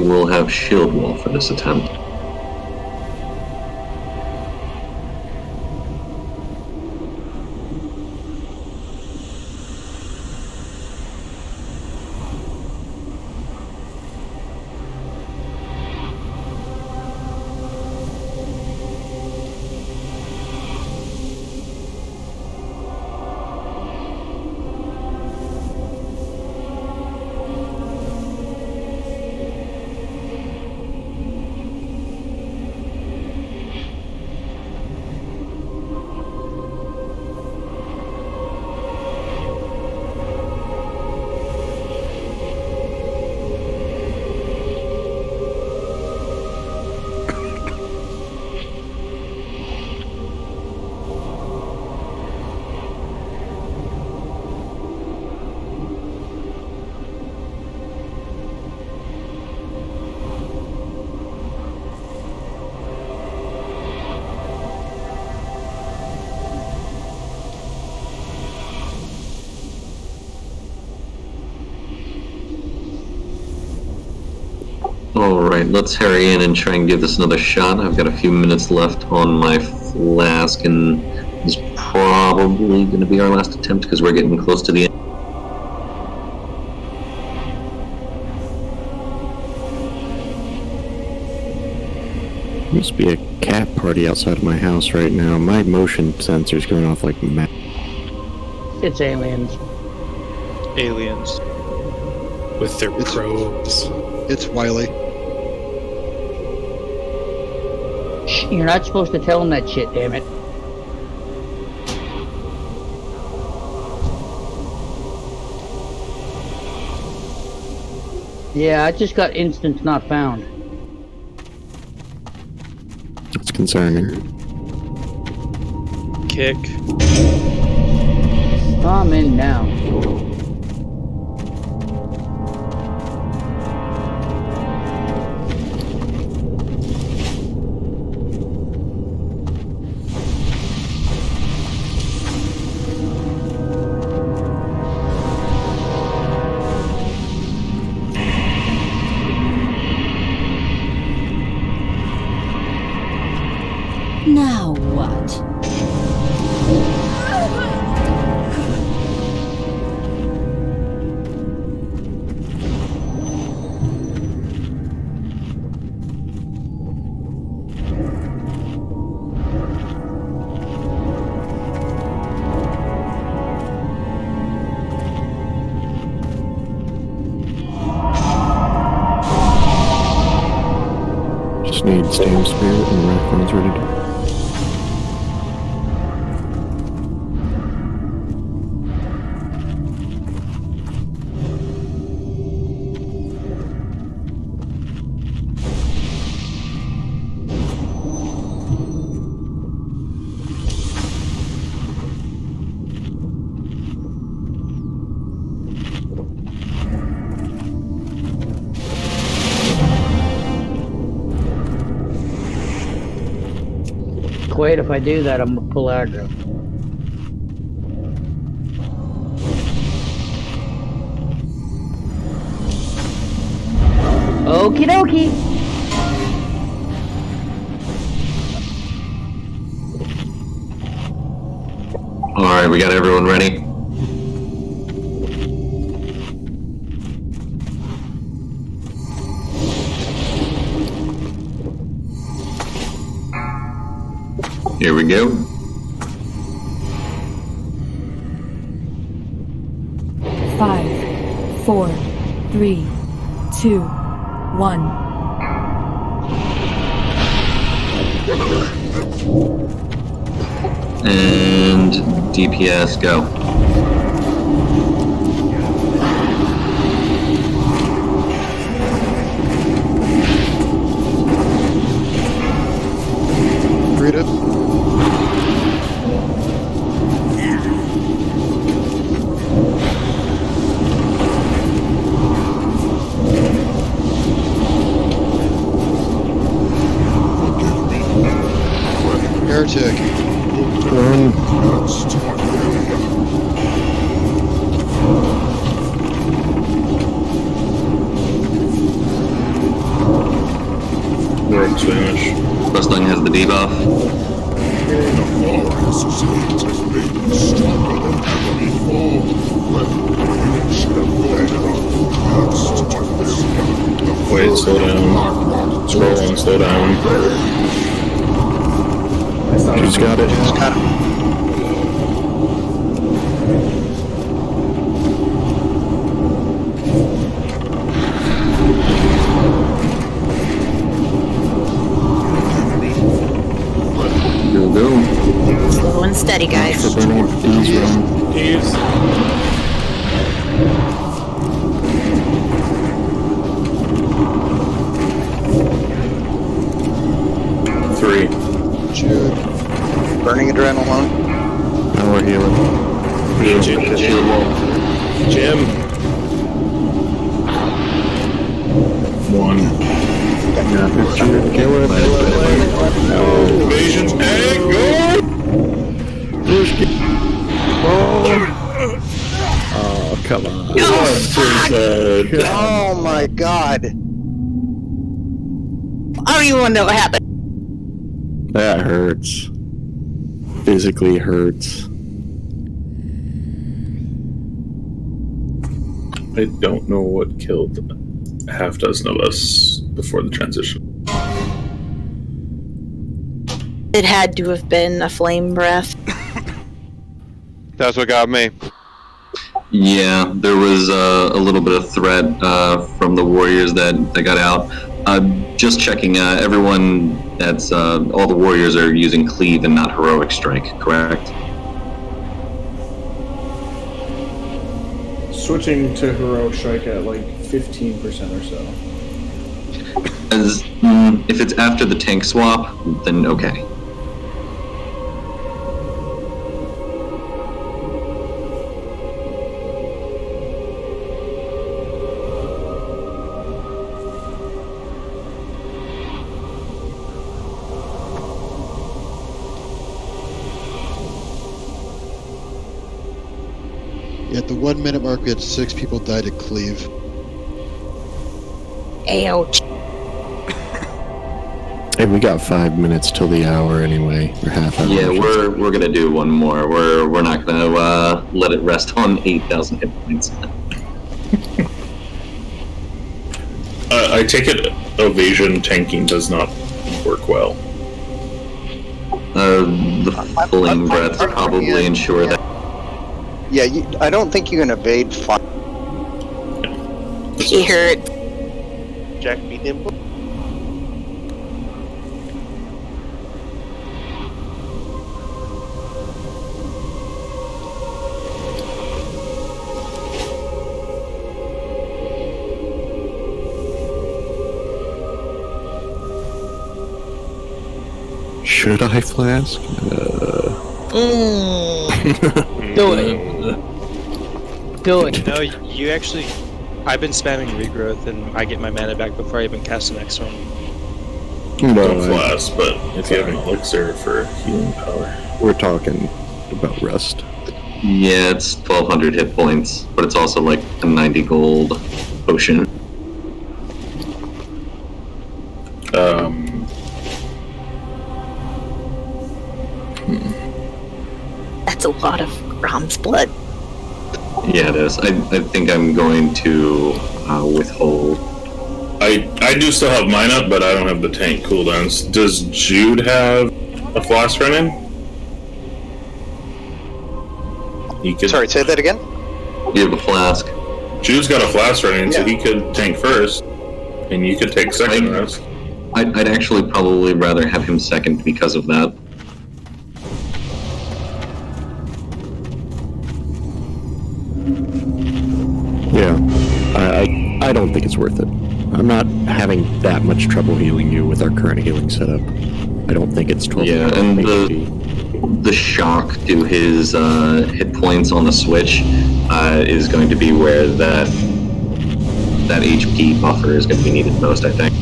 we'll have shield wall for this attempt. Alright, let's hurry in and try and give this another shot. I've got a few minutes left on my flask, and this is probably going to be our last attempt because we're getting close to the end. Must be a cat party outside of my house right now. My motion sensor's going off like mad. It's aliens. Aliens. With their probes. It's Wiley. You're not supposed to tell them that shit, damn it. Yeah, I just got instance not found. It's concerning. Kick. I'm in now. Now what? Just need Stam Spirit and Rathbone's ready to. Wait, if I do that, I'm gonna pull aggro. Okie dokie. Alright, we got everyone ready? Here we go. Five, 4, 3, 2, 1. And DPS, go. Freedom. Heretic. We're up Spanish. Rustling has the debuff. Wait, slow down. Scroll on, slow down. Who's got it? Just got it. Slow and steady, guys. Ease. 3. Jude. Burning adrenaline. Now we're healing. Jim. 1. Kill it. Evasion tank, go! Oh, come on. Oh my god. I don't even want to know what happened. That hurts. Physically hurts. I don't know what killed a half dozen of us before the transition. It had to have been a flame breath. That's what got me. Yeah, there was a little bit of threat from the warriors that got out. Just checking, everyone that's all the warriors are using cleave and not heroic strike, correct? Switching to heroic strike at like 15% or so. As if it's after the tank swap, then okay. At the 1 minute mark, we had 6 people die to cleave. Ouch. And we got 5 minutes till the hour anyway, or half hour. Yeah, we're gonna do one more. We're not gonna let it rest on 8,000 hit points. I take it evasion tanking does not work well. The flame breaths probably ensure that. Yeah, I don't think you can evade fire. He hurt. Jack be nimble. Should I flask? Do it. Do it. No, you actually... I've been spamming regrowth and I get my mana back before I even cast the next one. Don't flask, but if you have an elixir for healing power. We're talking about rest. Yeah, it's 1,200 hit points, but it's also like a 90 gold potion. That's a lot of Rom's blood. Yeah, it is. I think I'm going to withhold. I do still have mine up, but I don't have the tank cooldowns. Does Jude have a flask running? Sorry, say that again? You have a flask. Jude's got a flask running, so he could tank first, and you could take second rest. I'd actually probably rather have him second because of that. Yeah, I don't think it's worth it. I'm not having that much trouble healing you with our current healing setup. I don't think it's 12. Yeah, and the shock to his hit points on the switch is going to be where that HP buffer is going to be needed most, I think.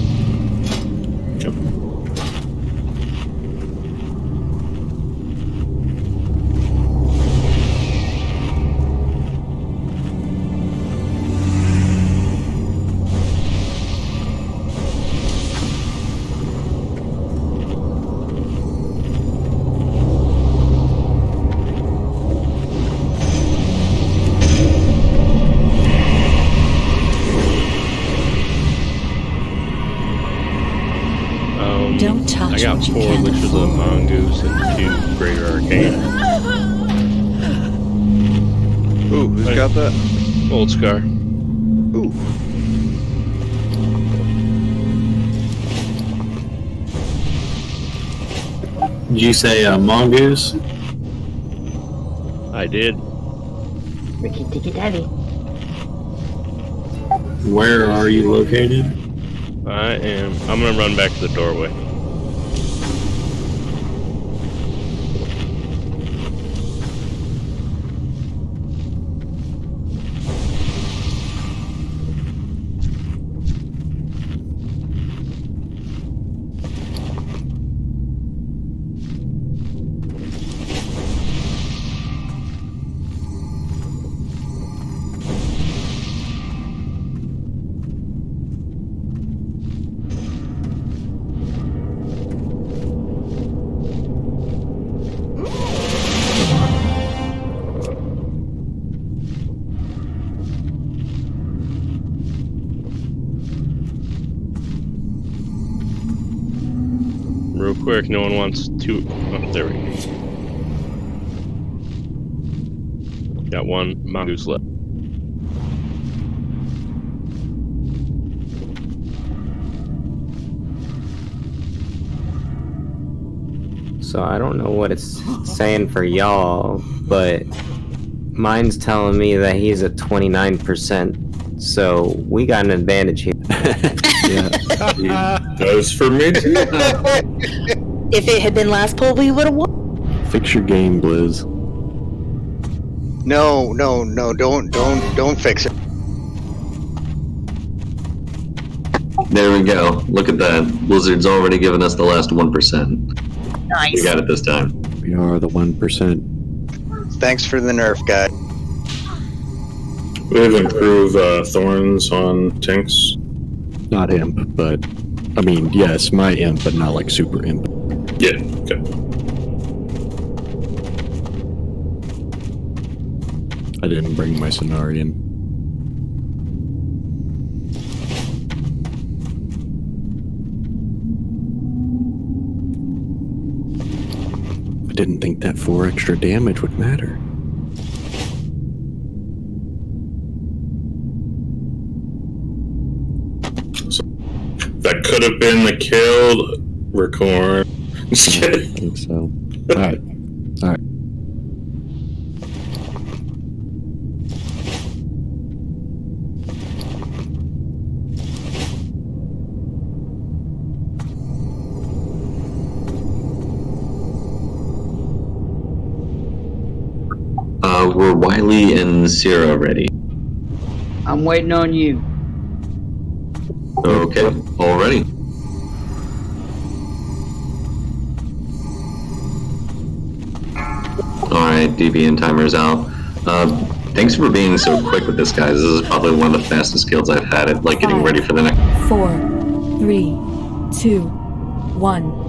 Don't touch I got what you 4 can't Liches of afford. Mongoose and 2 Greater Arcane. Ooh, who's got that? Old Scar. Ooh. Did you say mongoose? I did. Ricky Ticky Daddy. Where are you located? I'm gonna run back to the doorway. Real quick, no one wants to. Oh, there we go. Got 1 mongoose left. So I don't know what it's saying for y'all, but mine's telling me that he's at 29%. So we got an advantage here. Yeah. Goes for me too. If it had been last poll, we would have won. Fix your game, Blizz. No, don't fix it. There we go. Look at that. Blizzard's already given us the last 1%. Nice. We got it this time. We are the 1%. Thanks for the nerf, guy. We have improved thorns on Tinks. Not imp, but I mean, yes, my imp, but not like super imp. Yeah. Okay. I didn't bring my Cenarian. I didn't think that 4 extra damage would matter. So, that could have been the killed Recorn. Just kidding. I think so. Alright. Alright. Were Wiley and Sierra ready? I'm waiting on you. Okay, all ready. Alright, DB timer's out. Thanks for being so quick with this, guys. This is probably one of the fastest guilds I've had at like getting ready for the next. 4, 3, 2, 1.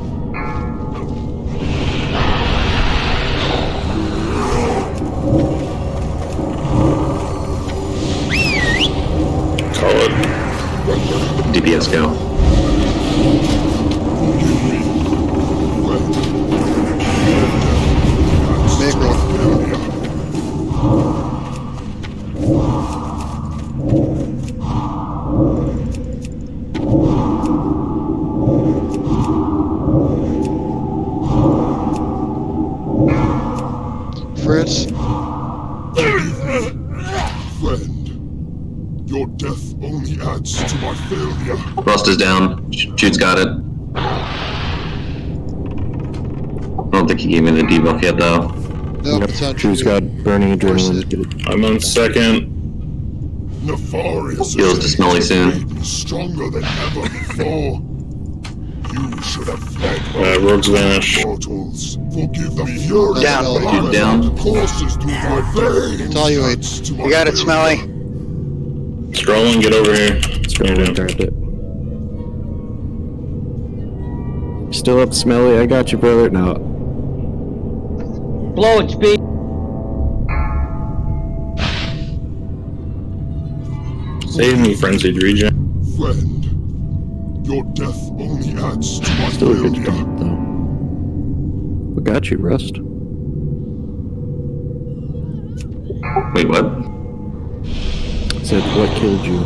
Call it. DPS go. Fritz. Friend, your death only adds to my failure. Rust is down. Jude's got it. I don't think he gave me the debuff yet, though. Nope, it's on Drew's got burning adrenaline. I'm on second. Nefarious Heals to Smelly soon. stronger than ever before. You should have fled. Rogues vanish. Mortals, forgive the fury. Down. Jude down. Courses through my veins. Evaluate. You got it, Smelly. Scrolling, get over here. Scrolling, grabbed it. Still up, Smelly. I got you, brother. No. Blow it, speed. Save me, frenzied regen. Friend, your death only adds to my Still a good failure. start, though. What got you, Rust? Wait, what? Said what killed you?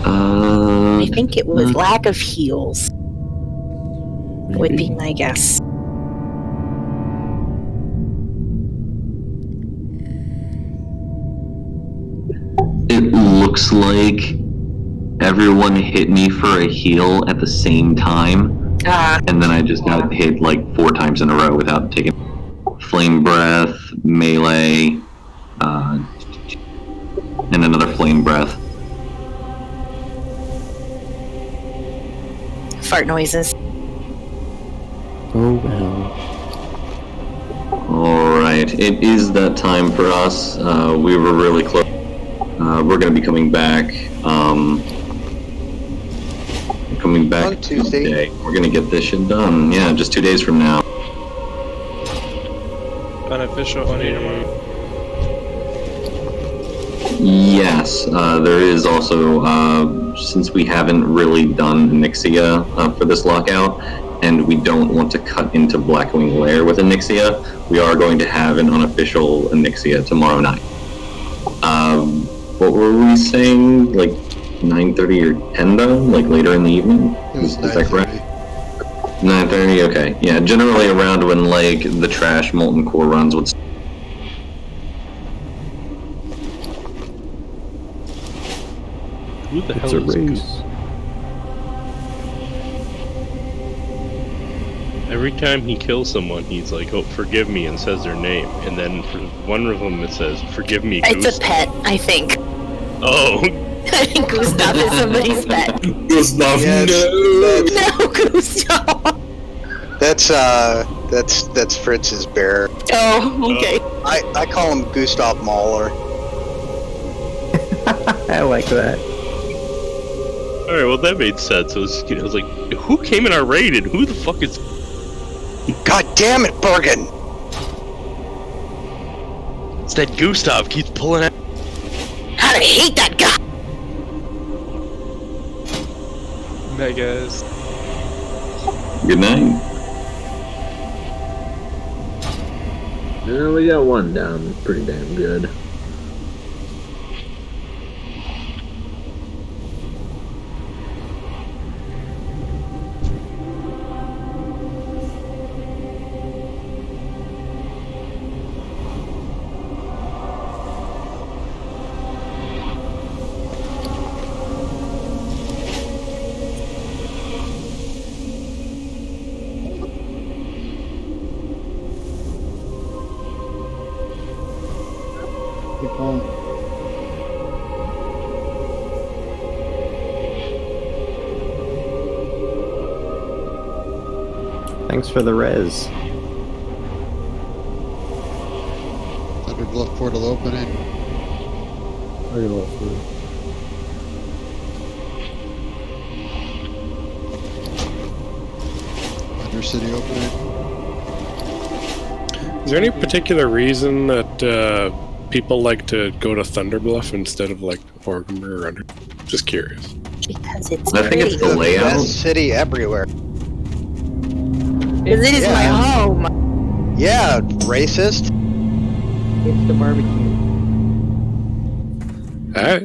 I think it was lack of heals. Would be my guess. It looks like everyone hit me for a heal at the same time. And then I just got hit like 4 times in a row without taking flame breath, melee, and another flame breath. Fart noises. Oh well. Alright, it is that time for us. We were really close. We're going to be coming back. On Tuesday. We're going to get this shit done. Yeah, just 2 days from now. Unofficial honey tomorrow. Yes, there is also, since we haven't really done Nixia for this lockout, and we don't want to cut into Blackwing Lair with Nixia, we are going to have an unofficial Nixia tomorrow night. What were we saying? Like 9:30 or 10 though? Like later in the evening? Is that correct? 9:30, okay. Yeah, generally around when like the trash molten core runs would Who the It's hell a is race. Goose? Every time he kills someone, he's like, "Oh, forgive me," and says their name. And then for one of them, it says, "Forgive me, Goose." It's a pet, I think. Oh. I think Gustav is somebody's pet. Gustav, Yes, No, Gustav. That's Fritz's bear. Oh, okay. I call him Gustav Mahler. I like that. All right, well that made sense. It was, I was like, who came in our raid and who the fuck is? God damn it, Bergen! It's that Gustav keeps pulling out. God, I hate that guy. Night, guys. Good night. No, we got one down pretty damn good. Thanks for the res. Thunderbluff portal opening. Undercity opening. Is there any particular reason that people like to go to Thunderbluff instead of like Orgrimmar or Under? Just curious. Because it's I think it's the layout. Best city everywhere. Because it is my home. Yeah, racist. It's the barbecue. Alright.